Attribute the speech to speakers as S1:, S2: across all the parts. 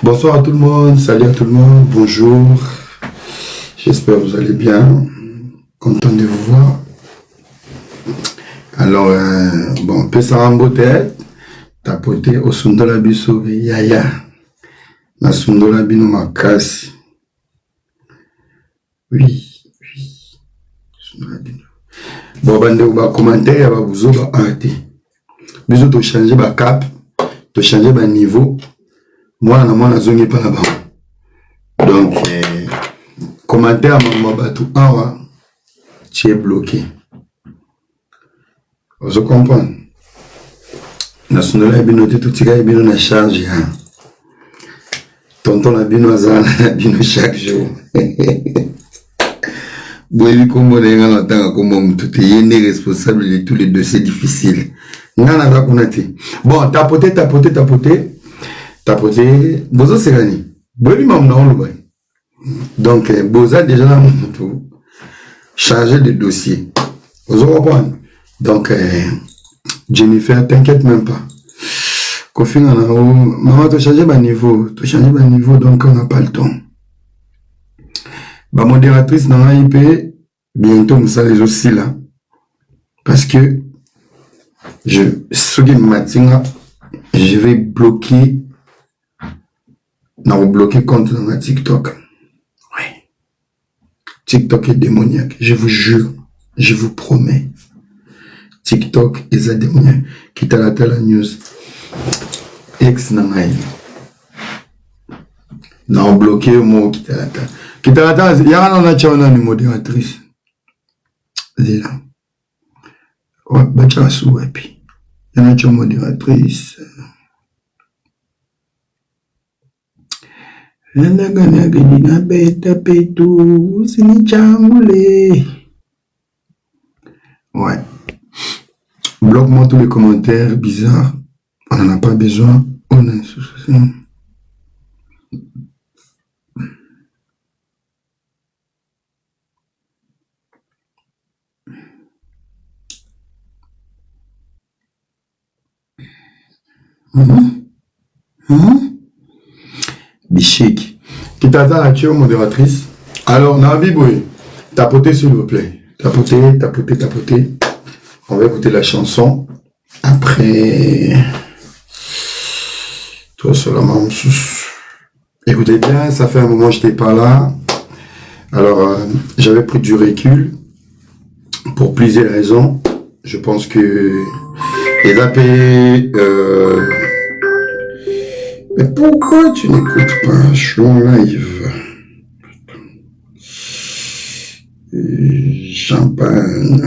S1: Bonsoir à tout le monde, salut à tout le monde, bonjour. J'espère que vous allez bien. Content de vous voir. Alors, bon, pesa en beauté, tapoter au sundola biso yaya. Na sundola bino makasi. Oui. Sundola bino. Bon, bande ou ba commentaire, ba buzo ba arrêté. Biso to changer ba cap, to changer ba niveau. Moi, na zongi pas là-bas. Donc, commentaire maman batou awa, tu es bloqué. Vous comprenez? Na sundola bino te tout tika bino na charge hein. Tonton la bino azala bino chaque jour. Boyebi kombo na yenga na tanga kombo mutu te yende responsable de tous les dossiers difficiles. Ngana za kunati. Bon, tapoter. Bozo serani. Boyebi mam na olo bay. Donc boza déjà na mutu chargé de dossiers. Vous comprenez? Donc Jennifer, t'inquiète même pas. Kofi na maman to changer ba niveau, donc on n'a pas le temps. Ba modératrice dans l'IP bientôt nous allons aussi là parce que je vais bloquer compte dans ma TikTok. Ouais. TikTok est démoniaque, je vous jure, je vous promets. TikTok est démoniaque. Quitte à la news. Ex nangai. Na bloqué mo Kitalata. Kitalata, y'a na chana ni modératrice. Là. Ouais, bacha sou et puis. Y'a na chana modératrice. Y'a gana gani na beta petu, sini chamboulé. Ouais. Bloque-moi tous les commentaires bizarres. On n'en a pas besoin. On a un souci. Bichik. Kitata la tue modératrice. Alors, Nabi Boy, tapotez s'il vous plaît. Tapotez. On va écouter la chanson. Après, toi seulement, écoutez bien, ça fait un moment que je n'étais pas là. Alors, j'avais pris du recul pour plusieurs raisons. Je pense que les AP... Mais pourquoi tu n'écoutes pas? Je suis en live. Champagne.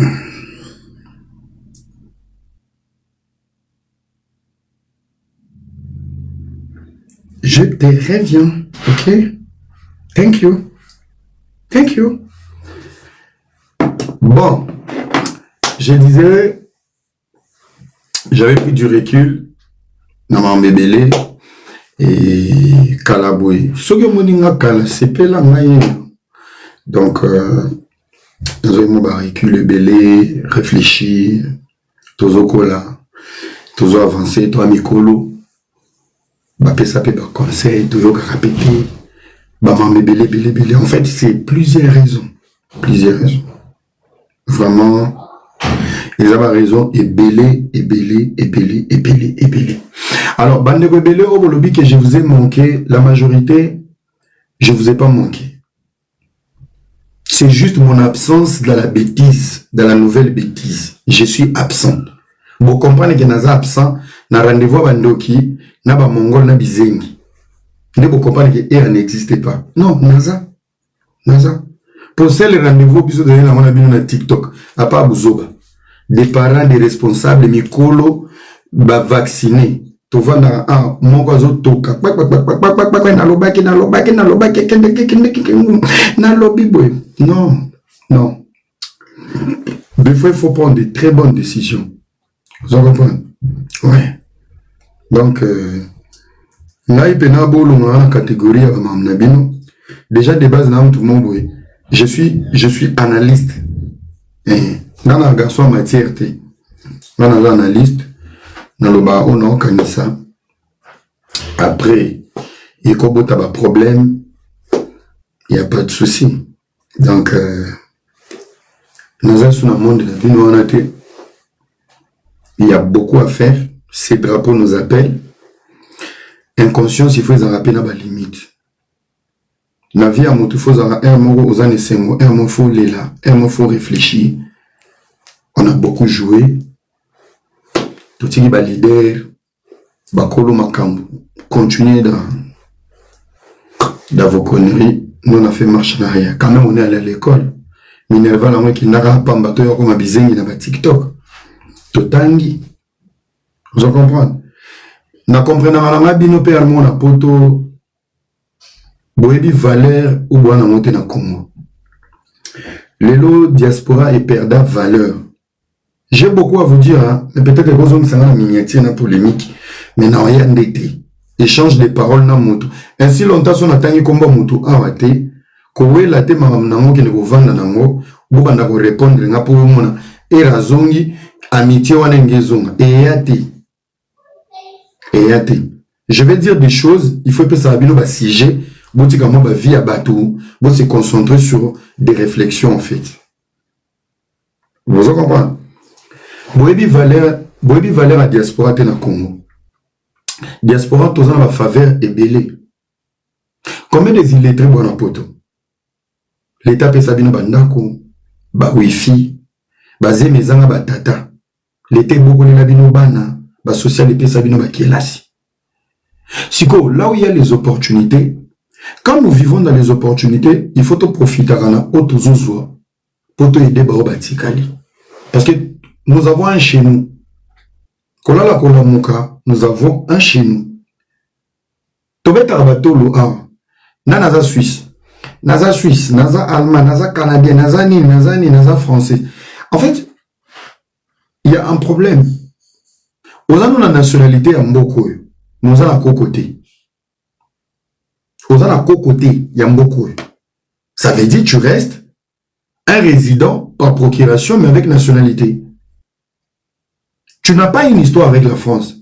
S1: Je te reviens, ok? Thank you. Bon, je disais, j'avais pris du recul, Naman Bébélé et Kalaboué. Ce que je dis, c'est pas la maille. Donc, nous avons recul, Bélé, réfléchir, Tozo Kola, Tozo avancé, toi Mikolo. Ça peut être conseil, toujours répéter. Belé. En fait, c'est plusieurs raisons. Vraiment, ils avaient raison, et belé. Alors, Bandego Belé, au lobby que je vous ai manqué, la majorité, je vous ai pas manqué. C'est juste mon absence dans la bêtise, dans la nouvelle bêtise. Je suis absent. Vous comprenez que Naza absent, na rendez-vous à Bandoki, na ba Mongol, na Bizengi. Vous comprenez que R n'existait pas. Non, Naza. Pour ça, les rendez-vous, bisous de la TikTok, à part Bouzoba. Des parents, des responsables, Mikolo, ba vacciné. Tu vas dans un mongozo toka. Non. Des fois, il faut prendre de très bonnes décisions. Vous comprenez? Ouais. Donc, la catégorie déjà de base, je suis analyste. Dans la garçon matière, dans l'analyste, dans le bas, on a Kanissa. Après, et quand tu as un problème, il n'y a pas de souci. Donc, nous sommes dans le monde de la vie, il y a beaucoup à faire. Ces drapeaux nous appellent. Inconscience, il faut les rappeler dans la limite. La vie, il faut un mot aux années 5 mots, un mot faut les là, un mot faut réfléchir. On a beaucoup joué. Tout ce qui est leader, Bakolo Makambu, continuez dans vos conneries. Nous, on a fait marche en arrière. Quand même, on est allé à l'école. Minerva, la moi qui n'a pas un bateau, comme un bizengi dans TikTok. Totangi. Vous en comprenez? Na comprenant la ma bino pe almo na poto boebi valeur ou boana monter na Congo. Lelo diaspora et perda valeur. J'ai beaucoup à vous dire, hein, mais peut-être que vous avez une miniature, une polémique, mais non, il y a un été. Échange de paroles na moto. Ainsi longtemps, on a tangi combat moto awate, kowe la te mamam nango qui ne vous vend nango, ou banda ko répondre nga pour mona, et la zongi, amitié wana ngezonga, et yate. Je vais dire des choses, il faut que ça abîme le sujet, vous dites comment vie à bateau, vous se concentrer sur des réflexions en fait. Vous comprenez? Boebi valeur à diaspora te na Congo. Diaspora tous en la faveur est belé. Combien des illettrés bon en poto? L'État peut s'abîmer bandako, ba wifi, ba zemezanga ba tata. L'État beaucoup de la bino bana. Social et Pesabino qui est là. Siko, là où il y a les opportunités, quand nous vivons dans les opportunités, il faut profiter de la haute zouzoua pour te aider à batikali. Parce que nous avons un chez nous. Nous avons un chez nous. Tobet Arabatolo a Naza Suisse, Naza Allemand, Naza Canadien, Naza Français. En fait, il y a un problème. Nous avons la nationalité à Mboko. Nous avons la cocoté. Nous avons la cocoté à Mboko. Ça veut dire que tu restes un résident par procuration, mais avec nationalité. Tu n'as pas une histoire avec la France.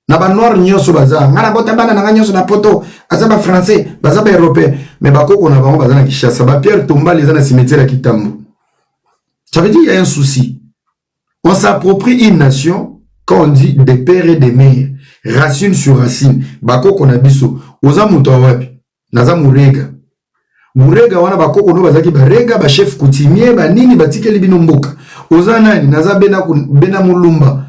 S1: Naba noir nyoso baza. Ngana bota bana na nyoso na poto. Azaba français, bazaba européen. Mais bako qu'on a vraiment bazana Kinshasa. Ba Pierre Tomba les ana cimetière à Kitambo. Ça veut dire qu'il y a un souci. On s'approprie une nation. Quand on dit des pères et des mères, racine sur racine, bako kona biso, oza muto wapi, naza murega. Murega wana bako kono bazaki barega, ba chef coutumier, ba nini batike libino mboka. Oza nani, naza bena mulumba.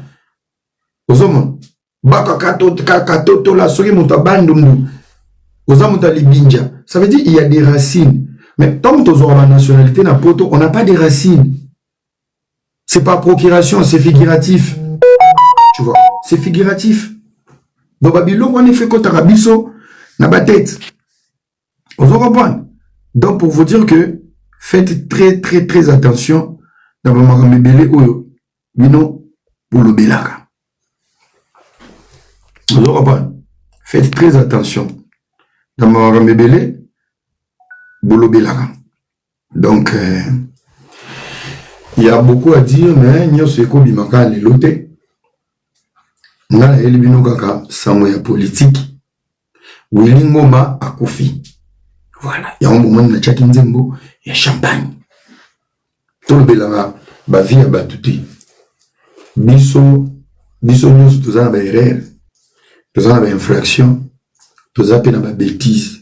S1: Ozomon, baka katoto la soki muto bandundu. Oza muto libinja. Ça veut dire il y a des racines. Mais tant que tu as la nationalité na poto, on n'a pas de racines. C'est pas procuration, c'est figuratif. Tu vois, c'est figuratif. Dans Babylone, on est fait contre Rabiso, na ba tête. Vous comprenez? Donc, pour vous dire que faites très attention dans le Maramébélé ou Bino pour le Belaka. Vous comprenez? Faites très attention dans le Maramébélé pour le Belaka. Donc, il y a beaucoup à dire, mais il y a ce qu'on bimaka les lotés. Ngala elibino kaka samo ya politique Willy Ngoma akufi. Voilà, il y a un moment na chaki nzembo ya champagne. Tout le belanga ba vie ba tuti. Biso nyos tozana ba erreur. Tozana ba infraction. Tozape na ba bêtise.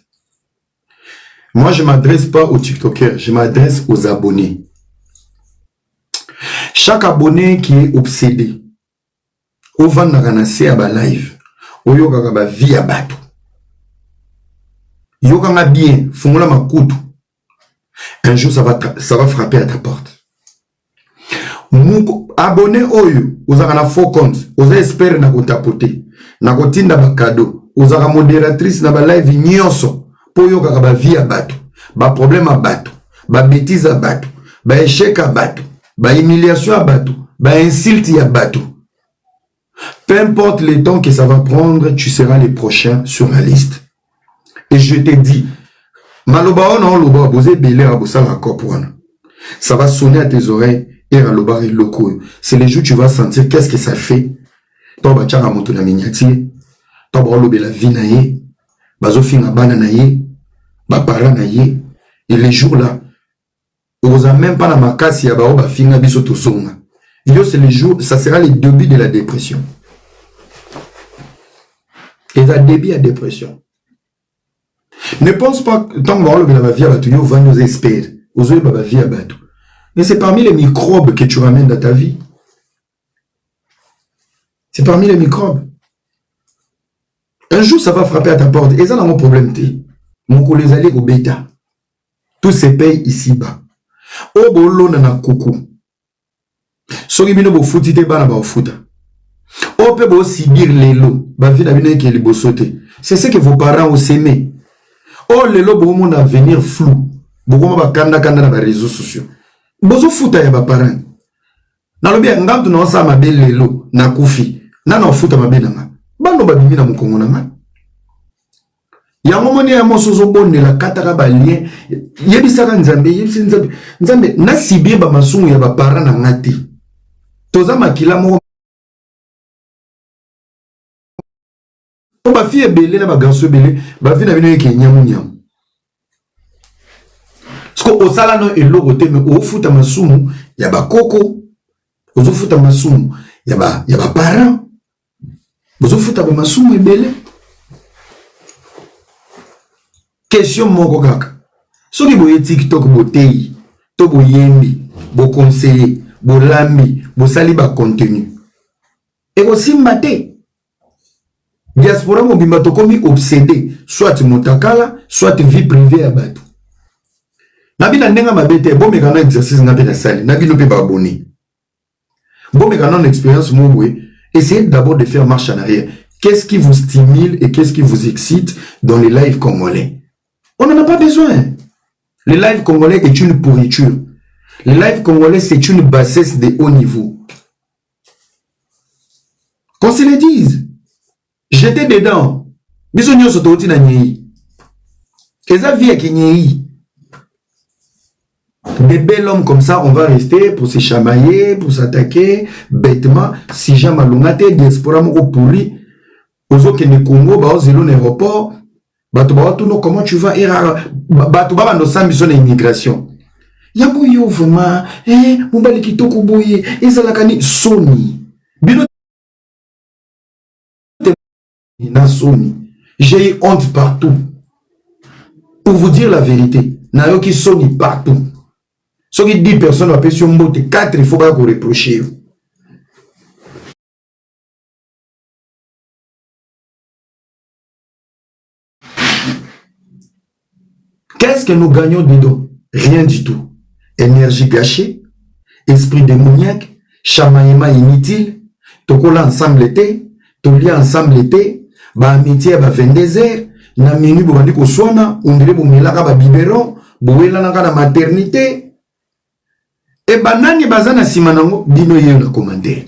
S1: Moi je m'adresse pas aux TikTokers, je m'adresse aux abonnés. Chaque abonné qui est obsédé au vendre na ba live oyo kaka ba vie ya bato yo kanga bien fungola makutu un jour ça va frapper à ta porte. Muko abonné oyo ozaka na faux compte oza espère na kotapoter na kotinda ba cadeau ozaka modératrice na ba live nyonso po yo kaka ba vie ya bato ba problème à bato ba bêtise à bato ba échec à bato ba humiliation à bato ba insulte ya bato. Peu importe le temps que ça va prendre, tu seras les prochains sur la liste. Et je te dis, Maloba on loba bosé belé à bosala kopwana. Ça va sonner à tes oreilles et à loba et loko. C'est les jours où tu vas sentir qu'est-ce que ça fait. Toi bachara moto na minyati, toi ba lobe la vie naie, bazofinga bana na ye, bapara na ye, et les jours là, on n'a même pas la makasi ya bao bafinga biso tosonga. Yo c'est le jour, ça sera le début de la dépression. Et ça début à dépression. Ne pense pas tant que la vie à bateau, yo va nous espérer. Ozoe baba vie à bateau. Mais c'est parmi les microbes que tu ramènes dans ta vie. C'est parmi les microbes. Un jour, ça va frapper à ta porte. Et ça, n'a mon problème. Mon collègue allé au bêta. Tout se paye ici-bas. Au bolo, nana coucou. Soki bino bo futi te bana ba futa. Au pe bo sibir lelo. Ba vie na bino ke libosote. C'est ce que vos parents ont aimé. Oh lelo bo mon avenir flou. Boko ba kanda na ba réseaux sociaux. Bozo futa ya ba parents. Na lobi ngamtu na osa mabe lelo na kufi. Na na futa mabe na. Bano babimi na mukongo na nga. Ya momoni ya mosozo bonne la kataka ba lien. Yebisaka nzambe, yebisi nzambe. Nzambe na sibir ba masumu ya ba parents na ngati. Toza makila mo ba fille belé na ba garçon belé, ba fille na bino yeke nyamu nyamu. Sko osala no eloko te me ofuta masumu ya ba koko. Ozofuta masumu ya ba parents. Ozofuta ba masumu ebele. Question moko kaka. Soki boye TikTok botei, to boyembi, bo conseiller, bo lambi, bo sali ba contenu. Et aussi mate. Diaspora mobimba to komi obsédé, soit motakala, soit vie privée à bato. Nabi na ndenga mabete, bon mekano exercice nabi na sali, nabi no pe ba abonné. Bon mekano expérience mobwe, essayez d'abord de faire marche en arrière. Qu'est-ce qui vous stimule et qu'est-ce qui vous excite dans les lives congolais? On n'en a pas besoin. Le live congolais est une pourriture. Le live congolais, c'est une bassesse de haut niveau. Qu'on se le dise. J'étais dedans. Bisogno sototi na nyei. Eza vie ki nyei. Des bels hommes comme ça, on va rester pour se chamailler, pour s'attaquer bêtement. Si jamais l'ongate diaspora moko pourri, ozo kene Congo, ba ozelo l'aéroport, bato ba watuno comment tu vas era bato ba bando sambi son immigration. Yambo yo vraiment, mobali kitoko boye, ezalaka ni soni. Bino na soni. J'ai eu honte partout. Pour vous dire la vérité, nayoki soni partout. Ce qui 10 personnes appellent sur mbote, 4 il faut pas qu'on reproche. Qu'est-ce que nous gagnons dedans? Rien du tout. Énergie gâchée, esprit démoniaque, chamaillement inutile, tokola ensemble l'été, tolia ensemble l'été, ba amitié ba 22 heures, na minu bo bandi ko swana, on dirait bo melaka ba biberon, bo wela na kana maternité. Et banani bazana simanango bino yé na commentaire.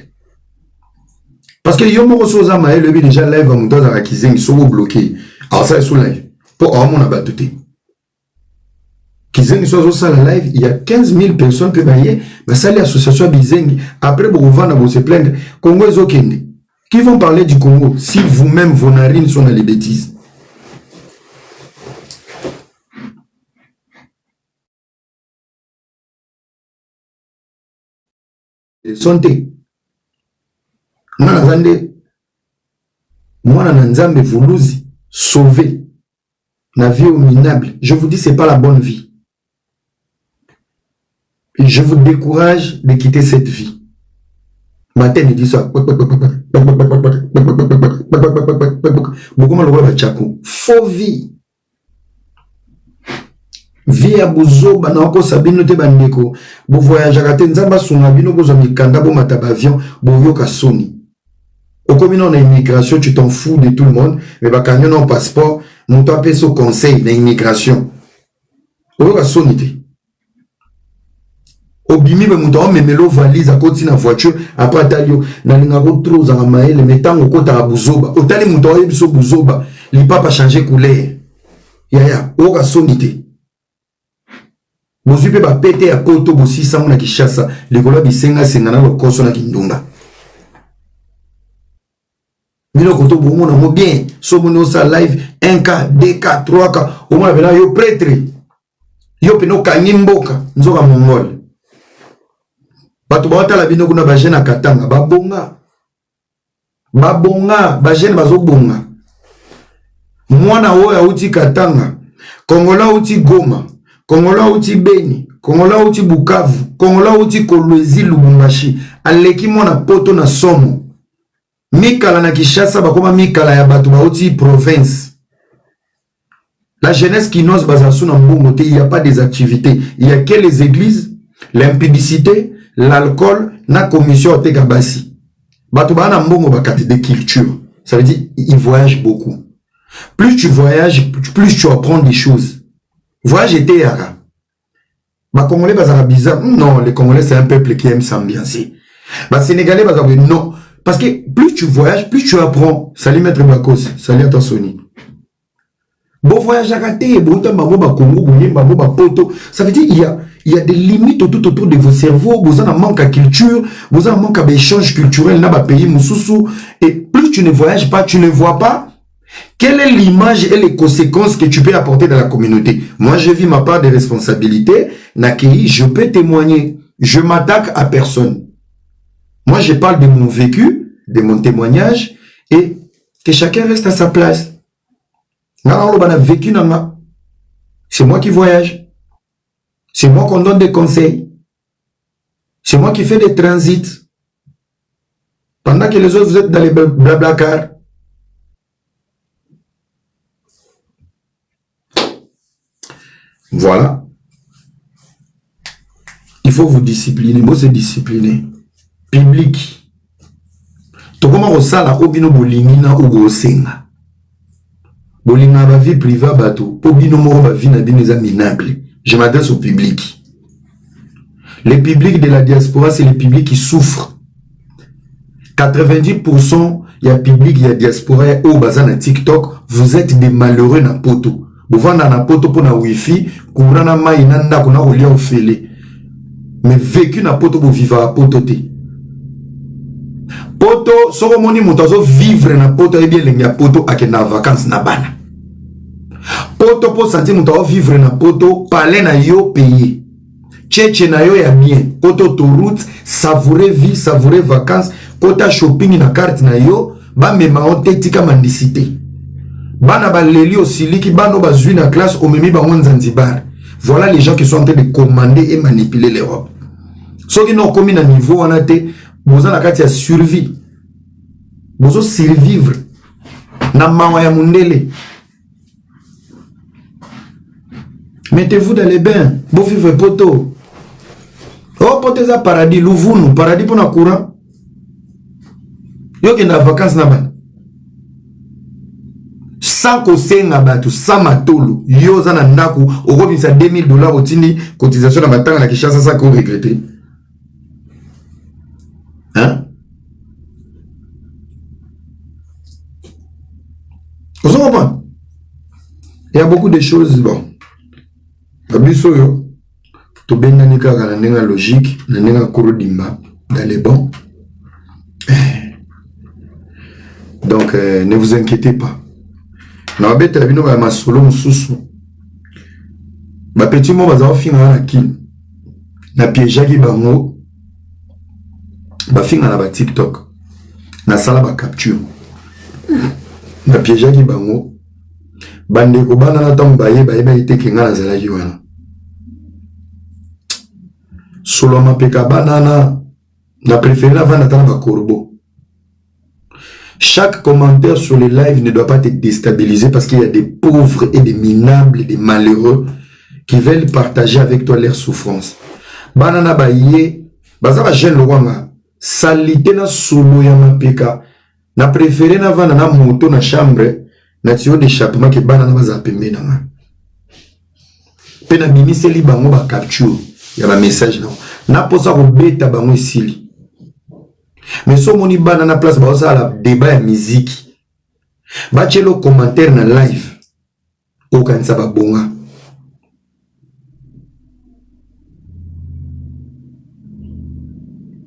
S1: Parce que yo moko soza maé le bi déjà live en dans la kizengi so bloqué. Alors ça est sous live. Pour on a battuté. Kizengi so ça la live, il y a 15 000 personnes que baye, ba sali association bizengi après bo vendre bo se plaindre Congo ezokende. Qui vont parler du Congo si vous-même vos narines sont dans les bêtises. Santé. Mwana zande mwana na nzambe vuluzi sauver la vie minable. Je vous dis c'est pas la bonne vie. Et je vous décourage de quitter cette vie. Matin il dit ça. Faux vie. Vie à Bozoba na oko sabino te bandeko bo voyage kate nzamba sunga bino bozo mikanda bo mataba avion bo yoka soni okomi na immigration tu t'en fous de tout le monde mais ba kanyo na passeport mon to apé so conseil na immigration yoka soni te obimi be muto o memelo valise à côté na voiture après talio na linga ko trop za maele metango ko ta Bozoba otali muto o yebiso Bozoba li papa changer couleur ya yoka soni te. Vous avez pété à côté de 600 na Kishasa, les Gola Bisenga Sengana le Koso na Kindunga. bino koto bomo na mo bien so bono sa live 1K 2K 3K au moins bela yo prêtre yo peno kanyimboka nzoka mongol bato ba tala bino kuna ba jeune na Katanga babonga ba jeune bazobonga mwana oyo auti Katanga Kongola uti Goma Kongola uti Beni Kongola uti Bukavu Kongola uti Kolwezi Lubumbashi aleki mwana poto na somo mikala na Kinshasa bakoma mikala ya bato bauti province. La jeunesse qui n'ose bazasu na mbongo te, il n'y a pas des activités, il y a que les églises, l'impudicité, l'alcool na commission te kabasi. Bato ba na mbongo bakati de culture. Ça veut dire ils voyagent beaucoup. Plus tu voyages, plus tu apprends des choses. Voyage était yara. Ba Congolais bazara bizarre. Non, les Congolais c'est un peuple qui aime s'ambiancer. Ba Sénégalais bazara non. Parce que plus tu voyages, plus tu apprends. Salut Maître Bakos, salut à ton Sony. Bon voyage à rater, bon temps ba Congo, ba poto. Ça veut dire il y a des limites tout autour de vos cerveaux. Vous en manque à culture, vous en manque à échange culturel dans ba pays mususu. Et plus tu ne voyages pas, tu ne vois pas quelle est l'image et les conséquences que tu peux apporter dans la communauté. Moi, je vis ma part de responsabilité. Nakei, je peux témoigner. Je m'attaque à personne. Moi, je parle de mon vécu, de mon témoignage, et que chacun reste à sa place. C'est moi qui voyage. C'est moi qu'on donne des conseils. C'est moi qui fais des transits. Pendant que les autres, vous êtes dans les blabla-cars. Voilà. Il faut vous discipliner. Moi, c'est discipliner. Public. To comment on sala obino bolingina ou gosenga. Bolinga ba vie privée bato. Obino moro ba vie na bino minable. Je m'adresse au public. Les publics de la diaspora, c'est les publics qui souffrent. 90% il y a public, il y a diaspora, au bazar na TikTok, vous êtes des malheureux na poto. Vous vendez na poto pour na wifi, kourana mai nanda kuna olia ofele. Mais vécu na poto pour vivre à poto te. Poto, soko moni moutazo vivre na poto, et bien les poto à na vacances na bana. Poto pour sentir moutazo vivre na poto, parler na yo payer. Tchétché na yo ya bien. Poto autoroute, savourer vie, savourer vacances, kota shopping na carte na yo, ba mema ote tika mandicité. Bana ba leli osiliki, bano ba zui na classe, omemi ba Zanzibar. Voilà les gens qui sont en train de commander et manipuler l'Europe. Ceux qui n'ont commis à niveau, on a été, vous en avez survie. Vous avez survivre. Namawaya mundele. Mettez-vous dans les bains. Vous vivez poto. Oh, poto za paradis, louvounou, paradis pour na courant. Yo qui na vacances na-bas. Sans kosenga batu, sans matolo, yo zana ndaku, okobisa $2000 otindi cotisation na matanga na Kinshasa ça qu'on regretter. Hein? Vous comprenez? Il y a beaucoup de choses, bon. Abiso yo, to benga nika kana nenga logique, na nenga kuro dimba, dans les bons. Donc, ne vous inquiétez pas. Na beta bino ba masolo mususu. Ba petit mo baza finga na kin. Na piège ki bango. Ba finga na ba TikTok. Na sala ba capture. Na piège ki bango. Bande ko bana na tam baye ite kenga na zala ki wana. Solo ma peka banana na préféré la vana ta ba corbeau. Chaque commentaire sur les lives ne doit pas te déstabiliser parce qu'il y a des pauvres et des minables et des malheureux qui veulent partager avec toi leurs souffrances. Banana baye, bazaba jeune lwanga, salité na solo ya mapeka, na préféré na vana na moto na chambre, na tio d'échappement que banana baza pembe na nga. Pe na bimiseli bango ba capture, ya ba message na. Na posa ko beta bango isili. Mais si on a une place, on a un débat de musique. On a un commentaire dans live. Aucun ça va bonga.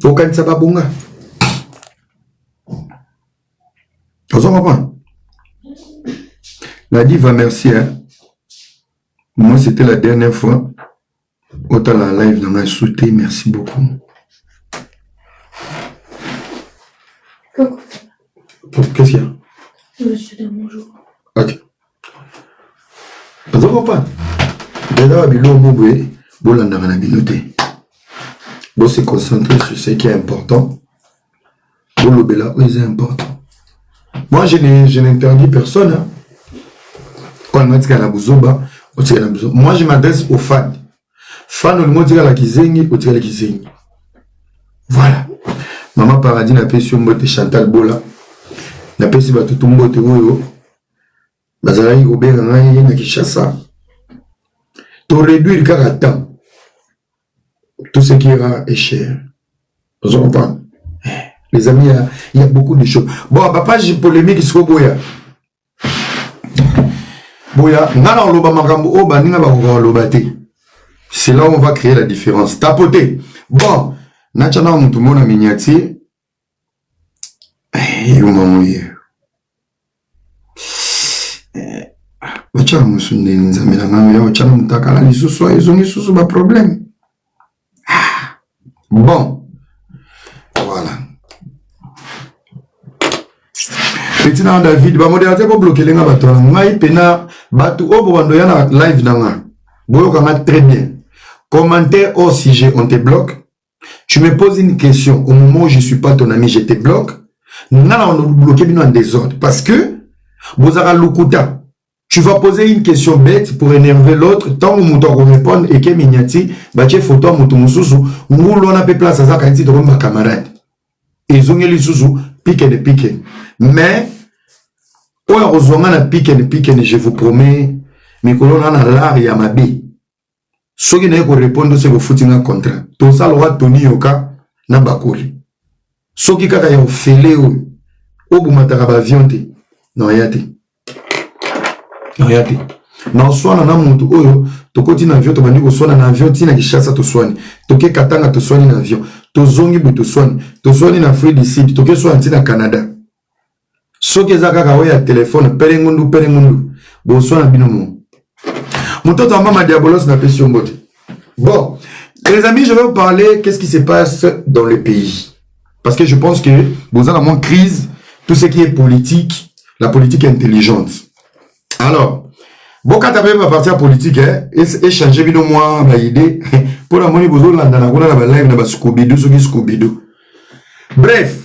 S1: Aucun ça va bonga. Vous comprenez? La diva, merci. Hein? Moi, c'était la dernière fois. Autant la live dans ma sauté. Merci beaucoup. Qu'est-ce qu'il y a?
S2: Je suis dans mon jour.
S1: Ok. Vous comprenez? Déjà, vous se concentrer sur ce qui est important. Vous c'est important. Moi, je n'interdis personne. Hein. Moi, je m'adresse aux fans. Fans, le mot la kizengi, ou la kizengi. Voilà. Maman Paradis n'a pas su mbote Chantal Bola. N'a pas su battre tout mbote Oyo. Bazaraï Obera Ngaye na Kishasa. Pour réduire le caractère. Tout ce qui est rare est cher. Vous comprenez? Les amis, il y a beaucoup de choses. Bon, papa, j'ai polémique sur Boya. Boya, c'est là où on va créer la différence. Tapoter. Bon, Nachana Moutoumona Mignati. Bon, voilà. Petit nan David, ba modérateur pour bloquer les gars bateau. Ngai pena batu obo bando yana live nanga. Boyo kanga très bien. Commentaire au sujet, on te bloque. Tu me poses une question au moment où je suis pas ton ami, je te bloque. Nana on bloqué bino en désordre parce que bozara lukuta. Tu vas poser une question bête pour énerver l'autre. Tant que mouton répond et que mignati, bache photo mouton mususu, ngoulo na pe place à kanti de ma camarade. Et zongeli susu pique de pique. Mais oh heureusement na pique, je vous promets, mes colons na l'art ya mabe. Ceux qui n'ont pas répondre c'est vous foutre un contrat. Tout ça l'aura Tony Yoka na bakoli. Ceux qui kaka ya ofele o bumataka ba vionte. Non yate. Regardez. Non soit na mutu oyo to koti na avion to bandi ko sona na avion tina Kishasa to swani. To ke Katanga to swani na avion. To zongi bu to swani na Afrique du Sud. To ke swani tina Canada. Soki ezaka ka oya téléphone perengundu. Bo swani binomo. Mutoto mama diabolos na pession bote. Bon, les amis, je vais vous parler qu'est-ce qui se passe dans le pays. Parce que je pense que vous avez moins crise tout ce qui est politique, la politique intelligente. Alors, bon, quand tu as ma partie politique, échanger avec moi, ma idée, pour la monnaie, vous avez la live, na Scooby-Doo. Bref,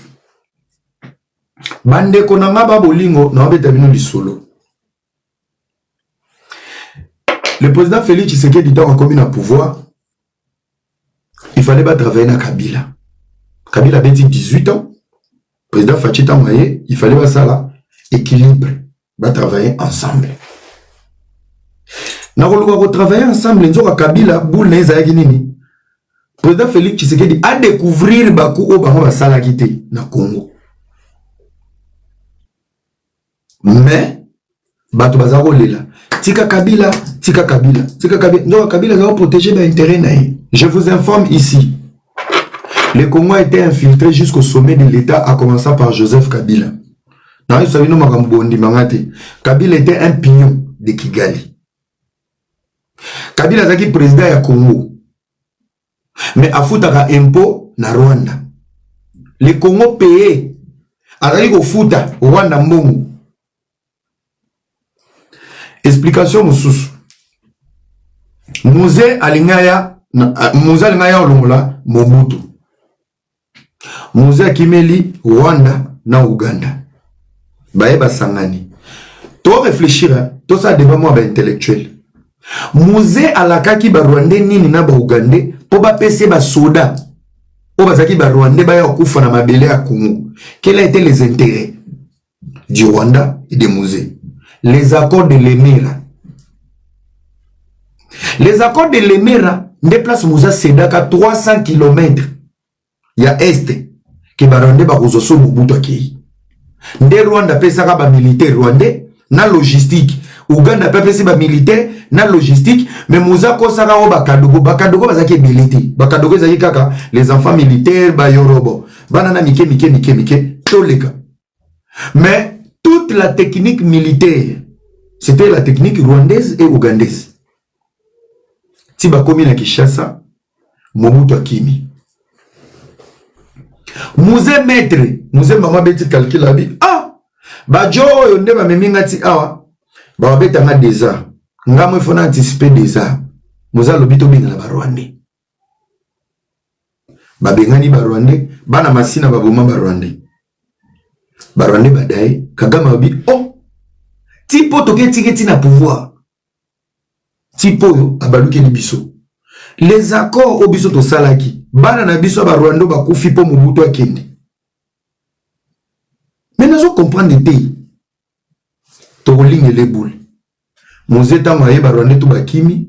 S1: bande konanga ba bolingo, na wabeta bino li solo. Le président Félix Tshisekedi dit encore bien à pouvoir, il fallait pas travailler na Kabila. Kabila avait dit 18 ans, président Fachita Maye, il fallait pas ça là, équilibre. Va travailler ensemble. Nous allons travailler ensemble. Nous allons Kabila, boule nezayaki nini. Président Félix Tshisekedi a découvrir Bakou Obama basala kité na Congo. Mais bato bazaro lela. Tika Kabila. Nous Kabila va protéger l'intérêt naï. Je vous informe ici. Le Congo a été infiltré jusqu'au sommet de l'État, à commencer par Joseph Kabila. Kabila était un pignon de Kigali. Kabila est président du Congo. Mais a foutaka impôt na Rwanda. Le Congo payé. Azaki ko futa Rwanda mbongo. Explication mususu. Muze alingaya olongola Mobutu. Muze akimeli Rwanda na Uganda. Baeba sangani. To réfléchir, tout ça devant moi intellectuel. Musée alakaki ba Rwandais nini na ba Ugandais po ba pese ba soda. O bazaki ba Rwandais ba ya kufa na mabele ya Congo. Quels étaient les intérêts du Rwanda et des musées? Les accords de l'Emira. Les accords de l'Emira déplacent Moussa Sedaka 300 km. Il y a est que ba Rwandais ba kuzoso Mobutu akei. Nde Rwanda pesaka ba militaire rwandais na logistique. Uganda pesa ba militaire na logistique, mais Moussa kosaka o bakadogo bazaki belité. Bakadogo zaki kaka les enfants militaires ba yorobo. Banana mike toleka. Mais toute la technique militaire, c'était la technique rwandaise et ougandaise. Tiba komi na Kinshasa, Mobutu akimi. Mouze maître, mouze maman beti calcul abi. Ah, bajo yonde ba meminga ti awa. Ba beta nga déjà. Nga mo fona anticiper déjà. Mouza lobito binga na ba Rwandais. Ba bengani ba Rwandais, bana masina ba boma ba Rwandais. Ba Rwandais badaye, Kagame abi, oh. Tipo toke tiketi na pouvoir. Tipo abaluki ni biso. Les accords au biso to salaki. Bana na biso ba Rwanda ba kufi po Mobutu akende. Mais nous comprendre te. To ligne les boules. Mouze tamaye ba Rwanda to bakimi.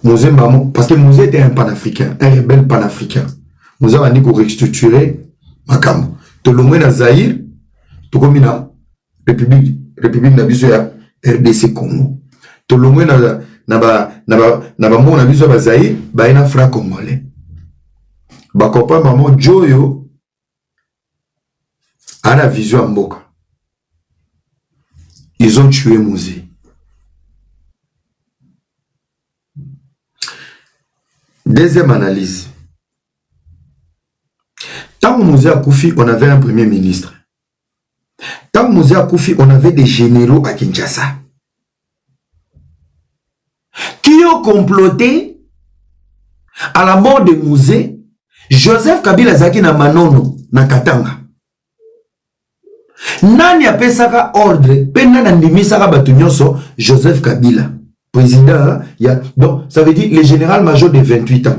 S1: Mouze maman parce que Mouze était un panafricain, un rebelle panafricain. Mouze a dit qu'on restructurer makambo. To longwe na Zaïre, to komina République na biso ya RDC Congo. To longwe na ba mona biso ba Zaïre, ba ina franc congolais. Ba copain maman Joyo a la vision en Mboka. Ils ont tué Mouze. Deuxième analyse. Tant que Mouze a Koufi, on avait un premier ministre. Tant que Mouze a Koufi, on avait des généraux à Kinshasa qui ont comploté à la mort de Mouze. Joseph Kabila Zaki na Manono na Katanga. Nani apesaka ordre pena na ndimisaka batu nyonso Joseph Kabila président ya donc ça veut dire le général major de 28 ans.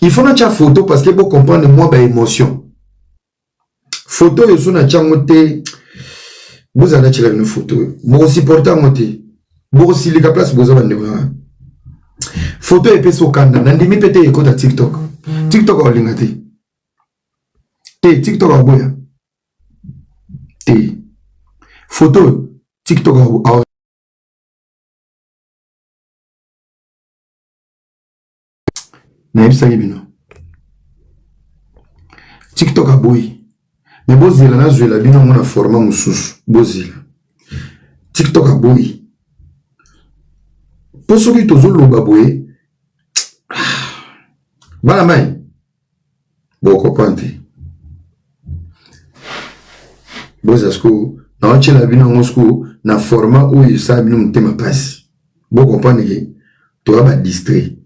S1: Il faut na cha photo parce que pour comprendre moi ba émotion. Photo yo sona cha ngote vous allez tirer une photo. Bon supporter ngote. Bon si les place vous avez ndeko. Photo epeso kanda na ndimi pete ekota TikTok. TikTok a lingati. TikTok a boya. Photo TikTok a naibisa bino. TikTok a boy. Mais bozela na zuela bino mona format mususu. Bozela. TikTok a boy. Poso ki tozolo baboye. Bana mai. Boko pante. Bozasko na wachela bino ngosko na format où il sa bino mtema passe. Boko pante ki to ba distrait.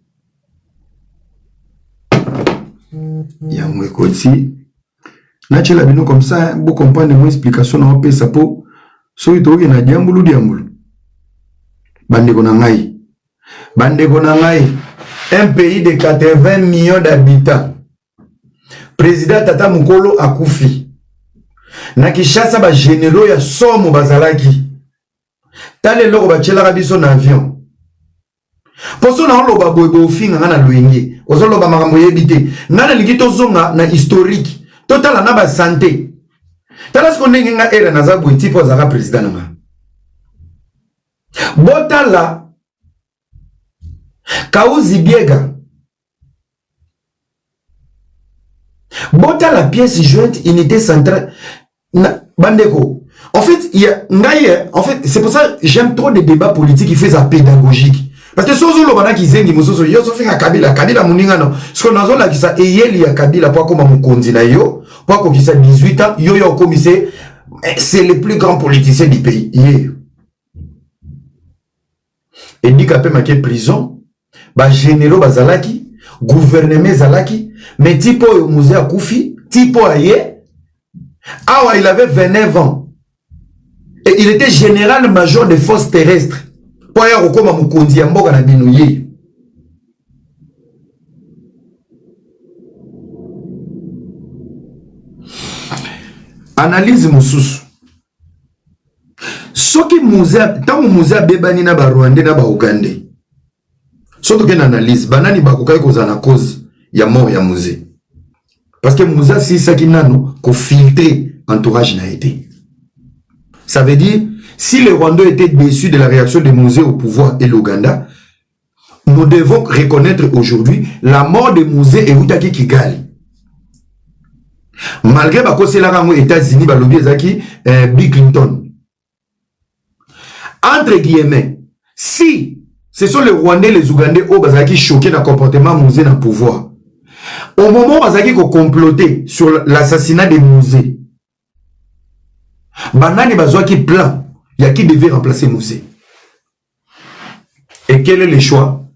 S1: Ya mwekoti. Na chela bino comme ça, bo comprendre mon explication na pesa po so itoke na diambulu. Bande kona ngai. Un pays de 80 millions d'habitants. Président Tata Mukolo akufi. Na Kinshasa ba généraux ya somo bazalaki. Tale loko ba chela biso na avion. Poso na loba boybo finga na loenge. Ozo loba makambo yebite. Ngana likito zonga na historique. Total na ba santé. Tala sko ndenge nga era na zabu tipo zaka président nga. Botala Kauzi Biega. Bota la pièce jointe unité centrale. Bandeko. En fait, c'est pour ça que j'aime trop les débats politiques qui font ça pédagogique. Parce que sozo lo bana kizengi musoso yo so finga Kabila muninga no. Ce qu'on a là qui ça eyeli ya Kabila pour comme mukonzi na yo, pour ko qui ça 18 ans, yo commissaire, c'est le plus grand politicien du pays. Et dit qu'après ma prison ba généraux bazalaki gouvernement zalaki mais tipo Mouze akufi tipo aye awa il avait 29 ans et il était général major des forces terrestres pour ya kokoma mukonzi ya mboka na bino ye. Analyse mususu soki Mouze tant Mouze bebani na ba Rwandais na ba Ougandais. Surtout qu'il y a une analyse, banani bakokai koza na cause ya mort ya Mouze. Parce que Mouze si ça qui nano ko filtrer entourage na été. Ça veut dire si les Rwandais étaient déçus de la réaction de Mouze au pouvoir et l'Ouganda, nous devons reconnaître aujourd'hui la mort de Mouze et Utaki Kigali. Malgré bako c'est là aux États-Unis balobi ezaki Bill Clinton. Entre guillemets, si ce sont les Rwandais, les Ougandais, qui sont choqués dans le comportement Mouzé dans le pouvoir, au moment où ils ont comploté sur l'assassinat de Mouzé, Banani Bazoua qui plan, il y a qui devait remplacer Mouzé. Et quel est le choix?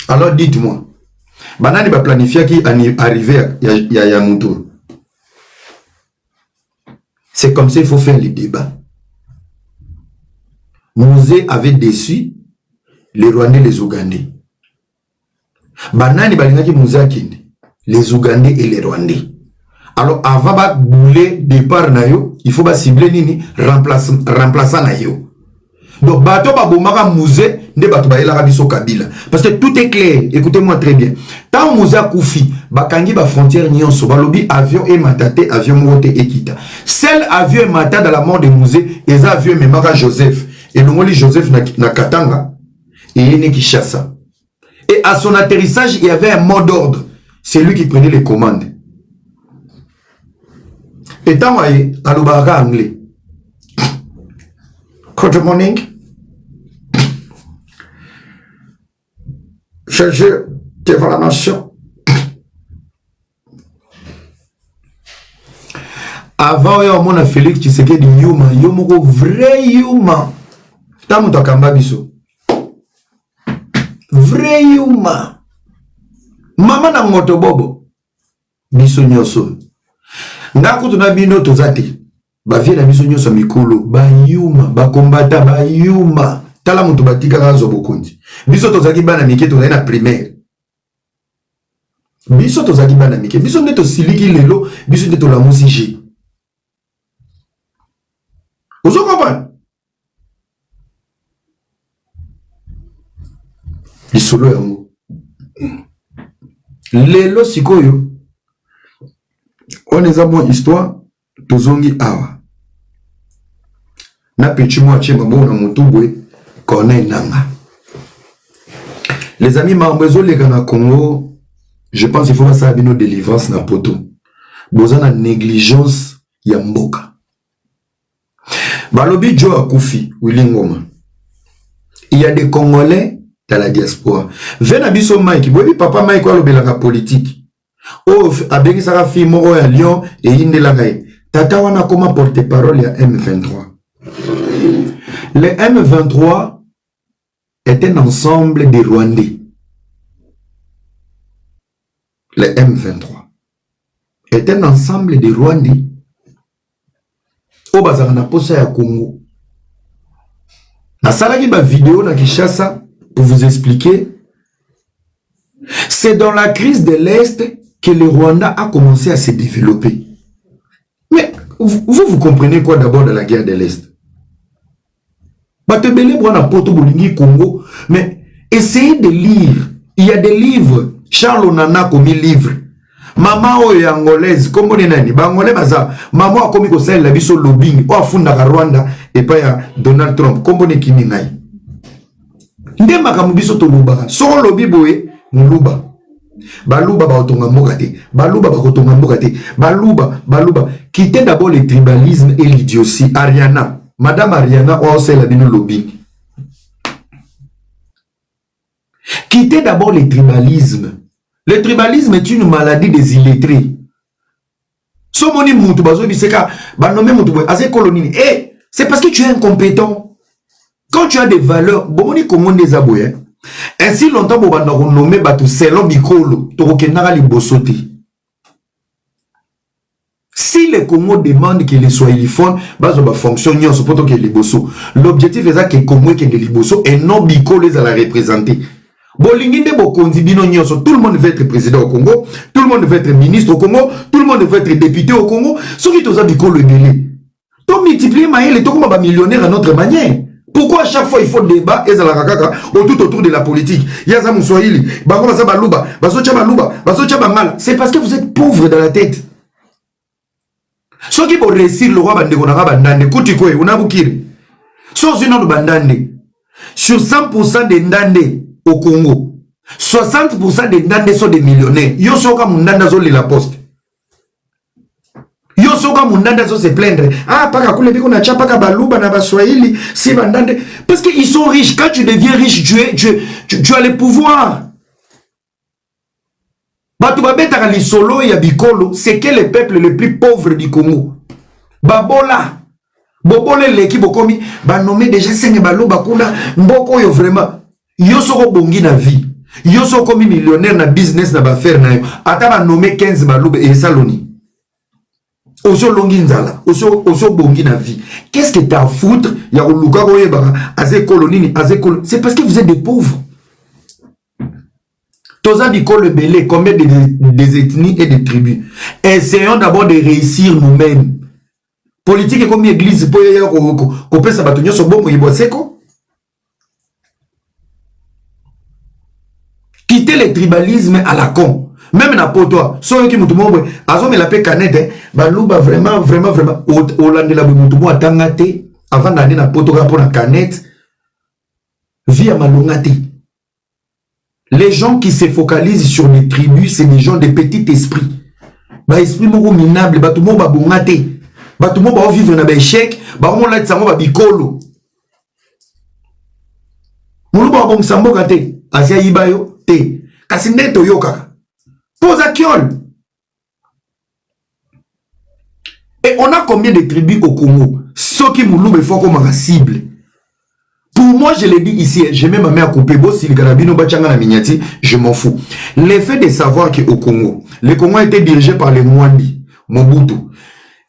S1: Alors dites-moi, Banani va planifier qui arriver à Yamountou. C'est comme ça qu'il faut faire les débats. Mouzé avait déçu les Rwandais, les Ougandais. Banani balingaki Mouzé akinde, les Ougandais et les Rwandais. Alors avant de bouler départ na yo, il faut cibler nini remplaçant na yo. Donc bato ba bomaka Mouzé ne bato ba ela biso Kabila parce que tout est clair. Écoutez-moi très bien. Tant Mouzé Koufi bakangi ba frontière nyonso balobi avion et matate avion mote ekita. Seul avion et mata dans la mort de Mouzé et avion memaka Joseph et le Joseph na Katanga et yene Kinshasa. Et à son atterrissage, il y avait un mot d'ordre. C'est lui qui prenait les commandes. Et tant voyez, à l'Obaraka anglais. Good morning. Je devant la nation. Avant, on a Félix Tshisekedi Yuma. Yomoko vrai Yuma. Tamu takamba biso. Vrai Yuma. Mama na moto bobo. Biso nyoso. Ngako tuna bino tozate. Ba vie na biso nyoso mikolo. Ba Yuma. Ba kombata ba Yuma. Tala mutu batika kanzo bokundi. Biso tozaki bana mike tozali na primaire. Biso tozaki bana mike. Biso ndeto siliki lelo. Biso ndeto la musiji. Ozo comprendre? Isolo yango. Lelo sikoyo. On est à bonne histoire. Tozongi awa. Na petit moi chema bon na mutubwe. Connaît nanga. Les amis Mambezo les Ghana Congo, je pense qu'il faut pas savoir nos délivrances na poto. Besoin de négligence yamboka. Balobi Joe Akoufi, Willy Ngoma. Il y a des Congolais dans la diaspora. Vena biso Mike, bobi papa Mike wa lobelanga politique. Oh, abeki saka fi moko ya Lyon et indelanga. Tata wana koma porte-parole ya M23. Le M23 est un ensemble de Rwandais. Le M23 est un ensemble de Rwandais. Au bazar na posa ya Congo. Na salaki ba vidéo na Kinshasa pour vous expliquer. C'est dans la crise de l'Est que le Rwanda a commencé à se développer. Mais vous comprenez quoi d'abord de la guerre de l'Est? Batebele bwana poto bolingi Congo, mais essayez de lire. Il y a des livres. Charles Onana commis livre. Maman oyo angolaise, comme nani, bangolais baza, maman a commis ko sel la biso lobbying, o afunda ka Rwanda et pas ya Donald Trump, comme ne kimi ngai. Ndema ka mubiso to lubaka. So lobby boye, muluba. Baluba ba otonga mboka te. Baluba ba otonga mboka te. Baluba. Quittez d'abord le tribalisme et l'idiotie. Ariana. Madame Ariana, on sait la bino lobbying. Quittez d'abord le tribalisme. Le tribalisme est une maladie des illettrés. Somoni moutou bazo biseka, ba nommé moutou boy, azé colonie. Eh, c'est parce que tu es incompétent. Quand tu as des valeurs, bomoni komon des aboyens. Ainsi longtemps bo banda ko nommé batu selon bikolo, to kenaka libosote. Si le Congo demande que les Swahiliphones bazo ba fonction nyonso poto que liboso. L'objectif est ça que Congo que liboso et non bikolo les à la représenter. Bolinginde bokonzi bino nyonso, tout le monde veut être président au Congo, tout le monde veut être ministre au Congo, tout le monde veut être député au Congo. Ce qui toza bikolo ebele. To multiplier maïle to comme ba millionnaire à notre manière. Pourquoi à chaque fois il faut débat et la kaka autour de la politique? Yaza Moussouahili, Bakoma sa baluba, basocha baluba, basocha bangal. C'est parce que vous êtes pauvre dans la tête. Ceux qui vont réussir le roi bande konaka bandande, kuti kwe, unabukiri. Sauf une autre bandande. Sur 100% des ndande au Congo, 60% des ndande sont des millionnaires. Yo soka mundanda zo la poste. Yo soka mundanda zo se plaindre. Ah, paka kule biko na cha paka baluba na baswahili, si bandande. Parce qu'ils sont riches. Quand tu deviens riche, tu as le pouvoir. Batubabeta li solo ya bikolo, c'est que le peuple le plus pauvre du Congo. Babola. Bobole leki bokomi, ba nommé déjà senge baluba kuna, mboko yo vraiment. Yo soko bongi na vie. Yo soko komi millionnaire na business na ba faire na yo. Ata ba nommé 15 baluba et saloni. Oso longi nzala, oso bongi na vie. Qu'est-ce que t'as à foutre? Ya oluka koye baka, aze kolonini, aze kolonini. C'est parce que vous êtes des pauvres. Toza biko le belé, combien des ethnies et des tribus. Essayons d'abord de réussir nous-mêmes. Politique comme église, pour y avoir qu'on peut s'abattre sur bon pour y bosser. Quitter le tribalisme à la con. Même na poto, so qui mutumo azo me la pe canette, baluba vraiment au lande la mutumo atangate avant d'aller na poto pour la canette via malongate. Les gens qui se focalisent sur les tribus, c'est des gens de petit esprit. Ba esprit moko minable, ba tout monde ba bongate. Ba tout monde ba vivre na ba échec, ba on la tsango ba bikolo. Mulu ba bon sambo kate, asia ibayo te. Kasinde to yoka. Posa kiol. Et on a combien de tribus au Congo? Ceux qui moulou font comme un cible. Pour moi, je l'ai dit ici, j'ai même ma mère coupé, si le Garabino Bachanga na Mignati, je m'en fous. L'effet de savoir qu'au Congo, le Congo a été dirigé par les Mwandi, Mobutu.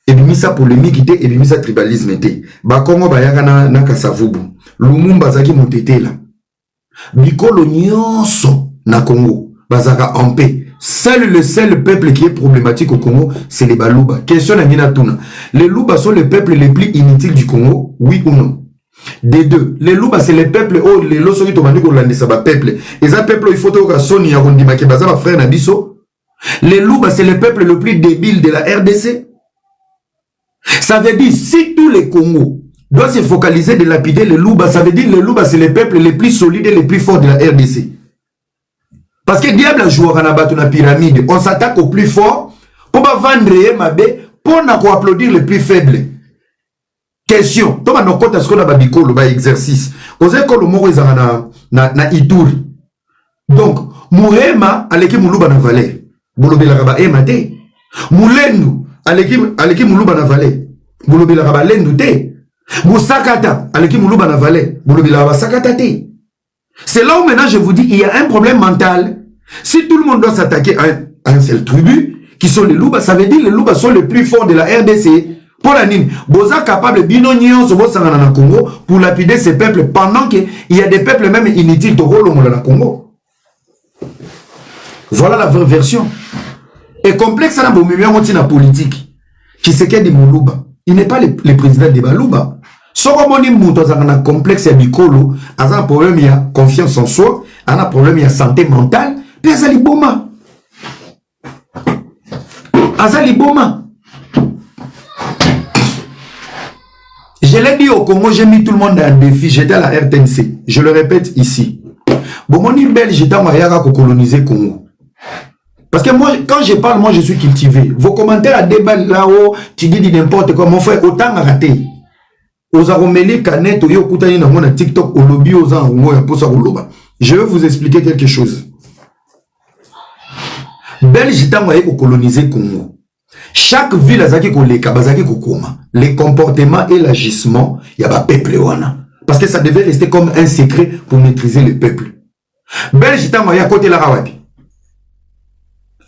S1: Et bien, ça polémique était, et bien, ça tribalisme était. Ba Congo Bayaka na Kasavubu. Lumumba Zaki Moutete là. Bikolo nyonso na Congo. Bazaka en paix. Le seul peuple qui est problématique au Congo, c'est les Baluba. Question à Nina Tuna. Les Luba sont les peuples les plus inutiles du Congo, oui ou non? Des deux. Les Luba, c'est les peuples, oh, les Loso qui tombent dans le peuple. Et ça, peuple, il faut que Sony y a rendu ma kebaza, ma frère Nabiso. Les Luba, c'est le peuple le plus débile de la RDC. Ça veut dire, si tous les Congos doivent se focaliser de lapider les Luba, ça veut dire les Luba, c'est les peuples les plus solides et les plus forts de la RDC. Parce que diable a joué à la pyramide. On s'attaque au plus fort pour pas vendre ma bé, pour applaudir les plus faibles. Question. Toma no kota ce qu'on a babikolo ba exercice. Oze ko le moko ezanga na Ituri. Donc, Murema aleki muluba na Valais. Bolobela ba emate. Mulendu aleki muluba na Valais. Bolobela ba lendu te. Musakata aleki muluba na Valais. Bolobela ba sakata te. C'est là où maintenant je vous dis il y a un problème mental. Si tout le monde doit s'attaquer à un seul tribu, qui sont les Luba, ça veut dire les Luba sont les plus forts de la RDC. Pour la nine, Boza capable binonion se bossanga na Congo pour lapider ces peuples pendant qu'il y a des peuples même inutiles de Rolongo dans la Congo. Voilà la vraie version. Et complexe na bomimia moti na politique. Qui se qu'est de Muluba. Il n'est pas le président de Baluba. Soko moni muto zanga complexe ya bikolo, aza problème il y a confiance en soi, a problème il y a santé mentale, puis azali boma. Azali boma. Je l'ai dit au Congo, j'ai mis tout le monde à un défi. J'étais à la RTNC. Je le répète ici. Bon, mon belge, j'étais en Mayara pour coloniser le Congo. Parce que moi, quand je parle, moi, je suis cultivé. Vos commentaires à débat là-haut, tu dis n'importe quoi. Mon frère, autant à rater. Aux aromélés, canettes, yo koutani na mon TikTok, au lobby, aux aromos, pour ça, je vais vous expliquer quelque chose. Belge, j'étais en Mayara pour coloniser le Congo. Chaque ville a zaki koleka, bazaki kokoma. Les comportements et l'agissement, il y a pas peuple wana. Parce que ça devait rester comme un secret pour maîtriser le peuple. Belge tango ya côté la rawapi.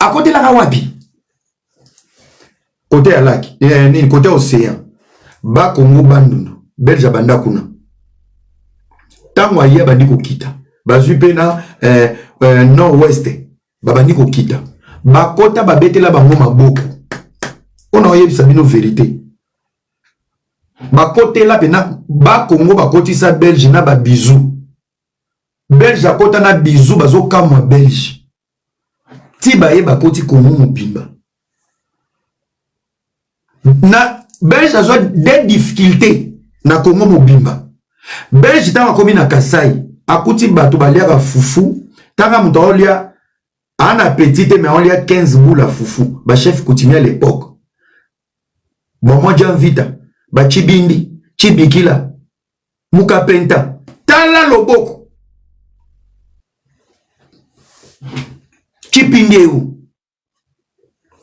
S1: À côté la rawapi. Côté à lac, et côté océan. Ba Congo bandundu. Belge banda kuna. Tango ya bandi ko kita. Bazupe na nord-ouest. Babandi ko kita. Ba kota babete la bango maboko. On a eu sabino vérité. Ba côté là pena ba Congo ba côté sa Belge na ba bisou. Belge a côté na bisou bazo kamwa Belge. Ti ba ye ba côté Congo mobimba. Na Belge a zo des difficultés na Congo mobimba. Belge ta komi na Kasai, akuti bato balia ba fufu, tanga muto olia ana petite mais on lia 15 boules à fufu. Ba chef coutumier à l'époque. Bon, moi, Vita, ba Chibindi, Chibikila, Mukapenta, Tala Loboko. Chipindi où?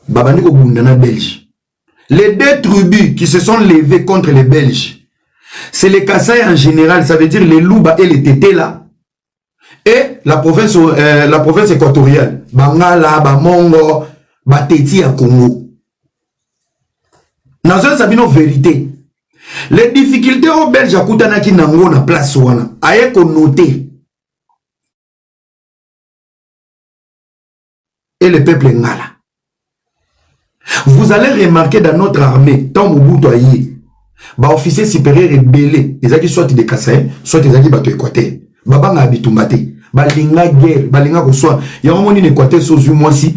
S1: Babani Obundana Belge. Les deux tribus qui se sont levées contre les Belges, c'est les Kassai en général, ça veut dire les Louba et les Tété là, et la province équatoriale, Bangala, Bamongo, Bateti à Congo. Dans un sabino vérité, les difficultés aux Belges à Koutanaki Nango na place wana, aye ko noter. Et le peuple ngala. Vous allez remarquer dans notre armée, tant Mobutu aye, ba officier supérieur rebelle, ils qui soit des Kassai, soit des qui bato Équateur. Baba nga bitumbate, balinga guerre, balinga ko soit, ya moni Équateur sozu mwasi,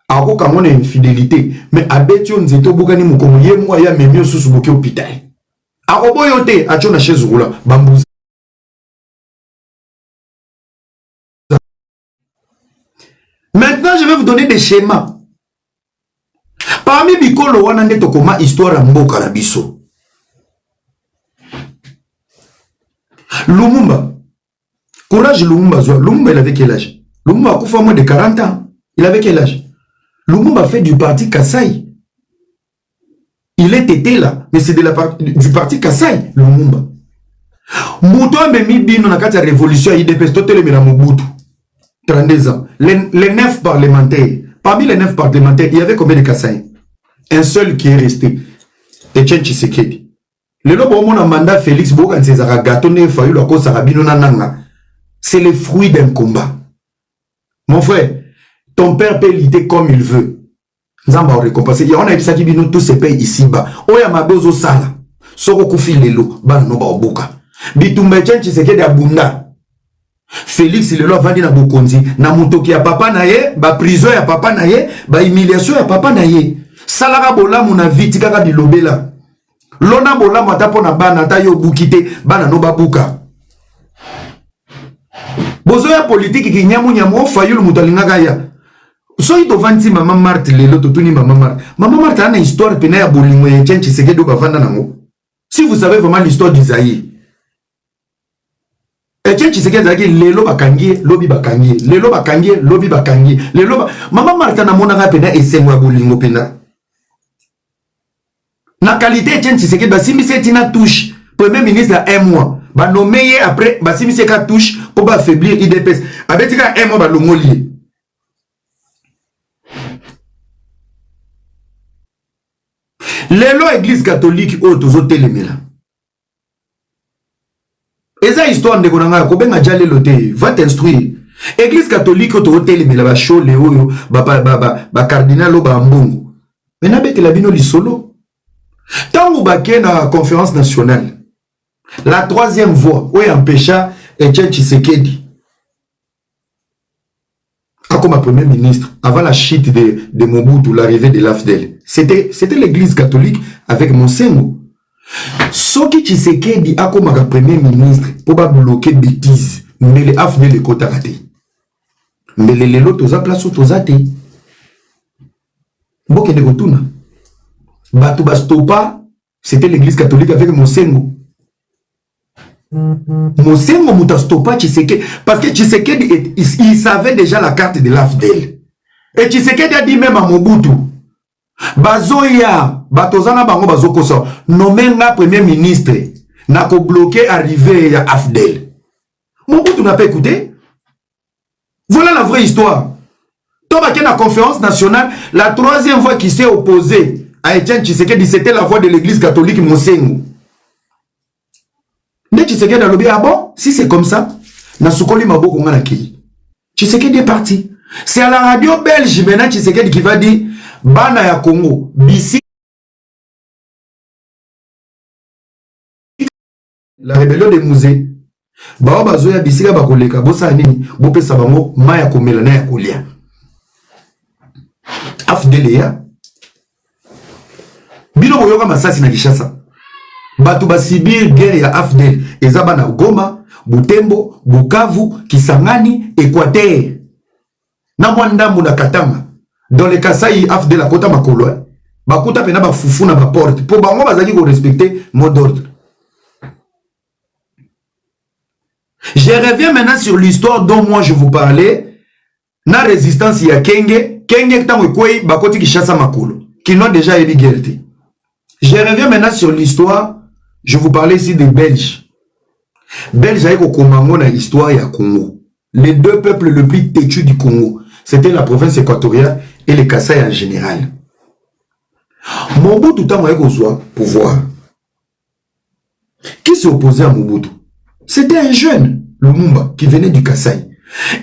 S1: ako kamona infidélité, mais abetio nzeto bokani mukomo ye mwa ya memio susu boki hôpital. Ako boyote acho na chaise roula, bambouza. Maintenant, je vais vous donner des schémas. Parmi Bikolo Wanande Tokoma, histoire à Mboka na biso. Lumumba. Courage Lumumba. Lumumba, il avait quel âge? Lumumba a couffé moins de 40 ans. Il avait quel âge? Lumumba fait du parti Kassai. Il était là, mais c'est du parti Kassai, Lumumba. Moto a mis bino na kati révolution IDPS, totele mena Mobutu. 32 ans. Les 9 parlementaires. Parmi les 9 parlementaires, il y avait combien de Kassai? Un seul qui est resté. Etienne Tshisekedi. Le lobo mon mandat Félix Bogan César Gatone Fayulu Ako Sarabino Nananga. C'est le fruit d'un combat. Mon frère, ton père peut l'idée comme il veut. Nzamba va récompenser. Il y a un épisode qui bino tous ces pays ici-bas. Oya mabezo sala. Soko kufi lelo. Bana no ba obuka. Bitumba Etienne Tshisekedi abunda. Félix le loi vandi na bokonzi na mutoki ya papa na ye ba prison ya papa na ye ba humiliation ya papa na ye salaka bolamu na viti kaka bilobela lona bolamu atapo na bana ata yo bukite bana no babuka bozo ya politique ki nyamu Fayulu mutalingaka ya so ito vanti mama Marthe lelo totuni mama Marthe ana histoire pena ya bolingo ya Etienne Tshisekedi bavanda nango. Si vous savez vraiment l'histoire d'Isaïe, Etienne Tshisekedi lelo bakangie lobi bakangie lelo bakangie lobi bakangie lelo mama Martha na monaka pena esengo ya bolingo pena na qualité Etienne Tshisekedi basimbisi tina touche premier ministre à 1 mois ba nommé après basimbisi ka touche pour ba affaiblir IDPS abetika 1 mois ba longoli lelo église catholique otozo telemela. Et ça histoire de konanga ko benga jale lote va t'instruire. Église catholique to hôtel mais la show léo ba cardinal ba mbongo. Mais na bete la bino li solo. Tant ba na conférence nationale. La troisième voie où empêcha Etienne Tshisekedi comme premier ministre avant la chute de Mobutu, l'arrivée de l'AFDEL. C'était l'église catholique avec Monsengo. Soki Tshisekedi a comme premier ministre pour pas bloquer bêtises, mais les AFDEL les quotas ratés. Mais les lelo toza place ou toza te. Boke de retourna. Batu bastopa, c'était l'église catholique avec Monsengo. Monsengo mutastopa Tshisekedi parce que Tshisekedi il savait déjà la carte de l'AFDEL. Et Tshisekedi a dit même à Mobutu Bazoya, Batozana Bango Bazokosa, nommé premier ministre, n'a qu'au bloqué arrivé à AFDEL. Mobutu n'a pas écouté. Voilà la vraie histoire. Toba qui est la conférence nationale, la troisième fois qui s'est opposé à Etienne Tshisekedi, c'était la voix de l'église catholique Monsengo. Mais Tshisekedi a lobby, ah bon, si c'est comme ça, Nasukoli Maboko Nganaki. Tshisekedi est parti. C'est à la radio belge maintenant Tshisekedi qui va dire Bana ya Congo, Bisi. La rébellion des musées. Bao bazoya bisika bakoleka bosa nini bopesa bango maya komela na ya kolia. AFDEL ya. Bino boyoka masasi na Kinshasa. Batu basibir guerre ya AFDEL ezaba na Goma, Butembo, Bukavu, Kisangani, Équateur. Na Mwandambu na Katanga. Dans le Kasaï AFDEL a kota makolo. bakuta pena ba fufu na ba porte pour bango bazaki ko respecter mot d'ordre. Je reviens maintenant sur l'histoire dont moi je vous parlais. Na résistance ya Kenge tango kwei bakoti Kinshasa makolo qui n'ont déjà élu guerre. Je reviens maintenant sur l'histoire. Je vous parlais ici des Belges. Belges avec au Congo na histoire ya Congo. Les deux peuples les plus têtus du Congo, c'était la province équatoriale et les Kasaï en général. Mobutu tango avec au pouvoir. Qui s'est opposé à Mobutu? C'était un jeune, Lumumba, qui venait du Kasaï.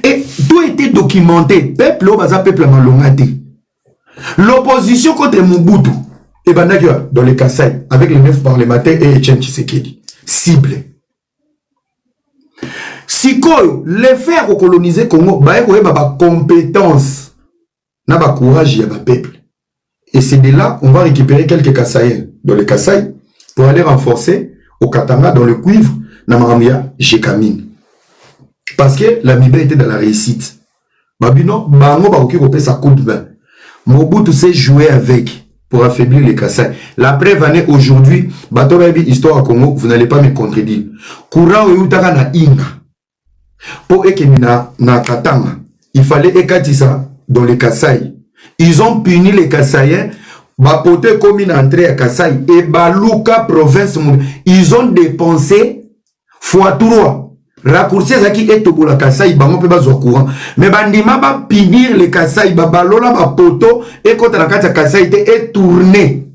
S1: Et tout était documenté. Peuple au baza peuple malongate. L'opposition contre Mobutu, et ben dans les Kasaï, avec les 9 parlementaires et Etienne Tshisekedi, cible. Sikoyo, les faire coloniser Congo, ba compétence, na ba courage ya ba peuple. Et c'est de là on va récupérer quelques Kasaïens dans les Kasaï pour aller renforcer au Katanga dans le cuivre, na Maramia, Jekamine. Parce que la Mibé était dans la réussite. Babino, bango ba oki kopé sa coup de main. Mobutu s'est joué avec pour affaiblir les Kasaï. La preuve en est aujourd'hui, bato ba histoire à Congo, vous n'allez pas me contredire. Courant ou utaka na inga. Pour ekemina na Katanga, il fallait ekatisa dans les Kasaï. Ils ont puni les Kasaïens, bapote comme une entrée à Kasaï et Baluka province. Ils ont dépensé fois 3. Raccourci zaki etobo la Kasaï, bango pe bazo courant. Mais bandima ba punir les Kasaï, ba balola ba poto et quand la carte Kasaï était tourné.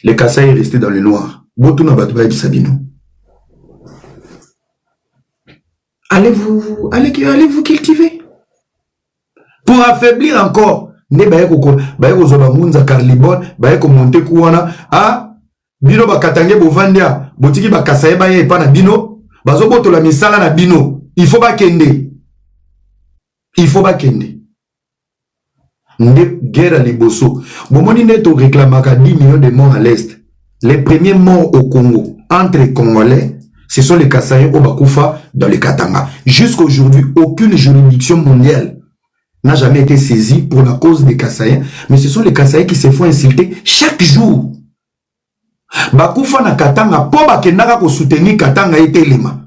S1: Les Kasaï est resté dans le noir. Botuna batba et Sabino. Allez-vous cultiver. Pour affaiblir encore. Ne baeko zoba munza Carlibon, baeko monte kuwana. Ah, bino ba katange bovandia, botiki ba kasaye ba ye pa na bino, bazo boto la misala na bino. Il faut ba kende. Nde guerre à Liboso. Bomoni neto réclamaka 10 millions de morts à l'Est. Les premiers morts au Congo, entre Congolais, ce sont les Kasaïens au Bakoufa dans les Katanga. Jusqu'à aujourd'hui, aucune juridiction mondiale n'a jamais été saisie pour la cause des Kasaïens. Mais ce sont les Kasaïens qui se font insulter chaque jour. Bakoufa na Katanga, pour Bakenaka ko soutenir Katanga et Telema.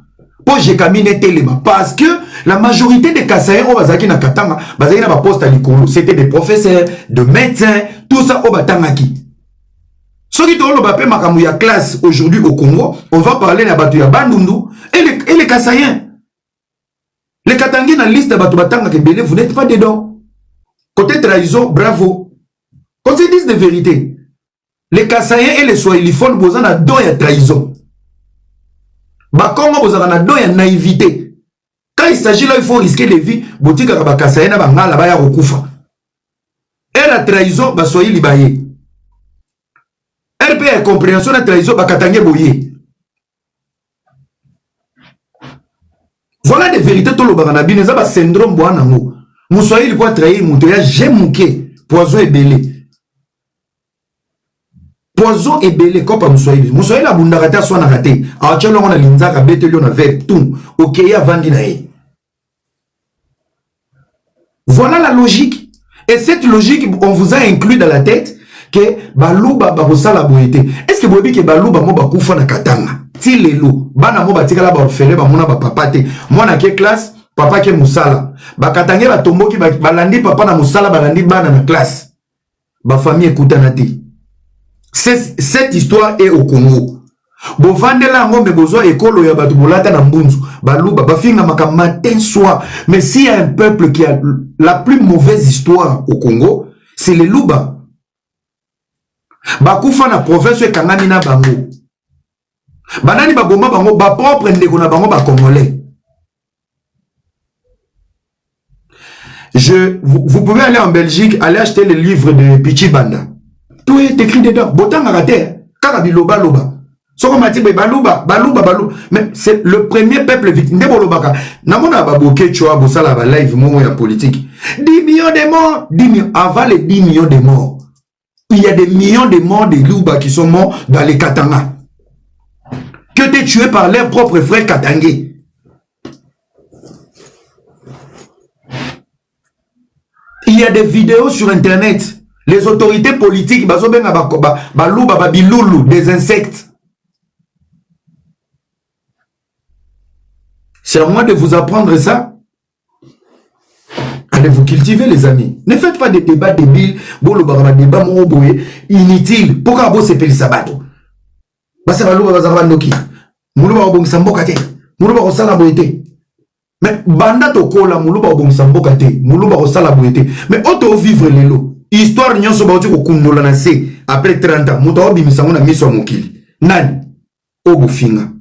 S1: Pour Jekamine et Telema. Parce que la majorité des Kasaïens au Bazaki na Katanga, Bazaki na ba poste à l'Ikolo, c'était des professeurs, de médecins, tout ça au Batangaki. Ceux qui ont le classe aujourd'hui au Congo, on va parler de Batuya Bandundu et les Kasaïens. Les Katangais dans la liste de Batubatanga Kebele, vous n'êtes pas dedans. Côté trahison, bravo. Qu'on se dise de vérité. Les Kasaïens et les Swahiliphones, vous en avez deux trahison. Bakongo, vous en avez deux naïveté. Quand il s'agit là, il faut risquer des vies. Botika Kasaïen, Bangala, Baya Rokufa. Et la trahison, Swahili. RP compréhension de la trahison bakatangé boyé. Voilà des vérités tout le baganabi ne pas syndrome boanango. Moussoyi il peut trahir moutoya j'ai mouqué poison et belé. Poison et belé comme Moussoyi. Moussoyi la bundakata soit nakaté. A tchelo on a linzaka bete lion avec tout. OK ya vandinae. Voilà la logique. Et cette logique on vous a inclus dans la tête. Que baluba bakosala boyete. Est-ce que vous voyez que baluba mo bakufa na Katanga? Ti lelo bana mo batika la ba orphelin ba mona ba papa te. Mona ke classe, papa ke musala. Ba katange ba tomboki ba landi papa na musala ba landi bana na classe. Ba famille ekutana te. Cette histoire est au Congo. Bo vandela ngombe bozo ekolo ya batu bolata na mbunzu. Baluba ba finga maka matin soir. Mais s'il y a un peuple qui a la plus mauvaise histoire au Congo, c'est les Luba. Bakufa na province ekangami na bango. Banani baboma bango ba propre ndeko na bango ba congolais. Vous pouvez aller en Belgique, aller acheter le livre de Pichi Banda. Tout est écrit dedans. Botanga raté. Karabiloba loba. Soko matibe baluba. Mais c'est le premier peuple victime. Ndebolobaka. Namona baboke choa bosala ba live momo ya politique. 10 millions de morts. 10 millions. Avant les 10 millions de morts. Il y a des millions de morts de Luba qui sont morts dans les Katanga. Que t'es tué par leurs propres frères y a des vidéos sur internet. Les autorités politiques, des insectes. C'est à moi de vous apprendre ça. Allez vous cultiver, les amis. Ne faites pas des débats débiles, débat inutiles. Pourquoi vous s'appelez sabato? Mais banda to kola muluba obongisa mboka te, muluba osala boyete. Mais auto vivre lelo. Histoire nyonso ba ko kundola na se après 30 ans, muto obimisa ngona miso mokili. Nani? Obufinga.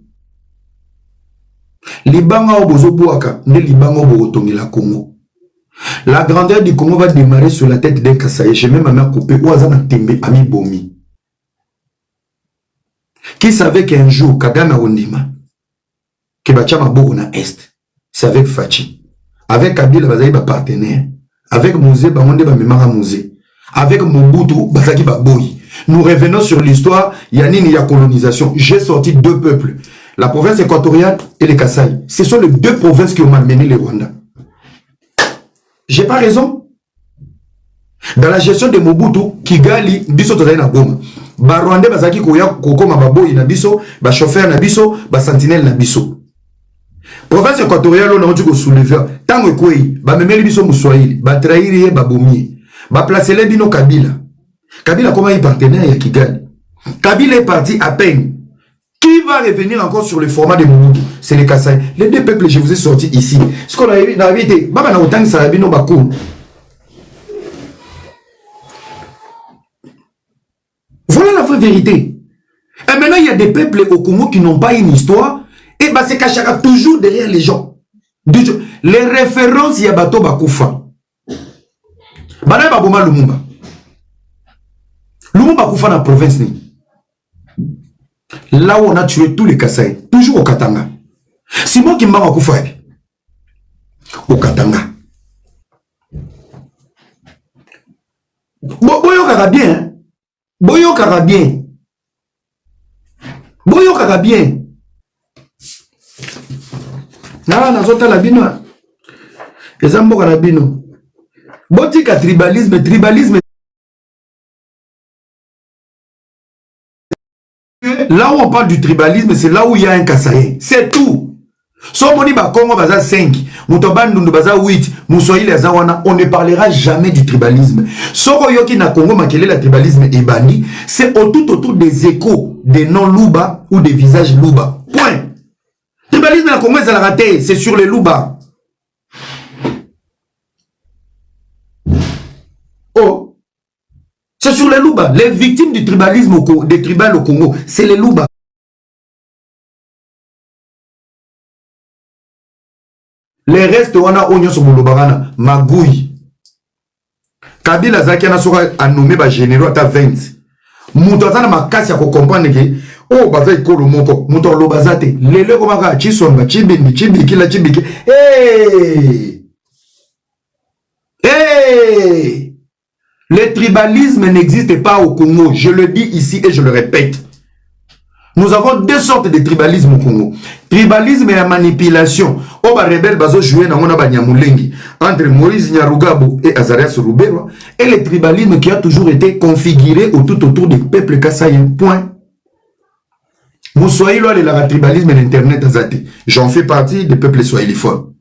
S1: Libanga obozo boaka, ne libanga obo otongela Congo. La grandeur du Congo va démarrer sur la tête d'un Kassaye. J'ai même ma mère coupée ou azana tembe ami bomi. Qui savait qu'un jour Kagame Ondima que Bachama Bogo na Est. C'est avec Fachi. Avec Kabila, Bazaï ba partenaire. Avec Mouzé, Bamonde ba Memara Mouzé. Avec Mobutu, Bazaki ba Boy. Nous revenons sur l'histoire. Yanini ya colonisation. J'ai sorti deux peuples. La province équatoriale et les Kasaï. Ce sont les deux provinces qui ont malmené les Rwandais. J'ai pas raison. Dans la gestion de Mobutu, Kigali, biso tozaï na Goma. Ba Rwandais bazaki koya kokoma ba Boy na biso, ba chauffeur na biso, ba sentinelle na biso. Province équatoriale, on a dit que soulever. Tant que quoi, bah même les bisous moussoïli, bah trahir bah bomier, bah placer les bino Kabila. Kabila comment il partenaire à Kigali. Kabila est parti à peine. Qui va revenir encore sur le format de Mobutu? C'est les Kasaï. Les deux peuples, je vous ai sorti ici. Ce qu'on a été, bah na autant que ça a bino bakou. Voilà la vraie vérité. Et maintenant il y a des peuples au Congo qui n'ont pas une histoire. Et bah c'est Kachaka toujours derrière les gens. Les références, il y a Bato Bakoufa. Bana Baboma Lumumba. Lumumba Koufa dans la province. Là où on a tué tous les Kasaï. Toujours au Katanga. Simon Kimba Koufa. Au Katanga. Boyo Karabien. Boyo Karabien. Boyo Karabien. Na nazota la bino. Ezamboka la bino. Botika tribalisme, tribalisme. Là où on parle du tribalisme, c'est là où il y a un Kassaye. C'est tout. So moni ba Congo baza 5, Moutobandundu baza 8, Moussoïli azawana, on ne parlera jamais du tribalisme. Soko yoki na Congo makele la tribalisme est banni, c'est autour des échos des noms Louba ou des visages Louba. Point. Tribalisme à la Congo, ça l'a raté, c'est sur les Louba. Oh, c'est sur les Louba. Les victimes du tribalisme, des tribales au Congo, c'est les Louba. Les restes, on a Onyo Sobolobarana, Magouille. Kabila Zakiana sera a nommé par généraux à 20. Moutazana Makasi à comprendre que. Oh, baza ikolo moko, muto lo bazate. Lele ko maka chisonga, chibindi, chibiki la chibiki. Hey! Hey! Le tribalisme n'existe pas au Congo. Je le dis ici et je le répète. Nous avons deux sortes de tribalisme au Congo. Tribalisme et la manipulation. Oba rebelle bazo jouer na mona banyamulengi entre Moïse Nyarugabo et Azarias Rubero. Et le tribalisme qui a toujours été configuré autour des peuples kassaïens. Point. Moussoïli a le tribalisme d'internet azate. J'en fais partie des peuples swahiliphones.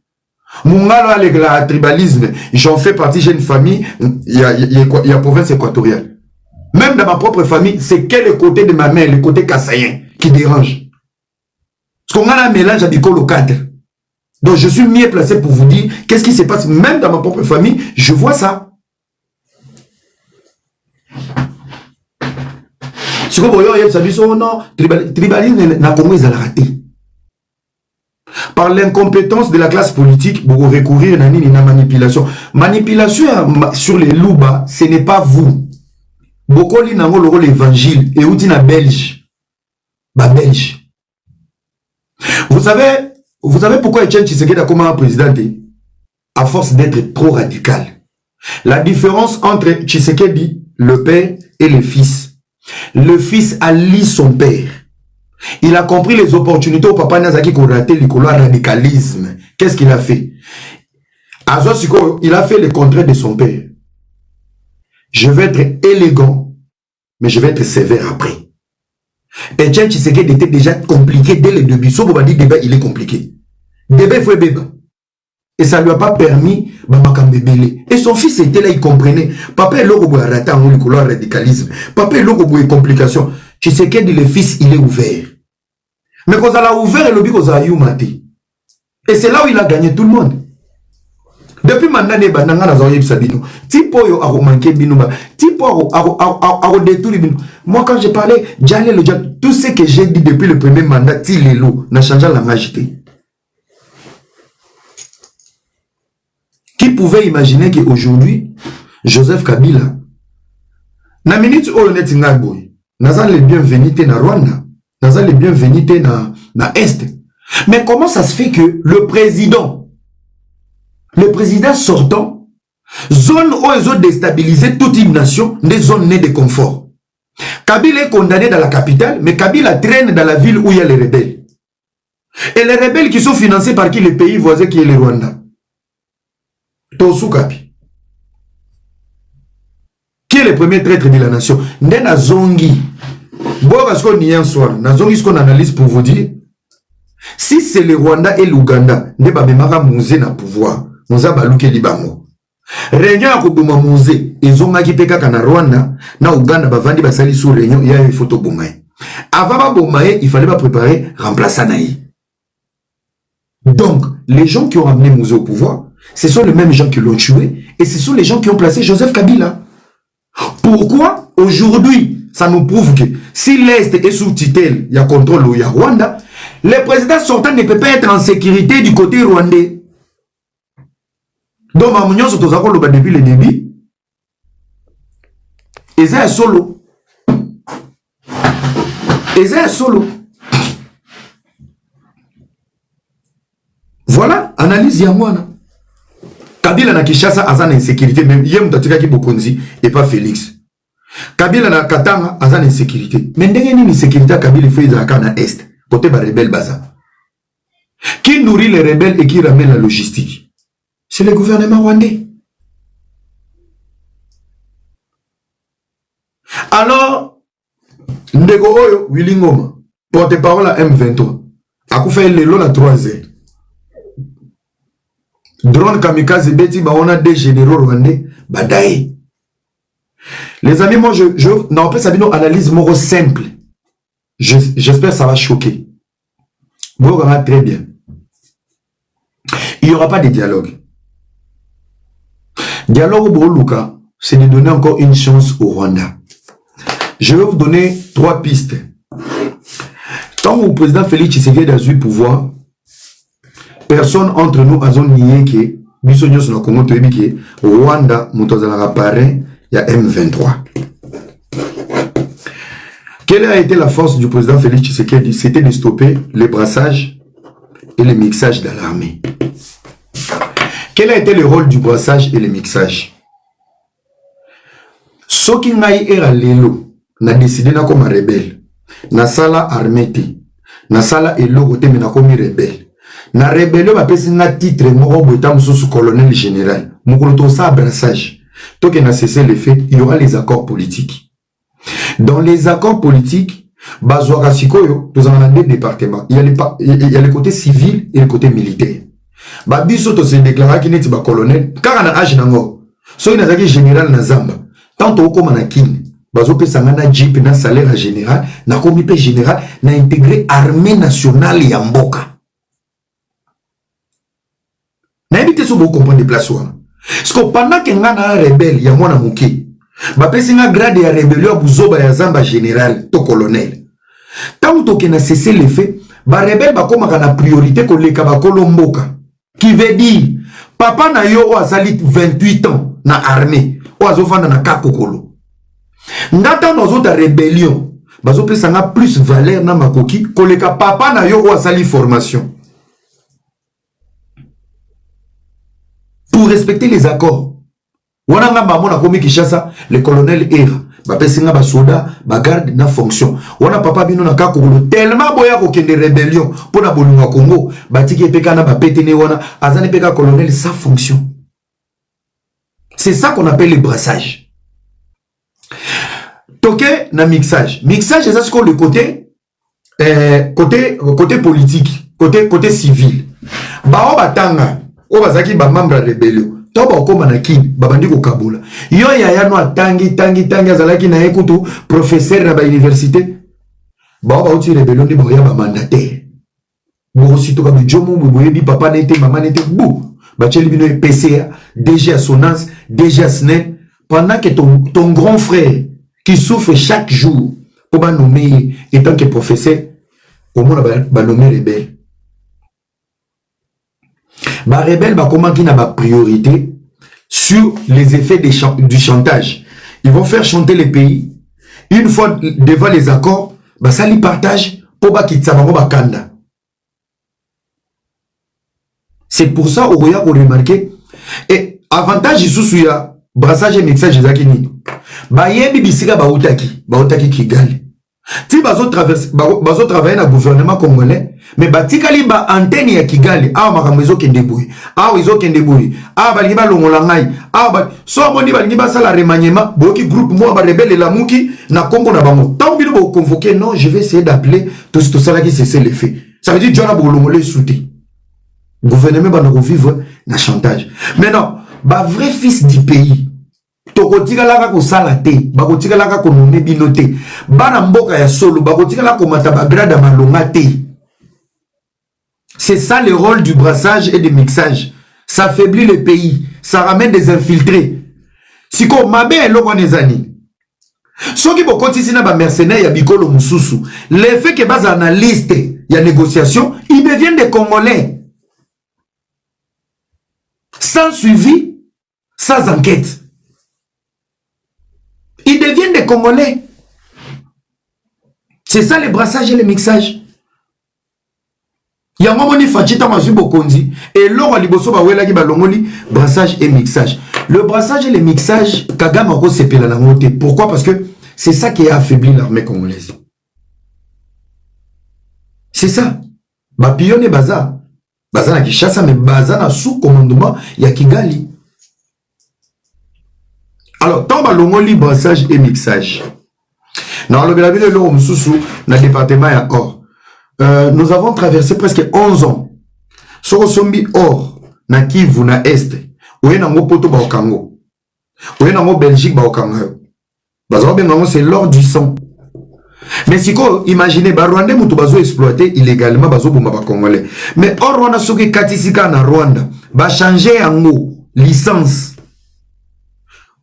S1: Mungalo a le tribalisme. J'en fais partie, j'ai une famille, il y a province équatoriale. Même dans ma propre famille, c'est quel côté de ma mère, le côté kassaïen, qui dérange. Parce qu'on a un mélange à Bicolo 4. Donc je suis mieux placé pour vous dire qu'est-ce qui se passe. Même dans ma propre famille, je vois ça. Ce que non, tribalisme n'a pas raté. Par l'incompétence de la classe politique, pour recourir à une manipulation. Manipulation sur les louba, ce n'est pas vous. Beaucoup li nango loro l'évangile et outi na belge. Ba belge. Vous savez pourquoi Etienne Tshisekedi a comme un président à force d'être trop radical. La différence entre Tshisekedi, le père, et le fils. Le fils allie son père. Il a compris les opportunités au papa Nazaki qu'on raté le radicalisme. Qu'est-ce qu'il a fait? Il a fait le contraire de son père. Je vais être élégant, mais je vais être sévère après. Etienne Tshisekedi était déjà compliqué dès le début. Sauf qu'on dit débat, il est compliqué. Débat, il faut débat. Et ça ne lui a pas permis de. Et son fils était là, il comprenait. Papa est là où il a le radicalisme. Papa est là où il y a complication. Tshisekedi, le fils, il est ouvert. Mais quand il a ouvert, il a eu. Et c'est là où il a gagné tout le monde. Depuis maintenant, moi, quand j'ai parlé, tout ce que j'ai dit depuis le premier mandat, n'a changé la magité. Qui pouvait imaginer qu'aujourd'hui, Joseph Kabila, na minute où on est n'a les bienvenus na Rwanda, n'a les bienvenus na Est. Mais comment ça se fait que le président sortant, zone où ils ont déstabilisé toute une nation, des zones nées de confort. Kabila est condamné dans la capitale, mais Kabila traîne dans la ville où il y a les rebelles. Et les rebelles qui sont financés par qui? Les pays voisins qui est le Rwanda. Tosu Kapi. Qui est le premier traître de la nation? Ndena Zongi. Bon, parce qu'on y est un soir. Nazongi, ce qu'on analyse pour vous dire, si c'est le Rwanda et l'Ouganda, ne ba memara Mouzé na pouvoir. Moza baluke libango. Réunion à Kobuma Mouzé, ils ont maki peka kana Rwanda, na Ouganda bavandi basali sous réunion, il y a une photo Bomaye. Avant ba Bomaye, il fallait pas préparer remplaçant naï. Donc, les gens qui ont amené Mouzé au pouvoir, ce sont les mêmes gens qui l'ont tué, et ce sont les gens qui ont placé Joseph Kabila. Pourquoi aujourd'hui, ça nous prouve que si l'Est est sous tutelle, il y a contrôle où il y a Rwanda, le président sortant ne peut pas être en sécurité du côté rwandais. Donc, Mamounion, c'est aux accords depuis le début. Et c'est un solo. Et c'est un solo. Voilà, analyse Yamouana. Kabila na Kishasa a une insécurité, même Yem Tatikaki Bokonzi et pas Félix. Kabila na Katanga a une insécurité. Mais il y a une insécurité à Kabila fait dans Est, côté des rebelles Baza. Qui nourrit les rebelles et qui ramène la logistique? C'est le gouvernement rwandais. Alors, Ndego Oyo, Willy Ngoma, porte-parole à M23, a fait le lot à 3h. Drone kamikaze beti ba on a des généraux rwandais badaï. Les amis, moi non, après ça vient une analyse moro simple. J'espère que ça va choquer. Vous regardez très bien. Il n'y aura pas de dialogue. Dialogue au Boluka, c'est de donner encore une chance au Rwanda. Je vais vous donner 3 pistes. Quand le président Félix Tshisekedi a eu le pouvoir, personne entre nous a nié que Bissognos na Congo que Rwanda mutozala parrain il y a M23. Quelle a été la force du président Félix Tshisekedi? C'était de stopper les brassages et les mixages dans l'armée. Quel a été le rôle du brassage et le mixage? Ce qui n'a era lelo n'a décidé na comme rebelle. Na sala armée te. Na sala elo te mais na comme rebelle. Na rébellion ba pesi na titre moko boita mususu colonel général. Mukolo sa brassage. Tant que n'a cessé les faits, il y aura les accords politiques. Dans les accords politiques, bazouaka sikoyo, nous avons 2 départements. Il y a le côté civil et le côté militaire. Babiso to se déclara qu'il n'était pas colonel. Car on a âge nango. So il a général na Zamba. Tant au comme na kin. Bazo pe sangana jeep na salaire général. Na comité général na intégré armée nationale ya mboka. Na évité so vous comprendre place wana. Parce que pendant que ngana rebelle ya mwana muke. Ba pesi nga grade ya rébellion buzoba ya Zamba général to colonel. Tant to que na cessé les faits, ba rebelle ba koma kana priorité ko leka ba kolomboka. Qui veut dire, papa na yo azali 28 ans na armée, o azofanda na kakokolo. Ngata na zota rébellion, bazo pesanga plus valeur na makoki, koleka papa na yo o azali formation. Pour respecter les accords. Wana nga mamo na komi Kishasa, le colonel Era, ba pesinga ba soda, ba garde na fonction. Wana papa bino na kakokolo tellement boya ko kende rébellion pour na bolunga Congo, batiki epeka na ba petene wana, azane peka colonel sans fonction. C'est ça qu'on appelle le brassage. Toke na mixage. Mixage, c'est ça le côté côté politique, côté civil. Bao batanga, o bazaki ba membre rebellion. To ba okoma na ki, babandi ko kabula. Yo ya no tangi azalaki na ekutu professeur na ba université. Bao ba uti rebellion di ba ya ba mandataire. Bo sito ka bijomo boyebi papa nete maman nete bou. Ba cheli bino PCA, DG Assonance, DG SNEL pendant que ton grand frère qui souffre chaque jour pour ba nommer étant que professeur au monde ba nommer rebelle. Ba rebelle ba comment qui n'a pas priorité sur les effets du chantage. Ils vont faire chanter les pays. Une fois devant les accords, bah ça les partage pour ba kitsabango ba kanda. C'est pour ça au Roya qu'on remarqué et avantage ici ya brassage et mixage zakini. Ba yebi bisika ba utaki Kigali. Si bazo travailler na gouvernement congolais mais batikali ba antenne ya Kigali a makambezo kendeboui a izo kendeboui a balingi ba longola ngai a ba so moni balingi ba sala remaniement boki groupe moi ba rebelle la muki na Congo na bango tant bino bo convoquer non je vais essayer d'appeler tout ça qui cesse les faits ça veut dire John bo longolé souté gouvernement ba no vivre na chantage mais non ba vrai fils du pays tokotika laka ko sala te bakotika laka ko nommer bino te bana mboka ya solo bakotika laka ko mata ba grade malonga te. C'est ça le rôle du brassage et du mixage. Ça affaiblit le pays, ça ramène des infiltrés. Si ko mabe eloko nezani soki bokoti sina ba mercenaires ya bikolo mususu le fait que bas analyste ya négociation ils deviennent des Congolais sans suivi, sans enquête. Ils deviennent des Congolais. C'est ça le brassage et le mixage. Yango moni fachita mazubo konzi et l'or liboso ba wela ki ba longoli brassage et mixage. Le brassage et le mixage Kagame ko sepela na ngote. Pourquoi? Parce que c'est ça qui a affaibli l'armée congolaise. C'est ça. Ba pionne baza na Kinshasa mais baza na sous commandement ya Kigali. Alors, tant que l'on brassage et mixage. Dans le département à Or, nous avons traversé presque 11 ans. Sur Sombi Or, na Kivu, na Est, où est nango poto ba Okango, où est nango Belgique ba Okango. C'est l'or du sang. Mais si vous imaginez, Rwanda moutou bazo exploité illégalement bazo bomba ba Congolais. Mais Or Rwanda soki katisika na Rwanda, ba changer yango licence.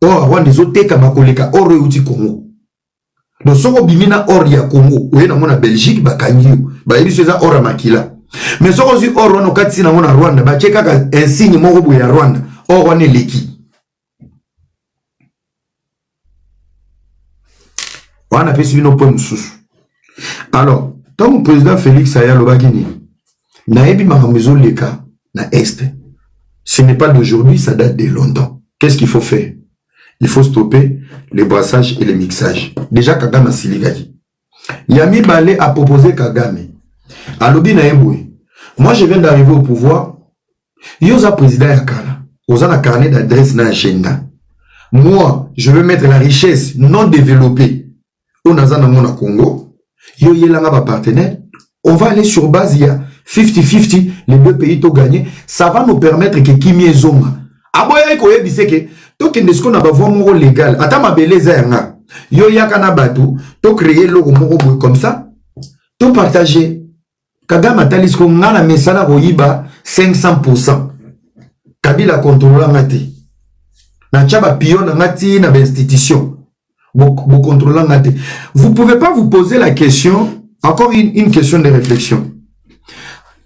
S1: Or, Rwanda des autres kamakoleka or euti Congo. Donc, soko bimina or ya Congo, ou na mona Belgique, bakanyo, ba yebi seza or makila. Mais soko zi or Rwanda katisi na mona Rwanda, ba cheka ka insigne moko bo ya Rwanda, or wane leki. Wana pesi bino po mususu. Alors, tant que président Félix Aya Lobakini, na yebi makambezo leka na Est. Ce n'est pas d'aujourd'hui, ça date de longtemps. Qu'est-ce qu'il faut faire? Il faut stopper les brassages et les mixages. Déjà, Kagame a siligaki. Yami Balé a proposé Kagame. Alobi na emboué. Moi, je viens d'arriver au pouvoir. Yosa président Yakala. Osa na carnet d'adresse na agenda. Moi, je veux mettre la richesse non développée au Nazana Mona Congo. Yo yelanga ba partenaire. On va aller sur base, il y a 50-50, les deux pays t'ont gagné. Ça va nous permettre que Kimi Zonga. Aboya eko yebise ke to kende sko na ba voie moko légal. Ata mabeleza yanga. Yo yaka na batu, to créer logo moko boy comme ça. To partager. Kagame atalisko ngana mesana royiba 500%. Kabila contrôle ngati. Na tchaba pion ngati na institution. Bo contrôle ngati. Vous pouvez pas vous poser la question, encore une question de réflexion.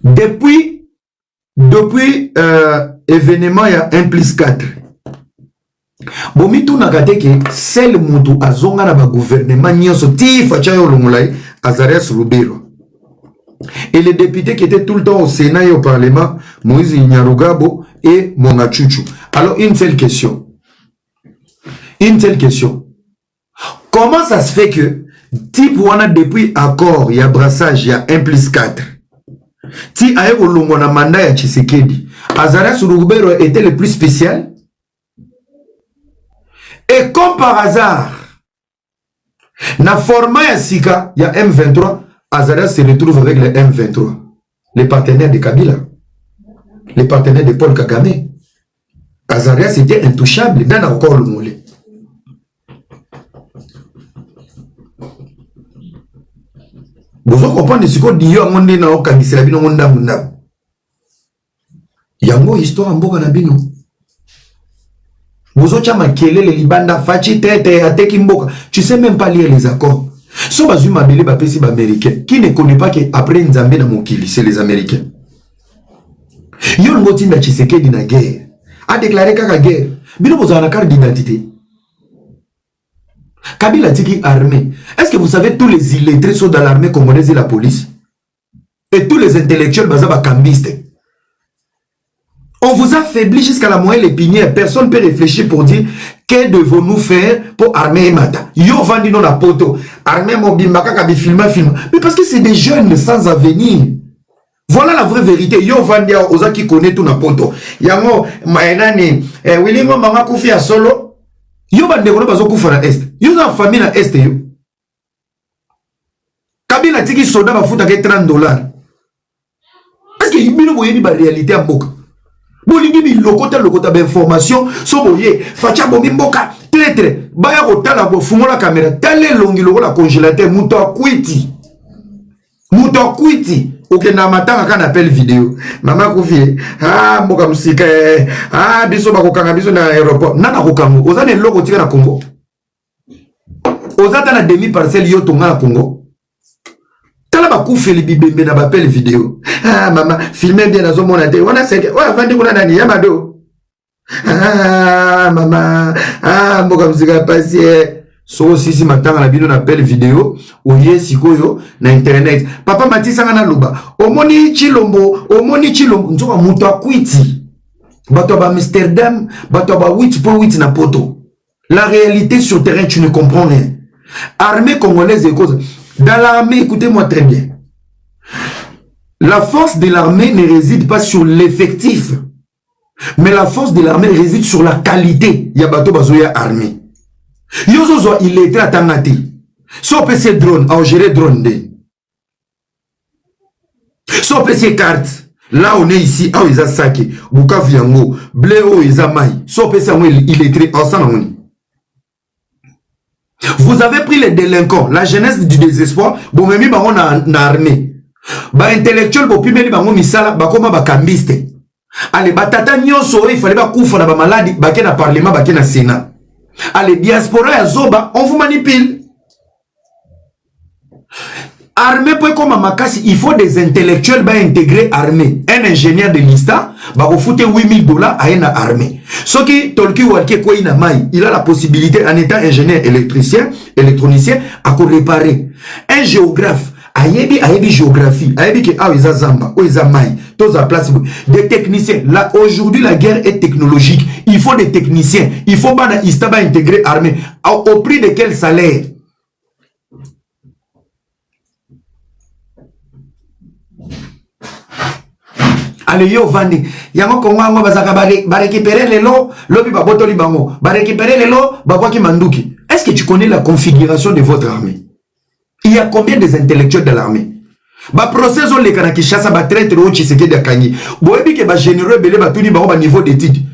S1: Depuis événement il y a 1+4. Bomitu nakate ke sel mutu azonga na ba gouvernement nyonso ti facha yo longolai Azarias Rubero. Et les députés qui étaient tout le temps au Sénat et au Parlement, Moïse Nyarugabo et Mongachuchu. Alors une seule question. Comment ça se fait que type wana depuis accord, il y a brassage, il y a 1+4. Si aye olongo na mandat ya Tshisekedi, Azarias Rubero était le plus spécial. Et comme par hasard, Na format ya Sika, il y a M23, Azaria se retrouve avec les M23, les partenaires de Kabila, les partenaires de Paul Kagame. Azaria c'était intouchable, dans encore le mollet. Vous comprenez ce qu'on dit, il y a un monde dans le c'est la bino monde dans yango histoire en boka na bino. Vous autres makele les libanda fachi tete ateki mboka. Tu sais même pas lire les accords. So bazuma bele ba pesi ba américain qui ne connaît pas que après Nzambe na mokili c'est les américains. Yo ngoti na Tshisekedi na guerre. A déclaré kaka guerre. Bino boza na carte d'identité. Kabila tiki armée. Est-ce que vous savez tous les illettrés sont dans l'armée congolaise et la police? Et tous les intellectuels bazaba cambistes. On vous a affaibli jusqu'à la moelle épinière. Personne ne peut réfléchir pour dire que devons-nous faire pour armer Mata. Yo vandi non la poto. Armer Mobimba kaka film. Mais parce que c'est des jeunes sans avenir. Voilà la vraie vérité. Yo vandi oza qui connaît tout na poto. Yango maenani Willingo mama kufi a solo. Yo bande kono bazo kufa na est. Yo za famille na est yo. Kabila tiki soda ba futa ke $30. Est-ce que yibino boyebi ba réalité à boka? Bolingi bi lokota ba information so boye facha bombi mboka traître baya kotala bo fungola caméra tale longi lokola congélateur muto akwiti ok na matanga kana appel vidéo mama kufie mboka musika biso bakokanga biso na aéroport nana kokango oza ne loko tika na Congo oza ta na demi parcelle yo tonga na Congo tala bakufeli bibembe na appel vidéo mama filmer bien na zomona te wana seke vandi kuna nani yamado mama mboka musika pasie so sisi matanga na bino na appel vidéo oye sikoyo na internet papa matisanga na loba omoni chilombo nzoka muto akwiti bato ba Amsterdam bato ba 8.8 na poto. La réalité sur terrain tu ne comprends rien. Armée congolaise et cause dans l'armée, écoutez-moi très bien, la force de l'armée ne réside pas sur l'effectif, mais la force de l'armée réside sur la qualité. Ya bato bazoya armée. Yozozo il était à Tangati. So PC drone, à gérer drone de. So PC carte. Là on est ici, à Oisa Sake, Bukavu Yango, Bléo Oisa Mai. So PC il était ensemble. Vous avez pris les délinquants, la jeunesse du désespoir, bon memi bango na armée. Ba intellectuel bo pimeli bango misala, ba koma ba kambiste. Allez, ba tata nyonso il fallait ba kufa na ba maladi, ba ke na parlement, ba ke na sénat. Allez, diaspora ya zoba, on vous manipule. Armée peut comme Makasi, il faut des intellectuels bah intégrer armée. Un ingénieur de l'ISTA bah vous foutez $8,000 à une armée. Ce qui Tolki Walke quoi il a la possibilité en étant ingénieur électronicien à réparer. Un géographe ayebi géographie ayebi que Oisa Zamba Oisa Mai tous à place des techniciens. Là aujourd'hui la guerre est technologique. Il faut des techniciens. Il faut pas dans l'ISTA bah intégrer armée. Au prix de quel salaire? Allez yo vandi yango kongo bazaka ba récupérer les lots lobi ba botoli bango ba récupérer les lots ba kwaki manduki. Est-ce que tu connais la configuration de votre armée? Il y a combien des intellectuels de l'armée? Ba procès on les kana Kinshasa ba traître o Tshisekedi akangi boyebi ke ba généraux belé ba tuni bango ba niveau d'étude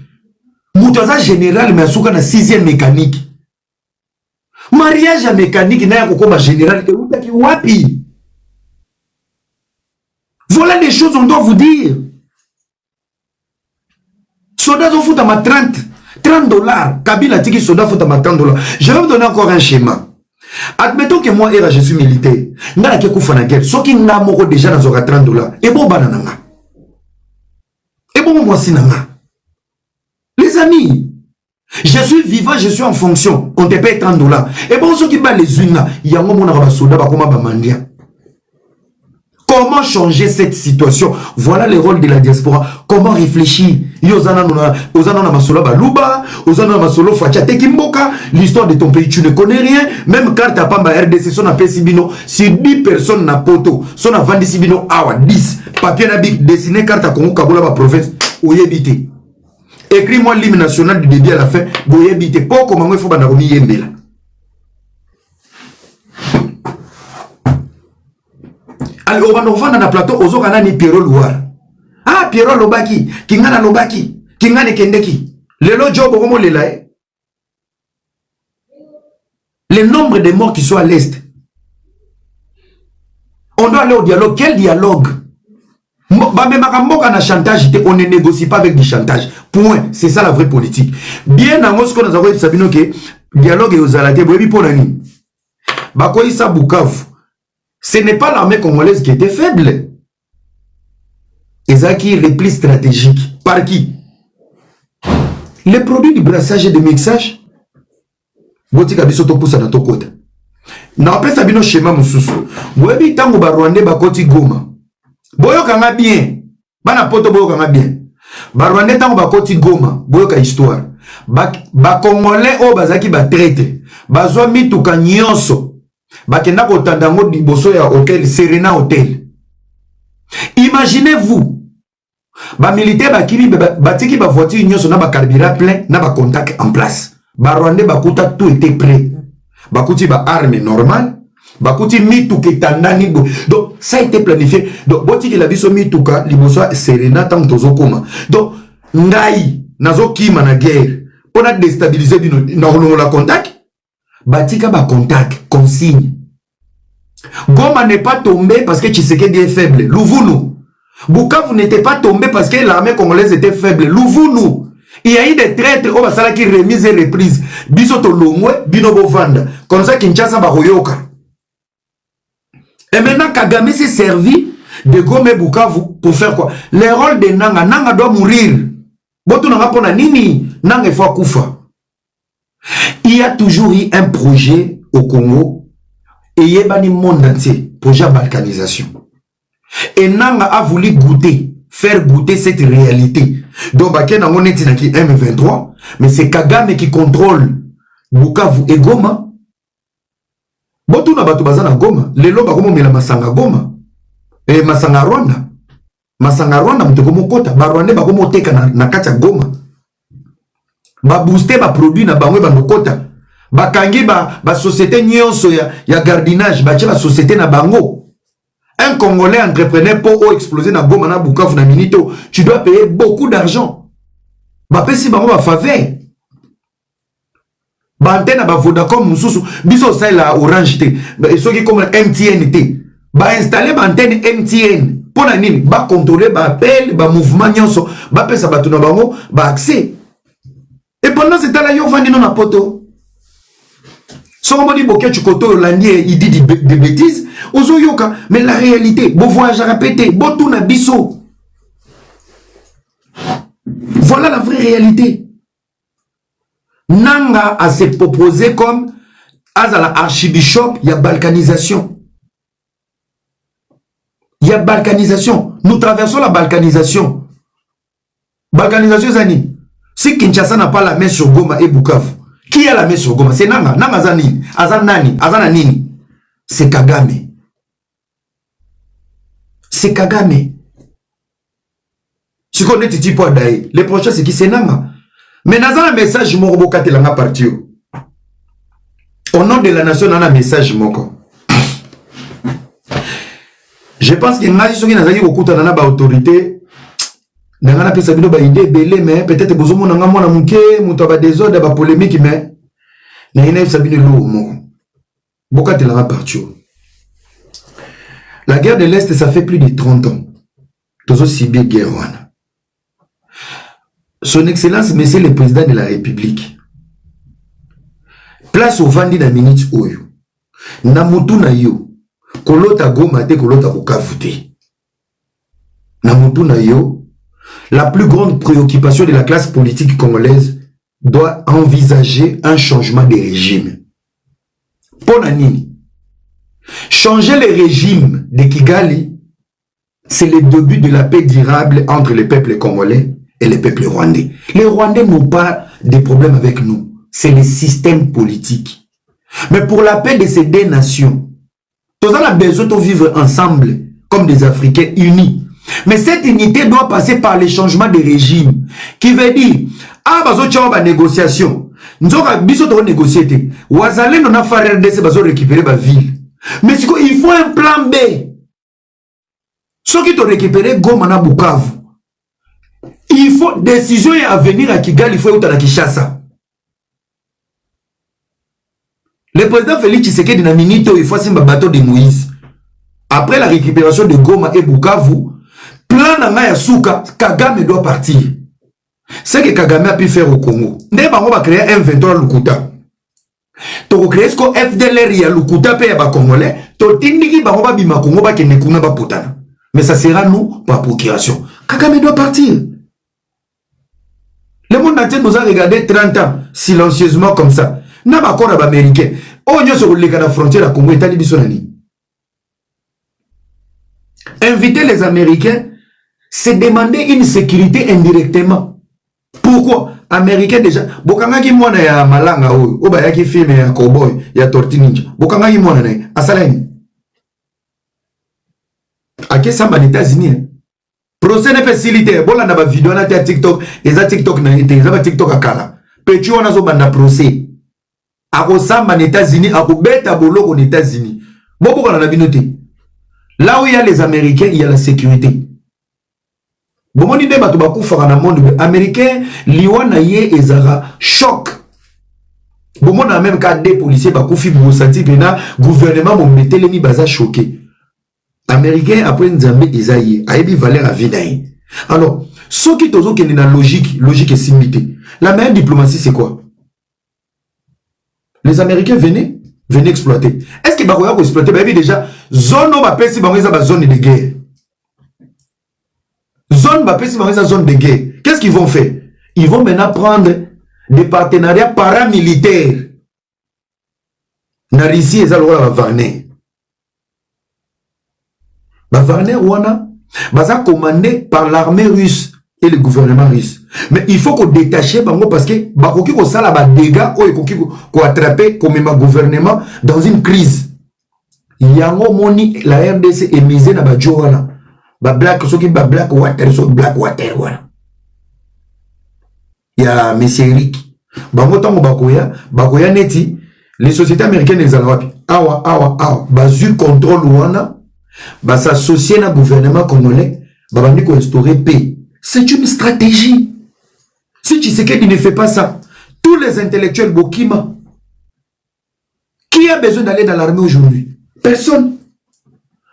S1: mutoza général mais asuka na 6e mécanique mariage à mécanique na ya kokoma général et utaki wapi? Voilà des choses on doit vous dire. Soda zo fout à ma $30. Kabila tiki soda fout à ma $30. Je vais vous donner encore un schéma. Admettons que moi, je suis militaire. N'a pas koufana guerre. Ce qui n'a pas déjà dans $30. Et bon banana. Et bon moi sinanga. Les amis, je suis vivant, je suis en fonction. On te paye $30. Et bon ceux qui battent les unes là, il y a un moment où soda ba koma ba mandia. Comment changer cette situation? Voilà le rôle de la diaspora. Comment réfléchir? L'histoire de ton pays, tu ne connais rien. Même quand tu n'as pas ma RDC, son appel Sibino, si 10 personnes na poto, son a vendu Sibino, awa 10. Papier nabic, dessiné carte à Congo, Kabola, ma province, oyebité. Écris-moi l'hymne national du début à la fin, oyebité. Pas comment il faut banaromi yembela. allez on va nous vendre na plateau ozo kana ni Pierrot Loire. Ah Pierrot lobaki, kingana lobaki, kingane kendeki. Lelo job comme le là. Le nombre de morts qui sont à l'est. On doit aller au dialogue. Quel dialogue? Chantage, on ne négocie pas avec du chantage. Point. C'est ça la vraie politique. Bien dans ce qu'on a dit, Sabino, que dialogue et aux alatés, pour l'année. Bakoïsa Bukavu. Ce n'est pas l'armée congolaise qui était faible. Ezaki repli stratégique. Par qui? Les produits du brassage et de mixage. Botika bisoto poussa na tokota. Na après Sabino schéma mususu. Boyebi tango ba Rwandais bakoti Goma. Boyoka nga bien. Bana poto boyoka nga bien. Ba Rwandais tango bakoti Goma, boyoka histoire. Ba Congolais o bazaki ba traite. Bazwa mituka nyonso. Bakenda ko tandango liboso ya hôtel Serena Hotel. Imaginez-vous. Ba militaire bakimi batiki ba voiture nyonso na ba carburant plein na ba contact en place. Ba Rwandais bakuta tout était prêt. Bakuti ba arme normale. Bakuti mituka tandani. Donc ça a été planifié. Donc botiki la biso mituka liboso Serena tant tozo koma. Donc ngai nazo kima na guerre. On a déstabilisé bino na la contact. Batika ba contact consigne. Goma n'est pas tombé parce que Tshisekedi est faible. Louvounou. Bukavu n'était pas tombé parce que l'armée congolaise était faible. Louvounou. Il y a eu des traîtres au Basala qui remise et reprise. Bisoto Lomwe, Binobo Vanda. Comme ça, Kinshasa Baroyoka. Et maintenant, Kagame s'est servi de Goma Bukavu pour faire quoi? Le rôle de Nanga. Nanga doit mourir. Botu Nanga pona nini? Nanga faut Koufa. Il y a toujours eu un projet au Congo. Et il y a un monde entier. Projet de balkanisation. Et Nanga a voulu goûter. Faire goûter cette réalité. Donc, on est M23, mais c'est Kagame qui contrôle Bukavu et Goma. Botu na batu bazana Goma. Lelo bakomo mela masanga Goma. Et masanga Rwanda. Masanga Rwanda mtekomo kota. Ba Rwanda bakomo teka na kacha Goma. Ba booster ba produit na bangwe ba nokota. Ba kangi ba société nyonso ya gardinage. Ba tche ba société na bango. Un Congolais entrepreneur pour exploser na Goma na Bukavu na Minito, tu dois payer beaucoup d'argent. Ba pesi bango ba faveur. Ba antenne ba Vodacom mususu, biso ça la Orange T. Ba soki comme MTN T. Ba installer ba antenne MTN. Pona nini? Ba contrôler ba appel, ba mouvement nyonso, ba pesa batu na bango, ba accès. Et pendant ce temps-là, yo vandi non na poto. Somebody boké tu koto landier, il dit des bêtises. Ozo yoka, mais la réalité, bon voyage à répéter, bon tout na biso. Voilà la vraie réalité. Nanga a se proposé comme Azala archibishop, il y a balkanisation. Il y a balkanisation. Nous traversons la balkanisation. Balkanisation Zani. Si Kinshasa n'a pas la main sur Goma et Bukavu, qui a la main sur Goma? C'est Nanga. Nanga Zani. Azanani. Azananini. C'est Kagame. C'est Kagame. Si on est titi pour Daï, le prochain c'est qui? C'est Nanga. Mais dans un message, mon robot Katelanga parti. Au nom de la nation, dans un message, mon. Je pense qu'il y a des gens qui ont une autorité. Nanga na pesa bino ba idée belé, mais peut-être bozomo nanga mona muke muto ba désordre ba polémique, mais na ina sabine lo mo bokate la partie. La guerre de l'Est, ça fait plus de 30 ans. Tozo Sibé guerre wana. Son Excellence Monsieur le Président de la République. Place au vandi na minute oyo. Na mutu na yo. Kolota Goma te kolota Bukavu te. Na mutu na yo. La plus grande préoccupation de la classe politique congolaise doit envisager un changement de régime. Ponanini. Changer le régime de Kigali, c'est le début de la paix durable entre les peuples congolais et les peuples rwandais. Les Rwandais n'ont pas de problème avec nous. C'est le système politique. Mais pour la paix de ces deux nations, tous on a besoin de vivre ensemble comme des Africains unis. Mais cette unité doit passer par le changement de régime. Qui veut dire, ah, bazo tchao ba négociation. Nzoka biso to négocier. Wazalé non a faire RDC bazo récupérer ba ville. Mais il faut un plan B. Ceux qui t'ont récupéré Goma na Bukavu, il faut décision à venir à Kigali, il faut être à Kinshasa. Le président Félix Tshisekedi na minute il faut simba bateau de Moïse. Après la récupération de Goma et Bukavu, plan na Yasuka, Kagame doit partir. C'est que Kagame a pu faire au Congo. Ndé bango va créer un 23 Lukuta. To créer ce que FDLR ya Lukuta pe ya ba Congolais, to tindiki bango ba bima Congo ba kene kuna ba potana. Mais ça sera nous par procuration. Kagame doit partir. Le monde entier nous a regardé 30 ans silencieusement comme ça. N'a pas encore américain. Oh, nous sommes les la frontière à Congo et Bisonani. Inviter les Américains, c'est demander une sécurité indirectement. Pourquoi? Américains déjà. Bokanga ki mwana ya malanga oyo. Oba yaki film ya cowboy, ya tortue ninja. Bokanga ki mwana na asalani. Ake samba les États-Unis. Procès n'est pas facilité. Bon, là, on a une vidéo, on a TikTok. Et ça, TikTok, on a TikTok à Kala. Petit, on a un procès. À Rosamba, aux États-Unis, à Beta Bolo, aux États-Unis. Bon, pourquoi on a bien noté? Là où il y a les Américains, il y a la sécurité. Bon, on dit que dans le monde américain, l'Iwana yé et Zara choc. Bon, on a même cas des policiers, Bakoufi, Boussati, le gouvernement, on mettait les baza choqués. Américains après Nzambe Isaïe, Aïbi valeur à vie. Alors, ceux qui ont une logique et similité. La meilleure diplomatie, c'est quoi? Les Américains venaient exploiter. Est-ce que Baroya peut exploiter? Bah, déjà, zone où Bapé si Baroya zone de guerre. Zone Bapé si Baroya zone de guerre. Qu'est-ce qu'ils vont faire? Ils vont maintenant prendre des partenariats paramilitaires. Na Russie, ils ont le Wagner. Wagner, Wana, baza commandé par l'armée russe et le gouvernement russe. Mais il faut qu'on détache parce que bakoki ko sala ba dégâts ou ekoki ko attraper comme un gouvernement dans une crise. Yango moni la RDC est misée na ba jowana. Ba black soki ba black water so black water wana. Ya monsieur Eric. Bango tango bakoya neti les sociétés américaines les alawapi. Awa bazu contrôle wana. Bah s'associer à gouvernement congolais, bah va instaurer paix. C'est une stratégie. Si tu sais qu'il ne fait pas ça, tous les intellectuels Bokima, qui a besoin d'aller dans l'armée aujourd'hui? Personne.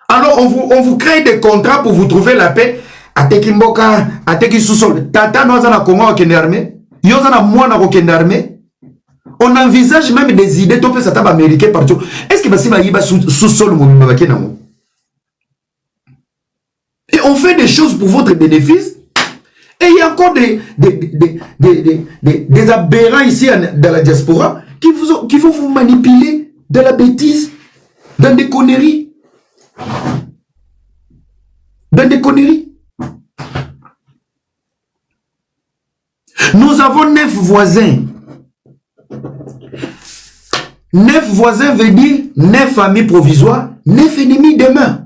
S1: Alors on vous crée des contrats pour vous trouver la paix. À Tekimboka, à Tekisous-Sol, Tata Noazana Congo qui est armée, Yozana Moana qui est armée. On envisage même des idées, tout ça tape américain partout. Est-ce que Bassima Yiba sous-sol Moumba Kenamo? Et on fait des choses pour votre bénéfice. Et il y a encore des aberrants ici dans la diaspora qui vont vous manipuler dans la bêtise, dans des conneries. Dans des conneries. Nous avons 9 voisins. 9 voisins veut dire 9 familles provisoires, 9 ennemis demain.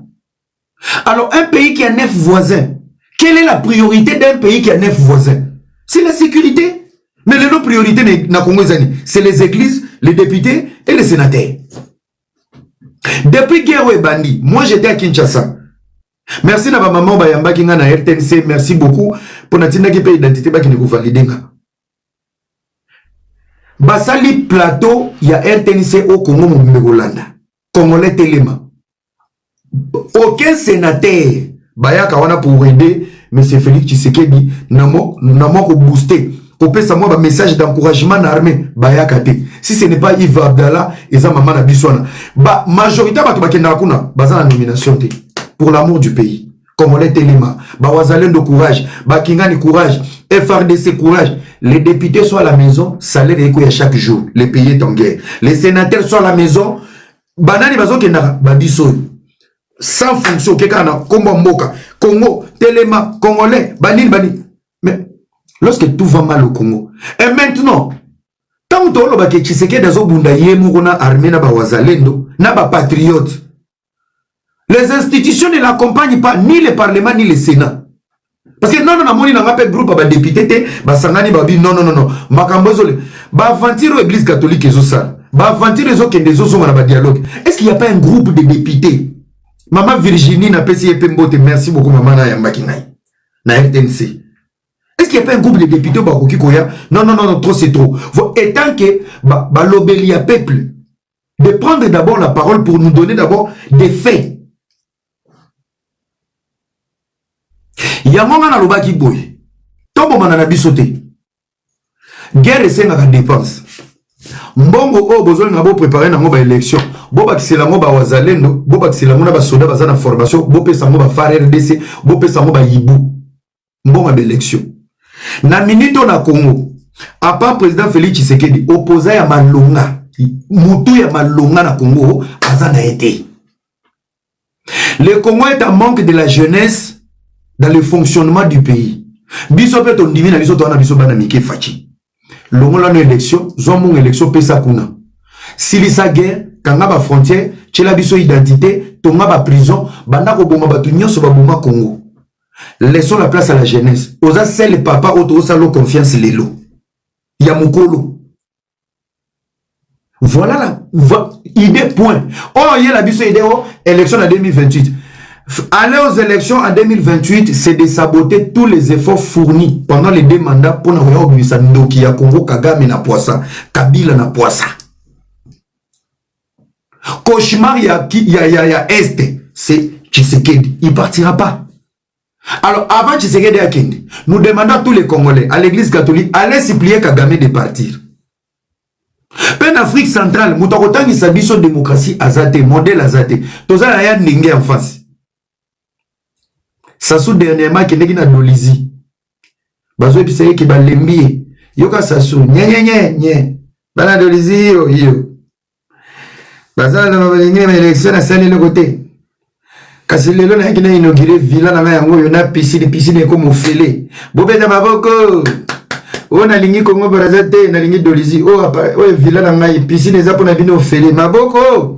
S1: Alors, un pays qui a 9 voisins, quelle est la priorité d'un pays qui a 9 voisins? C'est la sécurité. Mais les deux priorités dans Congo, c'est les églises, les députés et les sénateurs. Depuis Guerre et Bandi, moi j'étais à Kinshasa. Merci à ma maman Bayamba qui est à RTNC. Merci beaucoup pour notre identité qui nous valide. Basali plateau, il y a RTNC au Congo, Mongolanda. Congolais Téléma. Aucun sénateur Bayaka wana pour aider M. Félix Tshisekedi namo ko booster ko pesa moi un message d'encouragement à l'armée Bayaka te. Si ce n'est pas Yves Abdallah et sa maman na biswana ba majorité ba to bakenda kuna baza na nomination te pour l'amour du pays. Congolais Téléma, ba Wazalendo courage, ba Kingani courage, FRDC courage. Les députés sont à la maison, salaire est chaque jour, les pays est en guerre. Les sénateurs sont à la maison, banani bazo kenda ba biso sans fonction, Congo, Téléma, Congolais, Bani. Mais lorsque tout va mal au Congo, et maintenant, tant que tu sais que des obundaye mourona armée na ba wazalendo, na ba patriote, les institutions ne l'accompagnent pas, ni le Parlement, ni le Sénat. Parce que non, moni n'a pas groupe ba député, ba sangani ba bi non. Makambozole, ba aventure l'église catholique et ça, ba aventure les autres des autres na ba dialogue. Est-ce qu'il n'y a pas un groupe de députés? Maman Virginie n'a pas si épembote. Merci beaucoup, maman na yambaki nai. Na RTNC. Est-ce qu'il n'y a pas un groupe de députés Bakoki Koya? Non, non, non, non, trop c'est trop. Étant que l'obélia peuple, de prendre d'abord la parole pour nous donner d'abord des faits. Il y a un moment dans le bas qui bouille. Tombe manana bisoté. Guerre et senga dépense. Mbongo o besoin de préparer une élection. Boba qui c'est la moba wazalendo, boba qui c'est la moba soda bazana formation, boba sa moba faire RDC, boba sa moba yibu. Mbongo d'élection. Na minute na Congo, à part président Félix Tshisekedi opposé à Malonga, mutu ya Malonga na Congo, azana été. Le Congo est en manque de la jeunesse dans le fonctionnement du pays. Biso pe ton divina biso to na biso bana mike fachi. Longo la no élection, zomon élection pesa kuna. Silisa guerre, kanga ba frontière, tchela biso identité, tonga ba prison, banda ko boma batu nyonso ba boma Congo. Laissons la place à la jeunesse. Osa c'est le papa auto salo confiance lelo. Yamukolo. Voilà la idée point. Oh, il y a la biso idée oh, élection en 2028. Aller aux élections en 2028, c'est de saboter tous les efforts fournis pendant les 2 mandats pour nous réorganiser Ndoki ya Congo Kagame na poissa, Kabila na poissa. Cauchemar ya Est, c'est Tshisekedi. Il partira pas. Alors, avant Tshisekedi Akende, nous demandons à tous les Congolais, à l'église catholique, allez supplier Kagame de partir. En Afrique centrale, Moutakotan qui s'habille sur démocratie azate, modèle azate. Tout ça, il y a n'ingé en face. Ça sous dernièrement qui n'est pas d'Olizi. Bazo episeye qui va l'embie. Yoka Sassou, nye. Bana d'Olizi, yo. Baza na l'élection à salle le côté. Kasi lelo na qui n'a inauguré villa na yango yo na piscine comme au félé. Bobeta maboko. On a ligné Congo Brazzaville, na ligné d'Olizi. Oh villa na ngai piscine eza pona bino au félé. Maboko.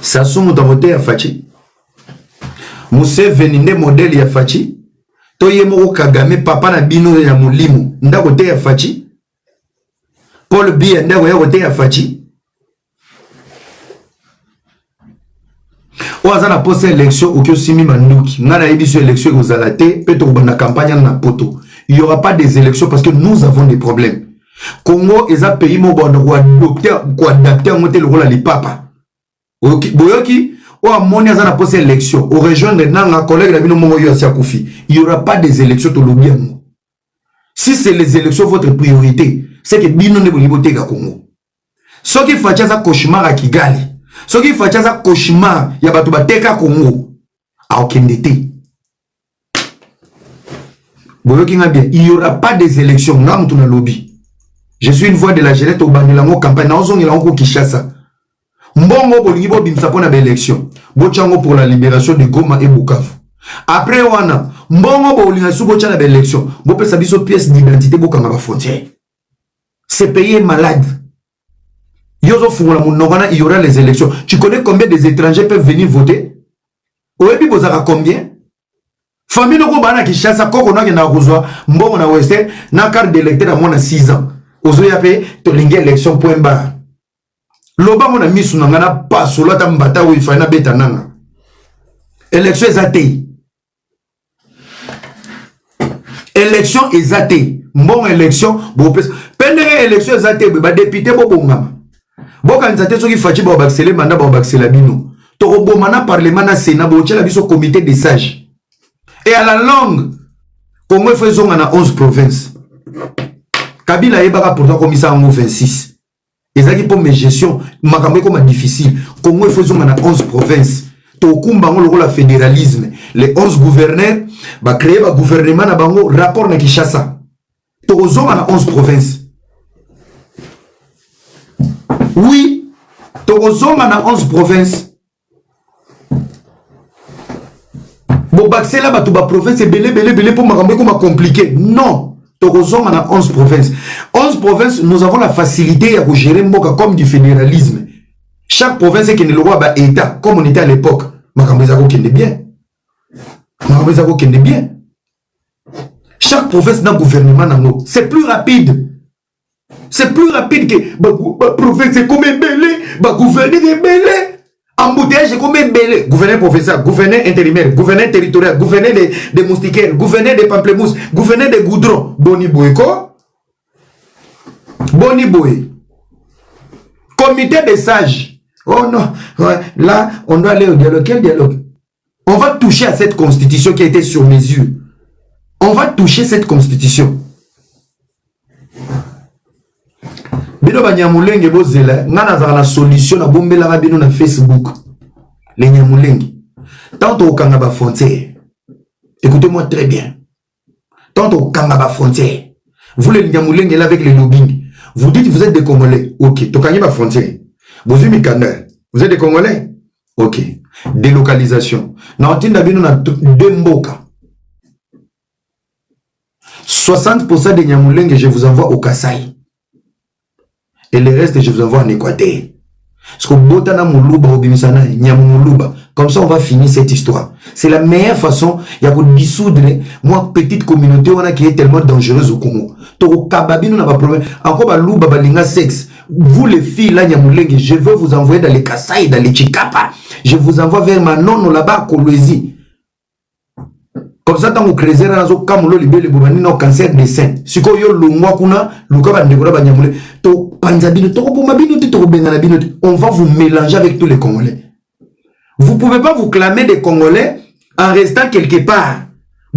S1: Sassou moutamote ya fachi. Mousse veninde modèle ya fachi. Toye moko Kagame papa na bino ya mulimo. Ndako te ya fachi. Paul Biya ndako ya kote ya fachi. Oaza na poste élection au Simi Manduki. Ngana édition élection aux alaté, peut-être na campagne na poto. Il n'y aura pas des élections parce que nous avons des problèmes. Congo est un pays mo bon ko adapter on monter le rôle à les papa. Boyoki o amoni aza na poste élection au rejoindre nanga collègue na bino mongo yo asia kufi. Il n'y aura pas des élections to lobiamo. Si c'est les élections votre priorité, c'est que bino ne boyote ka Congo. Ce qui fait ça cauchemar à Kigali. Ce qui fait ça cauchemar, il y a batu bateka Congo. A okendete. Il n'y aura pas des élections. Lobby. Je suis une voix de la jeunesse au Banilango campagne. Naozongilango Kishasa. Mbongo bolingibo bimsapona d'élection. Bochango pour la libération de Goma et Bukavu. Après wana, mbongo bolingasu bocha na élection. Bope sabiso pièce d'identité bokanga ba frontière. Ce pays est malade. Yozo fungula munogana, il y aura les élections. Tu connais combien des étrangers peuvent venir voter? Oebi bozaka combien? Famille no bana Kishasa koko na na kozwa mbongo na western na carte d'électeur à moins 6 ans. Ozo yape to lingi élection point bar. Loba mona misu na ngana paso lata mbata wi fa na beta nanga. Élection ezate. Élection ezate. Mbongo élection bo pendere élection ezate ba député bo bongama. Boka nzate soki fachi ba baxele manda ba baxela bino. To robomana parlement na sénat bo tchela biso comité des sages. Et à la longue, Congo faisons en 11 provinces. Kabila Ebaka pourtant commissaire en 26. Et ça qui pour mes gestions, makambo comme difficile. Congo faisons en 11 provinces. Tokumba ngolo la fédéralisme. Les 11 gouverneurs va créer un gouvernement na bango rapport na Kinshasa. Tozong en 11 provinces. Oui, tozong en 11 provinces. Bon, c'est là, tu vas province, c'est belé pour me compliqué. Non, tu as 11 provinces. 11 provinces, nous avons la facilité à gérer Mboka comme du fédéralisme. Chaque province qui est le roi État, comme on était à l'époque. Bien. Chaque province n'a gouvernement. C'est plus rapide. C'est plus rapide que la province, c'est comme belé, gouverner belé. Embouteillage comme belé. Gouverneur professeur, gouverneur intérimaire, gouverneur territorial, gouverneur des moustiquaires, gouverneur des pamplemousses, gouverneur des goudrons. Boni Boyko. Boni Boy. Comité des sages. Oh non, ouais, là, on doit aller au dialogue. Quel dialogue? On va toucher à cette constitution qui a été sur mesure. On va toucher cette constitution. Bino banyamulenge bozela ngana za na solution na bombela ba bino na Facebook. Les nyamulenge. Tant au kanga ba frontière. Écoutez-moi très bien. Tant au kanga ba frontière. Vous les nyamulenge là avec les lobbying. Vous dites vous êtes des Congolais. OK, to kanga ba frontière. Vous êtes mikanda. Vous êtes des Congolais. OK. Délocalisation. Na otinda bino na deux mboka. 60% des nyamulenge je vous envoie au Kasaï. Et le reste, je vous envoie en Équateur. Parce que Botana Moulouba, Obimisana, Nyamoulouba. Comme ça, on va finir cette histoire. C'est la meilleure façon. Il y a pour dissoudre, moi, petite communauté, on a qui est tellement dangereuse au Congo. Toro Kababi, nous n'avons pas de problème. Encore, Balouba, Balinga, sexe. Vous, les filles, là, Nyamoulengue, je veux vous envoyer dans les Kasaï, dans les Chikapa. Je vous envoie vers Manon, là-bas, à Kolwezi. Comme ça, tant que vous créez un camulo libéré le cancer des seins. Si vous avez on va vous mélanger avec tous les Congolais. Vous ne pouvez pas vous clamer des Congolais en restant quelque part.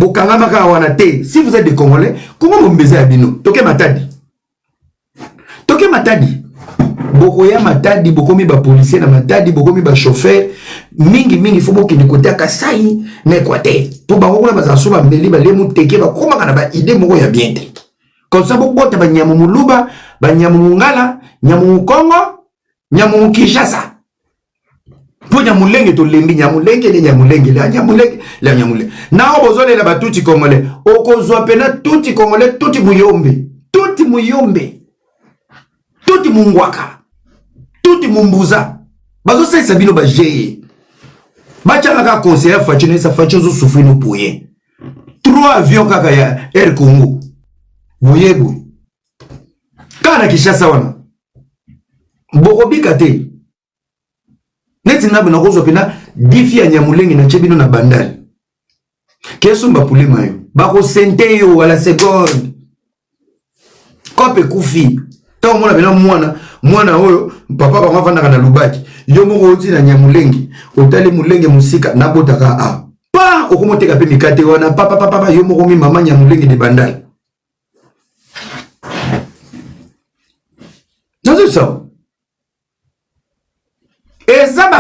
S1: Si vous êtes des Congolais, comment vous me baisez à Bino? Toke Matadi. Toke Matadi. Bokoya Matadi, bokomi ba policier na Matadi, bokomi ba chauffeur. Mingi faut que côté à Kasai na Équateur. Pour ba ko na ba zaso ba mbeli ba lemu teke ba koma kana ba idée moko ya bien te. Comme ça boko ta ba nyamu muluba, ba nyamu ngala, nyamu Kongo, nyamu Kinshasa. Pour nyamulenge to lembi nyamulenge le nyamulenge la nyamulenge la nyamulenge. Na obozole la batuti Congolais. Okozwa pena tuti Congolais, tuti muyombe. Tuti muyombe. Tuti mungwaka. Tuti mumbuza. Bazo sa sabino ba jeye. Bachanga ka conseiller Fachine sa Fachine zo souffrir no poye. 3 avions kaka ya Air Congo. Boyebo. Kana Kinshasa wana. Bokobi kate. Neti na bina kozo pena difi ya nyamulenge na chebino na bandali. Keso mba pule mayo. Bako sente yo wala seconde. Kope kufi. Tant mona bina mwana oyo papa ba mafanda kana lubaki. Yo moko oti na nyamulenge. Otali mulenge musika na botaka a. Pa okomoteka pe mikate wana papa yo moko mi mama nyamulenge de bandali. C'est ça. Et ça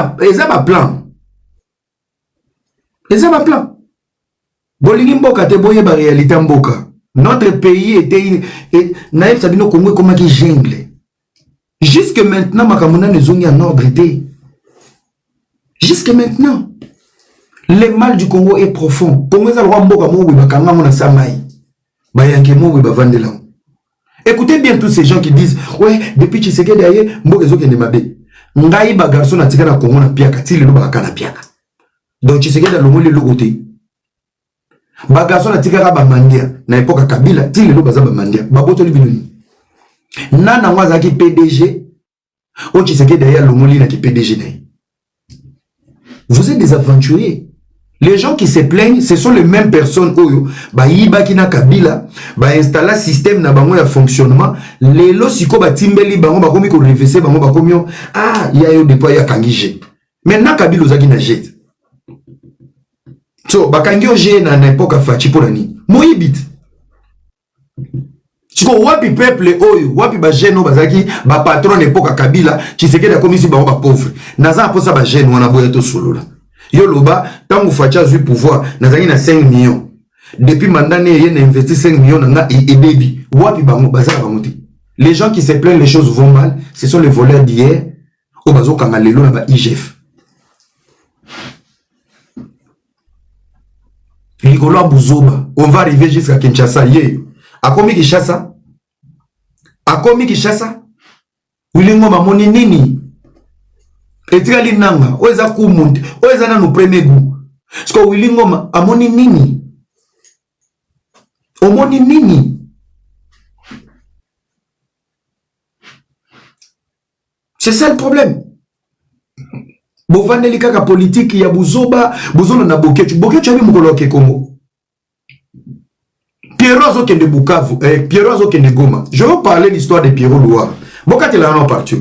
S1: ma plan. Et ça ma plan. Bolingi mboka te boye ba réalité mboka. Notre pays était naïf sabino Congo comment qui jungle. Jusque maintenant makamuna ne zongi en ordre était. Jusque maintenant. Le mal du Congo est profond. Congo za roi mboka mo ba kanga mona samai. Ba yanke mo ba vandela. Écoutez bien tous ces gens qui disent ouais depuis Tshisekedi d'ailleurs mboka zo kende mabe. Ngai ba garçon na tika na Congo na piaka ti lelo ba kana piaka. Donc Tshisekedi a lomoli le côté. Ba garçon na tika ka ba mandia na époque Kabila ti lelo ba za ba mandia. Ba botoli binoni. Nana mwaza ki PDG o Tshisekedi d'ailleurs lomoli na ki PDG na. Vous êtes des aventuriers. Les gens qui se plaignent, ce sont les mêmes personnes oyo ba yiba kina Kabila ba installer système na bango ya fonctionnement lelo siko ba timbeli bango ba komi ko reverser bango ba komi ah ya yo déployer ya kangije maintenant Kabila ozaki na jet so ba kangi oje na époque Fachi pour nani moyibit siko wapi peuple oyo wapi ba jeune bazaki ba patron époque Kabila Tshisekedi a komisi bango ba pauvre naza posa ba jeune wana boya to solola. Yo loba, tant que Facha a eu pouvoir, nazaki na 5 millions. Depuis mandat né, il a investi 5 millions dans et baby. Wapi bango bazaka bamuti. Les gens qui se plaignent les choses vont mal, ce sont les voleurs d'hier au bazo kangalelo na ba IGF. Ligolo Buzoba, on va arriver jusqu'à Kinshasa hier. Akomi Kinshasa? Akomi Kinshasa? Wilingo mamoni nini? Etikali nanga, oeza kumunte, oeza na no premier goût. Parce que Willingoma, amoni nini? Omoni nini? C'est ça le problème. Bovandeli kaka politique ya buzoba, bozono na Boketu. Boketu abi mukolo ke Congo. Pierrot Azokende Bukavu, Pierrot Azokende Goma. Je veux parler de l'histoire de Pierrot Louara. Bokati la non parti.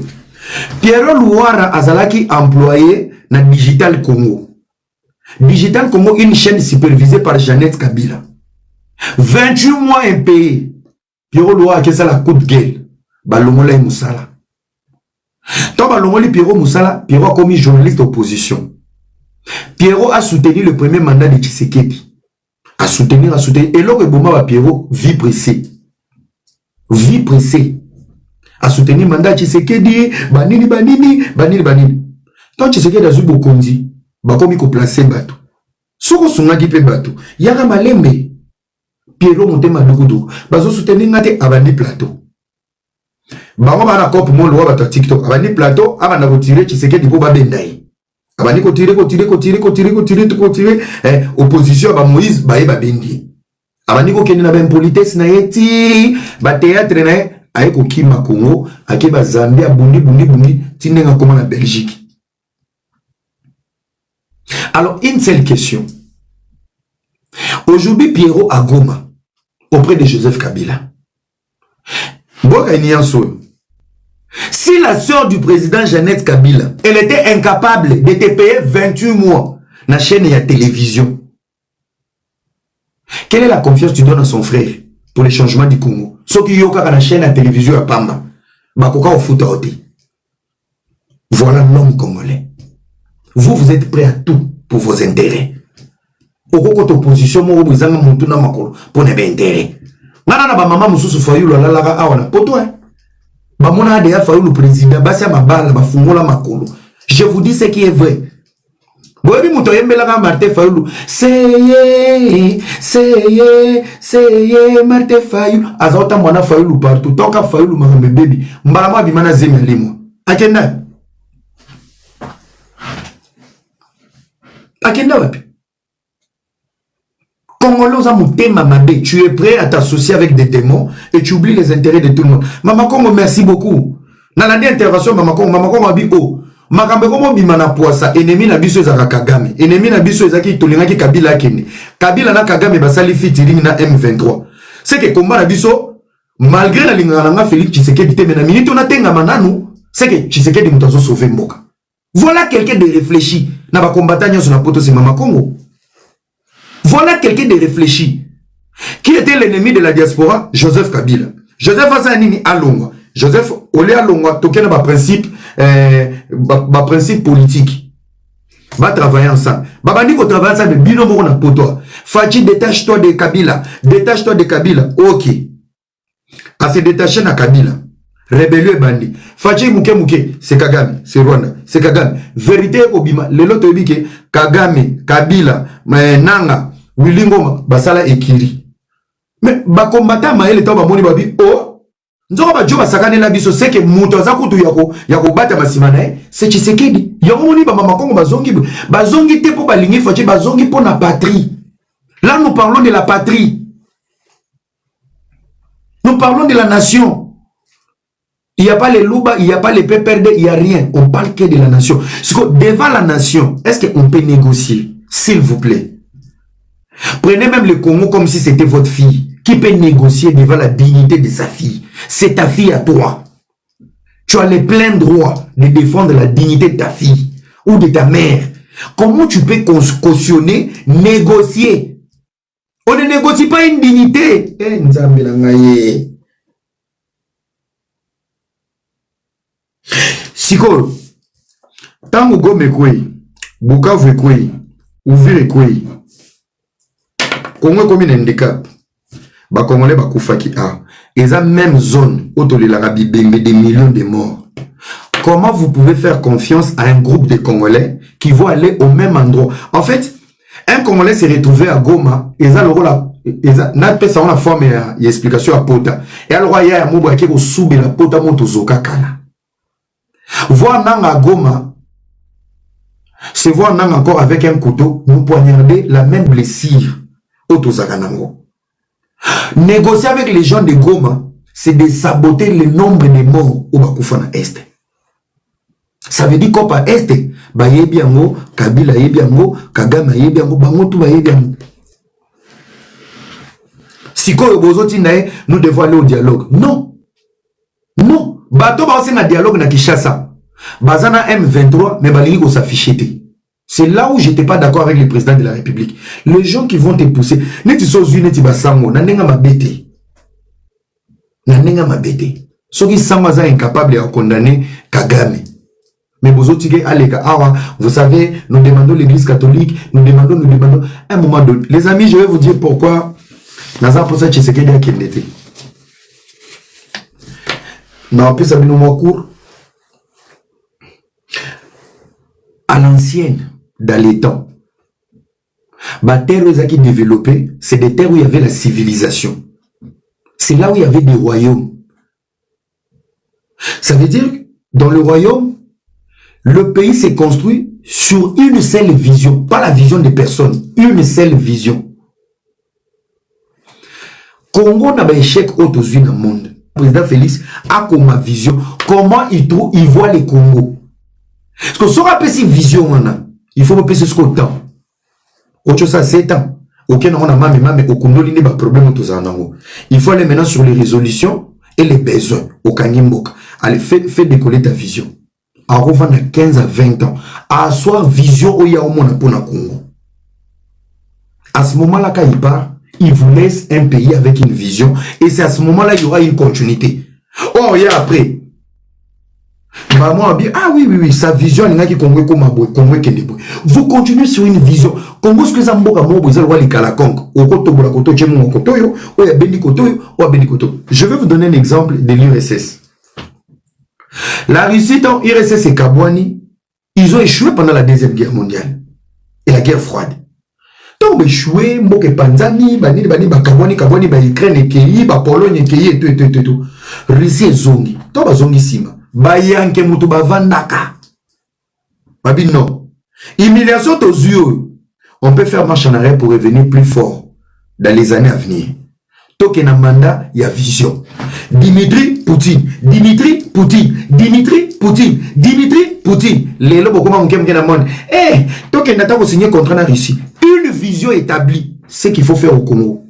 S1: Pierrot Louara azalaki employé na Digital Congo. Digital Congo, une chaîne supervisée par Jeannette Kabila. 28 mois impayé. Pierrot Louara qui est ça la coup de gueule. Balongola et Moussala. Tant Balongoli Pierrot Moussala, Pierrot a commis journaliste opposition. Pierrot a soutenu le premier mandat de Tshisekedi. A soutenir. Et là, Boma Pierrot, vie pressée. Vie pressée. A soutenir le mandat de Tshisekedi, banini. Tant Tshisekedi a zubo kondi, bakomi ko placer bateau. Soko sungaki pe bateau. Yaka malembe. Pierrot monte malukudu. Bazo soutenir ngate abandi plateau. Bango bana kopi mon loi bata TikTok. Abandi plateau, abana ko tirer Tshisekedi po babendai. Abandi ko tirer. Opposition ba Moïse bae babendi. Abandi ko kende na ben politesse na yeti, ba théâtre na aye ko kima Congo, ake ba Zambie bundi tinenga koma na Belgique. Alors une seule question. Aujourd'hui Pierrot à Goma auprès de Joseph Kabila. Boka Nianso. Si la sœur du président Jeannette Kabila, elle était incapable de te payer 28 mois dans la chaîne et la télévision, quelle est la confiance que tu donnes à son frère pour les changements du Congo? Ce qui y a dans la chaîne et la télévision à Pamba, Bakoka au foot à Oti. Voilà l'homme congolais. Vous êtes prêt à tout pour vos intérêts. Au cours de opposition, vous êtes pour vos intérêts. Nana ba mama mususu fayulu la awana poto ba mona de ya fayulu président basi ya mabala ba fungola makolo. Je vous dis ce qui est vrai. Boyebi muto yembela ka Martin Fayulu seye Martin Fayulu azota mwana Fayulu partout toka Fayulu makambe baby mbala mwa bimana zemi limo akenda wapi Congolais, tu es prêt à t'associer avec des démons et tu oublies les intérêts de tout le monde. Maman Congo, merci beaucoup. Dans la dernière intervention, Maman Congo a dit, oh, Makambe Congo bimana poisa, ennemi na biso ezaka Kagame. Ennemi na biso ezaki tolingaki Kabila kene. Kabila na Kagame basali featuring na M23. C'est que combat na biso, malgré la lingana nga Félix Tshisekedi te mena minute on a tenga mananu, c'est que Tshisekedi mutazo sauver mboka. Voilà quelqu'un de réfléchi. Na ba combattant nyoso na poto c'est Maman Congo. Voilà quelqu'un de réfléchi. Qui était l'ennemi de la diaspora? Joseph Kabila. Joseph Azanini Alongwa. Joseph Olé Alongwa, token ba principe politique. Va travailler ensemble. Babani ko travailler ensemble, bino moko na poto. Fachi, détache-toi de Kabila. Détache-toi de Kabila. OK. À se détacher na Kabila. Rébellion et bandi. Fachi Mouke, c'est Kagame, c'est Rwanda, c'est Kagame. Vérité obima, le lot obike Kagame, Kabila, Nanga, Wilingoma, Basala Ekiri. Mais ba combattant maele ta ba moni babi oh nzoko ba joba sakane la biso c'est que muto za kutu yako bata masimana c'est Tshisekedi. Yango moni ba mama Kongo bazongi te po balingi Fachi bazongi po na patrie. Là nous parlons de la patrie. Nous parlons de la nation. Il n'y a pas les louba, il n'y a pas les PPRD, il n'y a rien. On parle que de la nation. Devant la nation, est-ce qu'on peut négocier? S'il vous plaît. Prenez même le Congo comme si c'était votre fille. Qui peut négocier devant la dignité de sa fille? C'est ta fille à toi. Tu as le plein droit de défendre la dignité de ta fille ou de ta mère. Comment tu peux cautionner, négocier? On ne négocie pas une dignité. Siko, tango Gome kwei, Bukavu kwei, Uvire kwei, Congo comme un handicap, ba Congolais ba koufaki a, eza même zone où tolé la bibembe des millions de morts. Comment vous pouvez faire confiance à un groupe de Congolais qui vont aller au même endroit? En fait, un Congolais s'est retrouvé à Goma, eza le rôle n'a pas ça on a formé explication à Pota. Et alors il y a un mot qui est sous la Pota moto zokakana. Voir Nanga Goma, c'est voir Nanga encore avec un couteau, nous poignarder la même blessure au Tozaganango. Négocier avec les gens de Goma, c'est de saboter le nombre de morts au Bakoufana Est. Ça veut dire qu'au Est, Bayebiango, Kabila Yebiango, Kagame Yebiango, Bango tout Bayebiango. Si nous devons aller au dialogue. Non. Non. Bato ba aussi na dialogue na Kinshasa. Bazana M23, mais balingi ko s'afficher. C'est là où j'étais pas d'accord avec le président de la République. Les gens qui vont te pousser, neti sozu neti basango, na nenga mabete. Na nenga mabete. Ceux qui sont incapables de condamner Kagame. Mais vous autres, vous savez, nous demandons l'église catholique, nous demandons. À un moment donné, les amis, je vais vous dire pourquoi. Naza pour ça, Tshisekedi a kindete. Non, plus à court. À l'ancienne, dans les temps, les terres qui développées, c'est des terres où il y avait la civilisation. C'est là où il y avait des royaumes. Ça veut dire, dans le royaume, le pays s'est construit sur une seule vision, pas la vision des personnes, une seule vision. Congo n'a pas échec autour dans le monde. Le président Félix a comme vision. Comment il voit les Congo. Parce que si on a cette vision, il faut passer ce temps. Autre chose, 7 ans. Aucun on a mais au Congo, il n'y a pas de problème. Il faut aller maintenant sur les résolutions et les besoins. Au Kanyimboka. Allez, fais décoller ta vision. À revendre à 15 à 20 ans. À asseoir vision où il y a au monde pour le Congo. À ce moment-là, quand il part, il vous laisse un pays avec une vision. Et c'est à ce moment-là qu'il y aura une continuité. Oh, il y a après. Maman a dit, ah oui, sa vision, il y a qui Congo comme vous continuez sur une vision. Congo, ce que ça m'a dit, vous allez voir les Kong. Je vais vous donner un exemple de l'URSS. La Russie, dans l'URSS et Kabouani, ils ont échoué pendant la Deuxième Guerre mondiale et la guerre froide. Donc, échoué, Mboke Panzani, Bani, Kabouani, Ukraine, Kei, Pologne, Kei, et tout. Russie et Zongi. Donc, Zongi Sima. Bayanke Mutuba Vandaka. Babi, non. Humiliation aux yeux. On peut faire marche en arrière pour revenir plus fort dans les années à venir. Token Amanda, il y a vision. Dimitri Poutine. Dimitri Poutine. Dimitri Poutine. Dimitri Poutine. Les lobes, comment on aime le monde. Eh, Token Nata va signer contre la Russie. Une vision établie. C'est ce qu'il faut faire au Congo.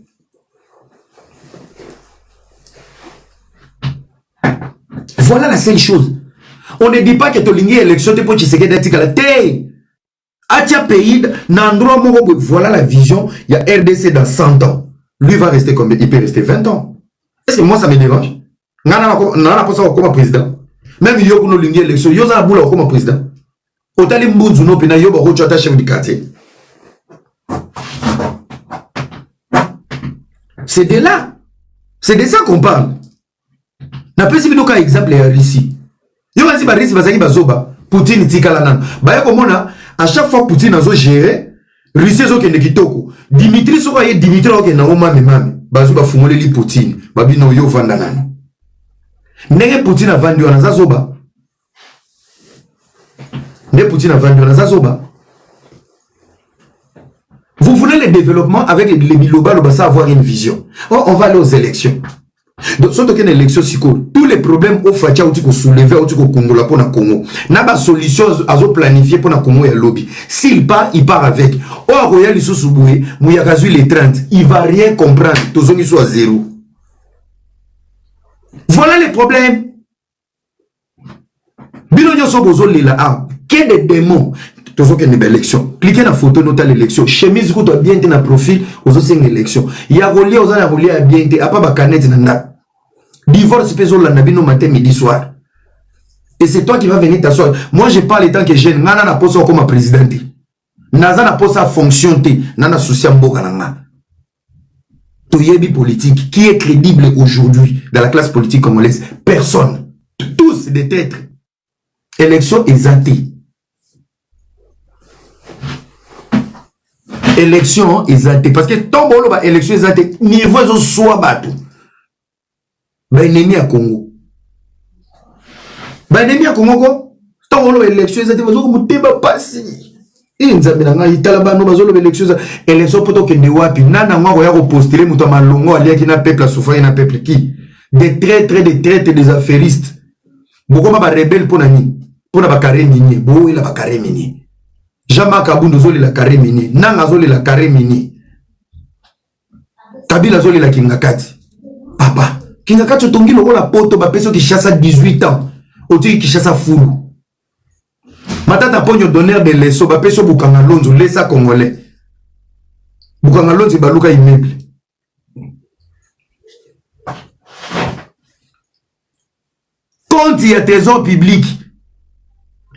S1: Voilà la seule chose. On ne dit pas que tu as une élection pour Tshisekedi d'Atikala. Atia pays, voilà la vision. Il y a RDC dans 100 ans. Lui va rester combien? Il peut rester 20 ans. Est-ce que moi ça me dérange? On n'a pas ça comme président. Même yo pour nous l'élection, yo ça boula comme président. Otali mbunzu no pena yo ba ko chata chef du quartier. C'est de là. C'est de ça qu'on parle. Na pesi bino ka exemple ya Russie. Yo va si ba Russie bazaki bazoba, Poutine tikala nan. Ba ya komona à chaque fois Poutine azo gérer Russie zo kende kitoko. Dimitri soko ye Dimitri oke na oma memami. Bazo ba fungole li Poutine. Babi no yo vanda nan. Nenge Poutine a vendu na zazoba. Ne Poutine a vendu na zazoba. Vous voulez le développement avec les biloba, le basa avoir une vision. Oh, on va aller aux élections. Donc, si on a une élection, tous les problèmes au Fatia ou tiko soulever ou tiko Congo la pour na Congo. N'a pas solution à planifier pour na Congo et lobby. S'il part, il part avec. Oh, Royal Issou Souboué, Mouyagazu les 30, il va rien comprendre. Tous ceux qui sont à zéro. Voilà les problèmes. Bilonyo Sobozo Lila A. Quel des démons? Tous ceux qui ont une élection. Cliquez dans la photo, notez l'élection. Chemise, vous avez bien été dans le profil, vous avez une élection. Il y a relié aux gens, relié à bien été. À pas ma canette, divorce, péso, la nabino matin, midi, soir. Et c'est toi qui vas venir t'asseoir. Moi, je parle tant que jeune. Nana n'a pas ça comme présidente. Naza n'a pas sa fonction. Nana souci à mboka nanga. Toyebi politique. Qui est crédible aujourd'hui dans la classe politique congolaise? Personne. Tous des têtes. Élection exatée. Élection exatée. Parce que tant bon, élection exatée. Niveau de soit bateau. Ben ennemi à Congo. Ben ennemi à Congo. Tant bon, élection exatée. Vous avez débat passé. Et nous avons dit que nous avons élection. Élection pour que nous wapi. Nana moi voyons postuler nous avons longo allié qui n'a peuple à souffrir n'a peuple qui. Des traîtres, des affairistes. Beaucoup de rebelles pour nani. pour la carré minier, boy la carré minier. Jean-Marc Abundou zoli la carré minier, Nanga zoli la carré minier. Kabila zoli la Kingakati. Papa, Kingakati tongi loko la poto ba peso qui chasse à 18 ans. Oti qui chasse à foulou. Matata pogno donneur de leso ba peso bukanga lonzo lesa congolais. Bukanga lonzo baluka immeuble. Quand il y a trésor public,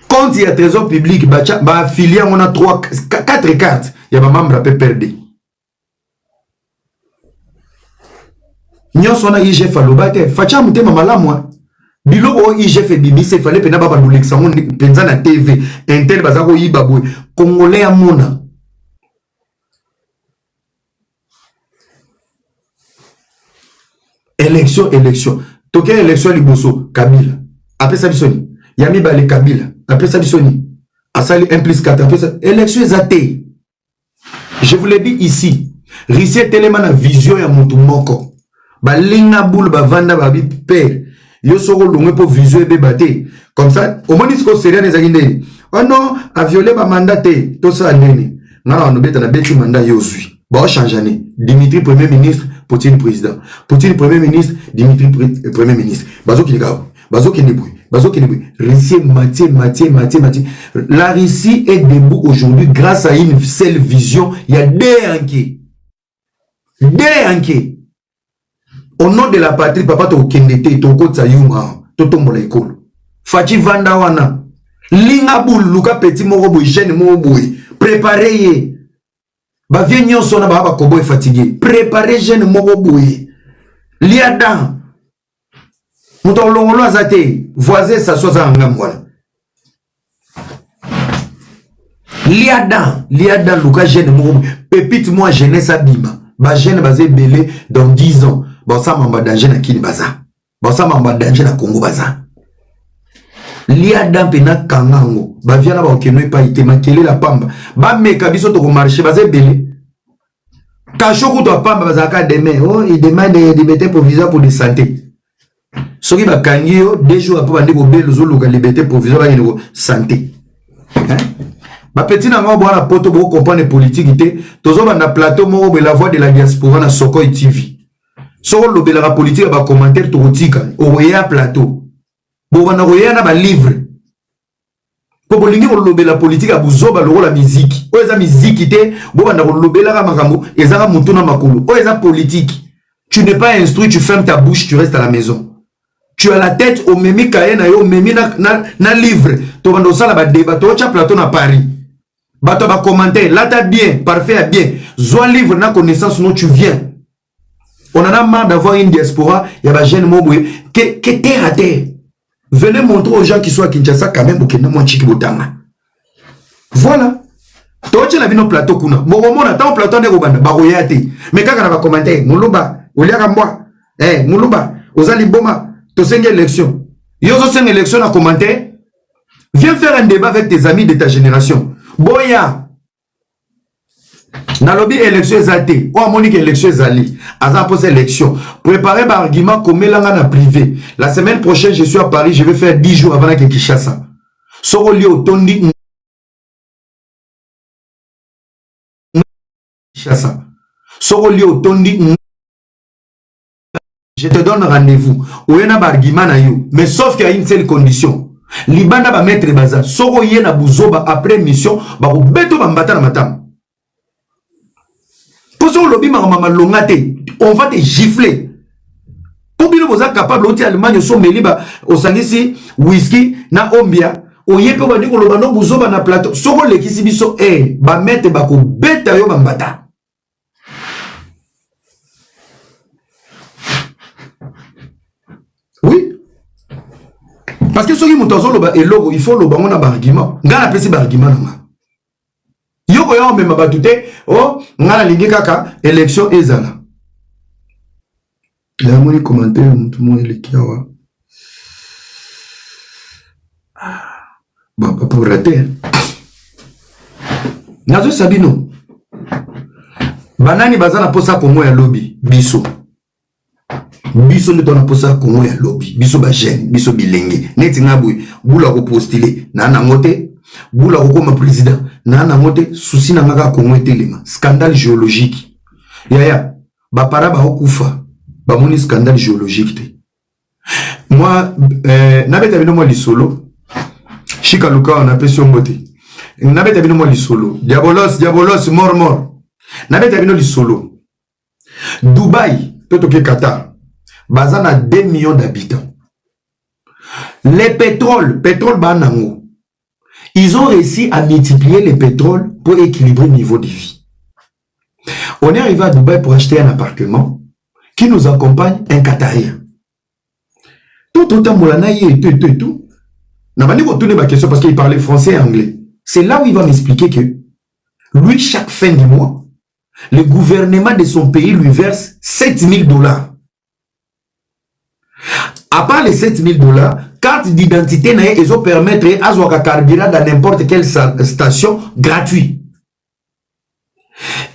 S1: quand il y a trésor public, bah affilié on a 4 cartes, il y a ma membre peut perdre. Nyon sona IGF alobate, facha mutema malamu. Bilo o IGF bibise fallait pena baba l'Olexandre penza na TV, Intel bazako yibabwe, Congolais amona. Élection. Toke élection liboso Kabila. Après ça bisoni. Yami bale Kabila. Après ça bisoni. Asali 1 plus 4. Après ça élection zaté. Je vous l'ai dit ici. Rissi tellement na vision ya mutu moko. Ba linga boule ba vanda ba bi père. Yo soko longwe pour vision e bébate. Comme ça, au moins disco sérieux les agindé. Oh non, a violé ba mandaté. Tout ça nene. Ngala on beta na beti mandat yo zui. Ba change année. Dimitri premier ministre, Poutine président. Poutine premier ministre, Dimitri premier ministre. Bazo qui neboui. Russie Maté. La Russie est debout aujourd'hui grâce à une seule vision. Il y a des enquêtes. Au nom de la patrie, papa to kendete, to kotsa yuma, to tombola école. Fati vanda wana. Linga boul, luka petit moro boy, jeune moro boy. Préparez. Ba vient nyon sona ba ba kobo fatigué. Préparez jeune moro boy. Liada. Mouton longolo azate. Voisin sa soza ngam wala. Liada luka jeune moro boy. Pépite moi jeunesse abima. Ba jeune bazé belé dans 10 ans. Bon ça mamba danger na kini baza. Bon ça mamba danger na Congo baza. Liada pena kangango. Ba viana ba okeno pa ite makele la pamba. Ba meka biso to ko marché bazé belé. Kachoku to pamba bazaka demain. Oh, il demande des libertés provisoires pour de santé. Soki ba kangio 2 jours après bandi ko belo zo loka liberté provisoire ba ngene santé. Hein? Ba petit na ngo boana poto bo comprendre politique té. Tozo ba na plateau mo be la voix de la diaspora na Sokoi TV. Soko lobela la politique ba commentaire to rotika oya plateau. Bo bana roya na ba livre. Po bolingi ko lobela politique abuzoba lo la musique. O eza musique té bo bana ko lobela ka makambo ezaka mutu na makolo. O eza politique. Tu n'es pas instruit, tu fermes ta bouche, tu restes à la maison. Tu as la tête au memi kaye na yo memi na livre. To bando sala ba débat to cha plateau na Paris. Bato ba commenter, là t'as bien, parfait à bien. Zoa livre na connaissance non tu viens. On en a marre d'avoir une diaspora, il y a des jeunes moboués, que terre à terre. Venez montrer aux gens qui sont à Kinshasa quand même, que non, chiki botanga. Voilà. Toi, tu as vu nos plateaux, kuna. Bon, on a tant plateau de Robanda, baroyate. Mais quand on va commenter, Moulouba, Ouliaka moi, Moulouba, Ozali Boma, tu sais une élection. Yozo c'est une élection à commenter. Viens faire un débat avec tes amis de ta génération. Boya. Dans lobby élection exalté, ou à Monique élection exalée, à posé élection, préparer par argument comme l'angana privé. La semaine prochaine, je suis à Paris, je vais faire 10 jours avant que Kinshasa. Soro au tondi Kinshasa. Soro au tondi. Je te donne rendez-vous. Ou y a un argument na yo, mais sauf qu'il y a une seule condition. Libanda va mettre baza. Soro y a buzoba après mission, ba ou beto ba mbata na matam. On va te gifler. Pour bien vous êtes capable d'être Allemagne au Meliba, au Sanisi, whisky, na ombia, au yepe va dire que l'on vous na plateau. Soko le kisibiso ba mette bako beta yo bambata. Oui. Parce que ceux qui m'ont loba et logo, il faut loba on a argument. Ngala pesi argument na. Yoko ya omema batute oh ngala lingi kaka élection ezala. La moni commentaire mutu mo elekiawa. Ba pour rater. Nazo sabino. Banani bazana posa pour moi ya lobby biso. biso nde tona posa Congo ya lobby biso ba jeune biso bilenge neti ngabwe bula ko postuler na nango te bula ko koma président na nango te souci na ngaka Congo etelema scandale géologique yaya ba para ba okufa ba moni scandale géologique te moi nabeta bino moi lisolo Chika Luka on appelle sur mbote nabeta bino moi lisolo diabolos mort nabeta bino lisolo Dubaï totoke Qatar Bazana 2 millions d'habitants. Les pétrole banango. Ils ont réussi à multiplier les pétroles pour équilibrer le niveau de vie. On est arrivé à Dubaï pour acheter un appartement qui nous accompagne un Qatarien. Tout et tout. N'a pas retourner ma question parce qu'il parlait français et anglais. C'est là où il va m'expliquer que lui, chaque fin du mois, le gouvernement de son pays lui verse $7,000. À part les $7,000, carte d'identité, ils ont permettre à Zouaka carburant dans n'importe quelle station gratuit.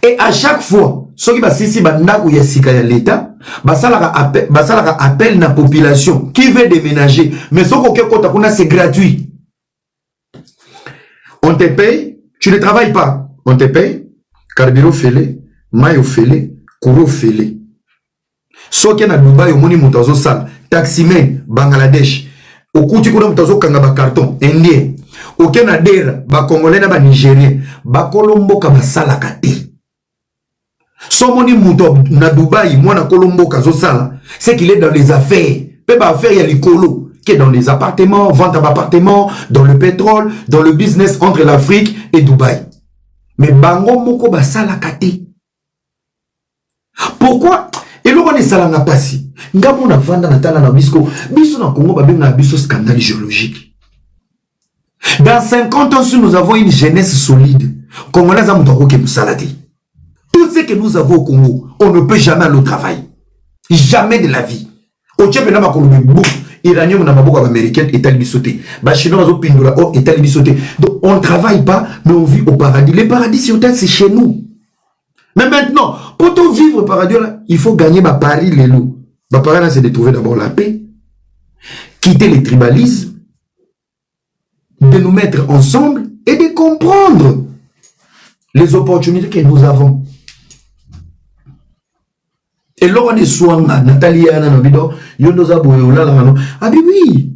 S1: Et à chaque fois, ceux qui basisi banda ou yasika ya l'État, basalaka appel na population qui veut déménager. Mais ce qu'on c'est gratuit. On te paye, tu ne travailles pas. On te paye, carburant fêlé, maillot fêlé, courroux fêlé. Ceux qui sont à Dubaï, au moni moutazo sal, taximen, Bangladesh, au kouti kuna moutazo kanga ba carton, indien, au Canada, ba congolais na ba nigérien, ba kolombo ka ba salaka te. Son moni mouto na Dubaï, moi na kolombo ka zo sala, c'est qu'il est dans les affaires. Pe ba affaire y a l'écolo, qui est dans les appartements, vente d'appartements, dans le pétrole, dans le business entre l'Afrique et Dubaï. Mais bango moko ba salaka te. Pourquoi? Et l'on est salanga passi. Ngamo na vanda na tala na bisko. Biso na Congo babe na biso scandale géologique. Dans 50 ans, si nous avons une jeunesse solide, Congolais a mutoko ke musalati. Tout ce que nous avons au Congo, on ne peut jamais aller au travail. Jamais de la vie. Au Tchèpe na makolombe bou. Iranien na maboko américain et tali bisoté. Ba chinois zo pindula o et tali bisoté. Donc on ne travaille pas, mais on vit au paradis. Le paradis sur terre c'est chez nous. Mais maintenant, pour tout vivre par radio, il faut gagner ma pari les loups. Ma pari, c'est de trouver d'abord la paix, quitter les tribalismes, de nous mettre ensemble et de comprendre les opportunités que nous avons. Et là, on est soignant, Nathalie, Anna, Nobido, Yondoza, Boyola, ah oui,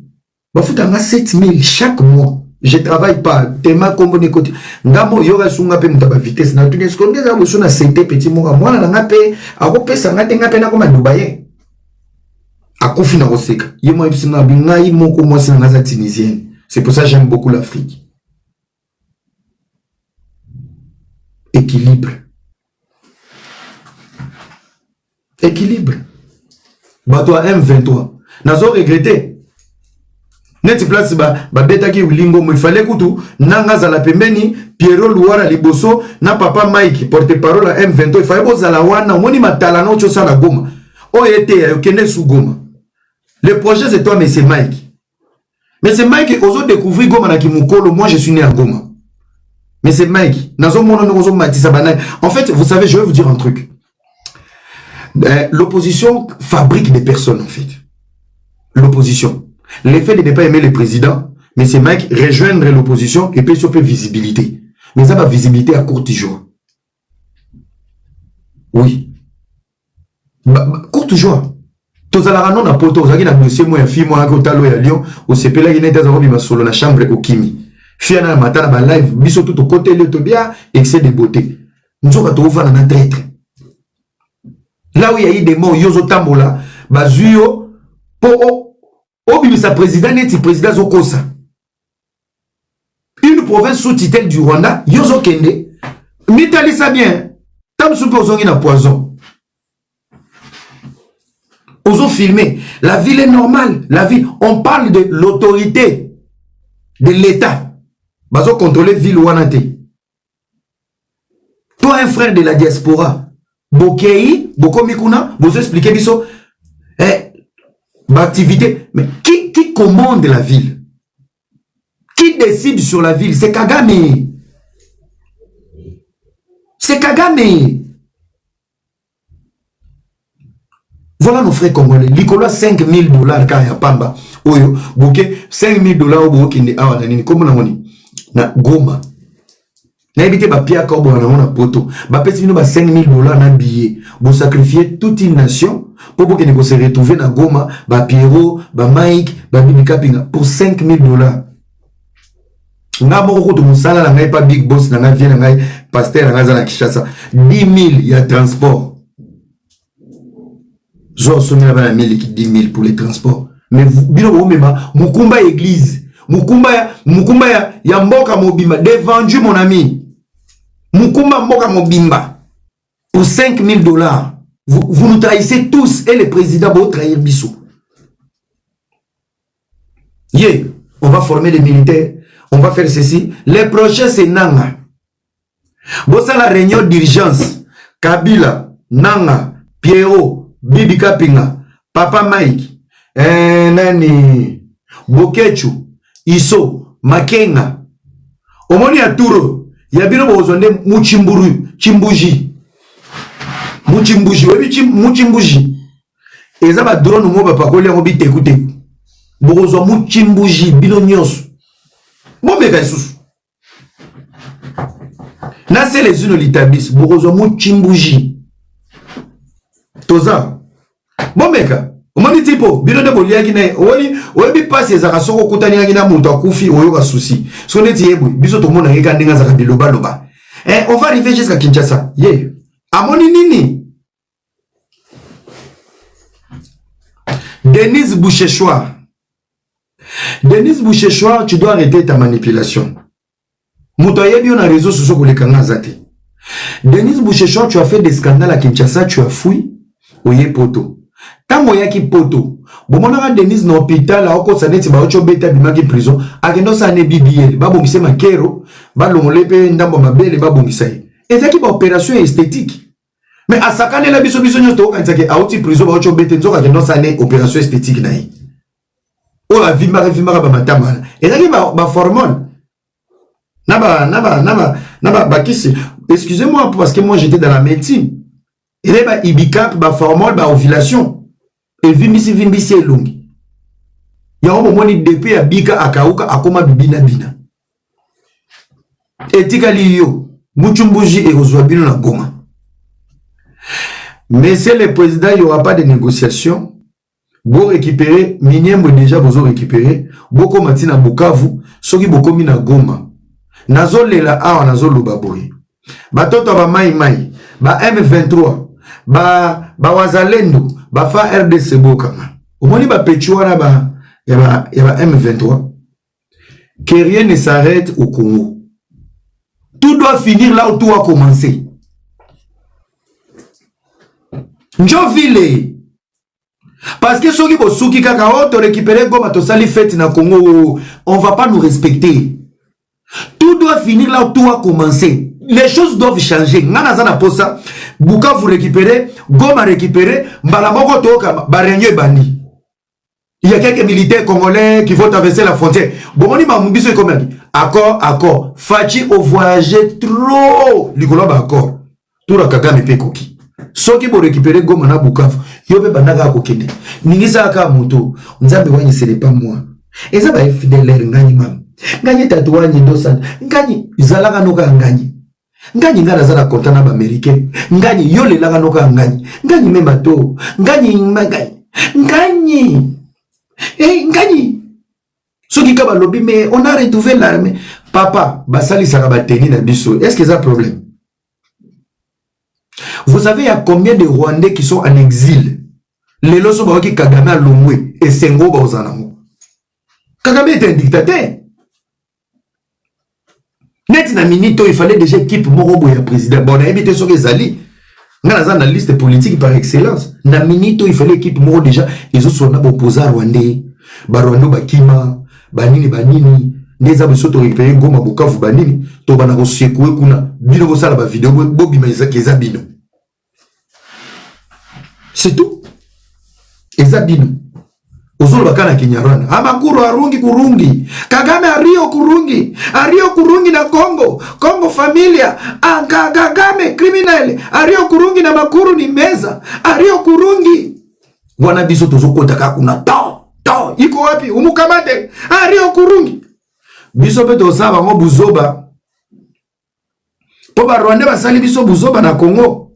S1: bah, faut t'en 7,000 chaque mois. Je travaille pas, tellement comme on écoute. Ngamo yora sunga pe mutaba vitesse na tunes ko ngeza bo suna CT petit moka mwana na ngape akopesa ngate ngape na koma Dubaï. Akufi na koseka. Yemo ibisina bingai moko moi c'est na tunisienne. C'est pour ça que j'aime beaucoup l'Afrique. Équilibre. Équilibre. Bato à M23. Nazo regretter. Neti place ba beta ki ulingo mo fallait kutu nanga za la pembeni Pierrot Louara liboso na papa Mike porte-parole à M23 il fallait boza la wana moni matala na ocho sala Goma o été okene sous Goma. Le projet c'est toi mais c'est Mike. Mais c'est Mike ozo découvrir Goma na Kimukolo, moi je suis né à Goma. Mais c'est Mike nazo mono nozo matisa banane. En fait, vous savez, je vais vous dire un truc. L'opposition fabrique des personnes en fait. L'opposition. L'effet de ne pas aimer le président, mais c'est Mike rejoindre l'opposition et puis sur peu visibilité. Mais ça va visibilité à court jour. Oui. Court jour. Tous à la ranon à poto, vous avez un dossier moi fille moi à Kotalo et à Lyon, au CP là il était dans ma solo la chambre au Kimi. Fille na matin na live, biso tout au côté le tobia excès de beauté. Nous on va trouver dans un traître. Là où il y a eu des mots yozo tambola, bazuyo po Obimisa président neti président Zokosa. Une province sous tutelle du Rwanda, Yozo Kende. Mitali ça bien. Tam supposons qu'il y a poison. Ozo filmer. La ville est normale. La ville, on parle de l'autorité de l'État. Bazo contrôler ville Wanate. Toi, un frère de la diaspora, Bokei, Boko Mikuna, vous expliquez biso. Activité, mais qui commande la ville? Qui décide sur la ville? C'est Kagame. C'est Kagame. Voilà nos frères congolais. Likolo 5 000 $ quand ya pamba. Oyo, boke 5 000 $ obo kinde awa na nini. Comme na moni na Goma. Na ebite ba pia ka obo na poto. Ba pesi bino ba 5 000 $ na billet. Bo sacrifier toute une nation pour que ne se retrouver na Goma, ba Pierrot, ba Mike, ba Bibi Kapinga pour 5 000 $. Nga moko to musala na ngai pa big boss na ngai vient na ngai pasteur na ngai na Kinshasa 10 000 ya transport. Zo somela ba na 1000 pour les transports. Mais bino bo mema mukumba église, mukumba ya mboka mobimba dévendu mon ami. Mukumba mboka mobimba pour 5 000 $. Vous nous trahissez tous et le président va trahir Bissou. Yeah, on va former des militaires, on va faire ceci. Les prochains c'est Nanga. Bon, ça la réunion d'urgence. Kabila, Nanga, Pierrot, Bibi Kapinga, Papa Mike, Nani, Bokechu, Iso, Makenga. Omoni ya Touro, yabino bozonde Muchimburu, Chimbuji. Muchimbuji, webi Muchimbuji. Eza ba drone mo ba pakoli ngo bi tekute. Bozo Muchimbuji bino nyos. Bon meka sous. Na c'est les unes litabis, bozo Muchimbuji. Toza. Bon meka, omoni tipo bino de boliaki na webi passe za kasoko kutani yangi na mutu akufi oyoka souci. So neti yebwe biso to mona ngeka ndinga za biloba loba. On va arriver jusqu'à Kinshasa. Yeah. Amoni nini? Denise Bouchechoir. Denise Bouchechoir, tu dois arrêter ta manipulation. Moutoye bien na réseau sociaux pour les kanazate. Denise Bouchechoir, tu as fait des scandales à Kinshasa, tu as fouillé. Oye poto. Tango yaki poto. Bomonaka Denise na hôpital, a oko saneti ba ocho beta bimaki prison. Akendo sa ne BBL. Ba bongise makero. Ba longolepe ndambo mabele ba bongisa. Ezaki ba opération esthétique. Mais à sakane la biso nyoto kanzake auti prison ba ocho beta nzoka kendo sa ne opération esthétique na yi. O la vimba ba matama. Ezaki ba hormone. Naba kisi. Excusez-moi parce que moi j'étais dans la médecine. Il y a ibicap, ba formol, ba ovulation. Et vimbisi elongi. Il y a un moment depuis à bika akauka akoma bibina bina. Etika liyo, Muchumbuji et Ozwabino na Goma. Mais c'est le président, il n'y aura pas de négociation. Vous récupérez, Miniembo déjà vous récupérez. Boko matina Bukavu, soki boko mina Goma. Nazo lela awa nazo lubaboy. Batoto ba mai, ba M23. Ba wazalendo ba fa RDC bokanga omoni ba pechuana ba ya ba M23 que rien ne s'arrête au Congo. Tout doit finir là où tout a commencé. Njovile parce que ceux qui vont souki kaka to récupérer Goma to sali fête na Congo, on va pas nous respecter. Tout doit finir là où tout a commencé. Les choses doivent changer. Ngana zana posa, Buka vous récupérez, Goma récupérez, Mbalamoko toka, Barenye bandi. Il y a quelques militaires congolais qui vont traverser la frontière. Bomoni Mambiso est comme accord. Fachi au voyager trop. Likolo ba accord. Tout la Kagame Pekoki. Ceux qui vont récupérer Goma na Bukavu, yobe bandaga kokende. Ningisa aka moto, nzambe wanye ce n'est pas moi. Et ça va être fidèle ngani mam. Ngani tatouani dosan. Ngani zalaka noka ngani. Ngani ngana zana kontana ba américain. Ngani yole laka noka ngani. Ngani memba to. Ngani. Eh ngani. Soki kaba lobi mais on a retrouvé l'armée. Papa, basali saraba teni na biso. Est-ce que ça problème? Vous savez il y a combien de Rwandais qui sont en exil? Les loso ba ki Kagame a Lomwe et Sengo ba ozanamo. Kagame est un dictateur. Net na minito il fallait déjà équipe morobo ya président. Bon, on a invité sur les alliés. On a la liste politique par excellence. Na minito il fallait équipe moro déjà. Ils ont son opposé Rwandais. Ba Rwando bakima, banini. Neza biso to récupérer Goma Bukavu banini. To bana ko sekoué kuna. Bino ko sala ba vidéo bobi maïsa keza bino. C'est tout. Ezabino. Uzulu bakana Kinyarwanda. Amakuru arungi kurungi. Kagame ario kurungi. Ario kurungi na Congo. Congo familia. Kagame criminel. Ario kurungi na makuru ni meza. Ario kurungi. wana biso tozo kotaka kuna to iko wapi umukamate Rio Kurungi biso pe to saba ngo buzoba po ba Rwanda basali biso buzoba na Congo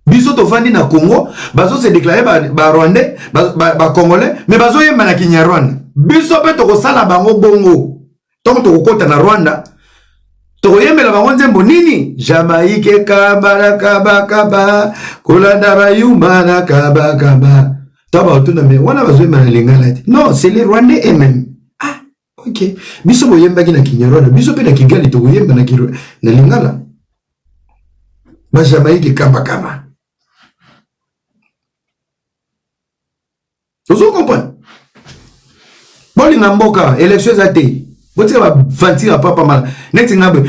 S1: biso to fandi na Congo bazo se déclarer ba Rwandais ba Congolais mais bazo yemba na Kinyarwanda biso pe to kosala bango bongo to kokota na Rwanda to yemela bango nzembo nini Jamaïque kaba kolanda bayuma na kaba taba otuna me wana bazo yemba na Lingala non c'est les Rwandais eux-mêmes. Ah OK biso boyemba ki na Kinyarwanda biso pe na Kigali to yemba na Lingala ba Jamaïque kaba vous comprenez? Bon, il y a un élection à thé. Vous avez fanti à papa mal. Net n'a pas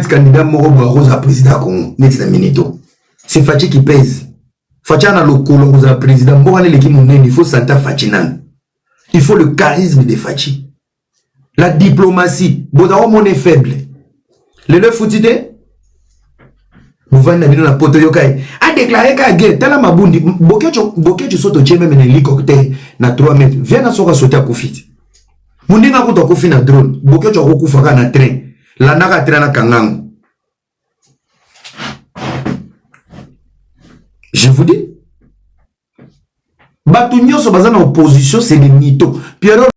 S1: candidat Moro à président Congo. Net na minito. C'est Fachi qui pèse. Fachi a le colon à président. Bon, il faut Santa Fachinan. Il faut le charisme de Fachi. La diplomatie. Bon, on est faible. Le foutide. Vous voyez dans la poto yokai a déclaré qu'à guerre tala mabundi bokecho soto tche même hélicoptère na 3 mètres viens na soka sauter à Kofi mundi na kuto Kofi na drone bokecho kokufaka na train la naka train na kangango je vous dis batu nyoso baza na opposition c'est des mythos Pierre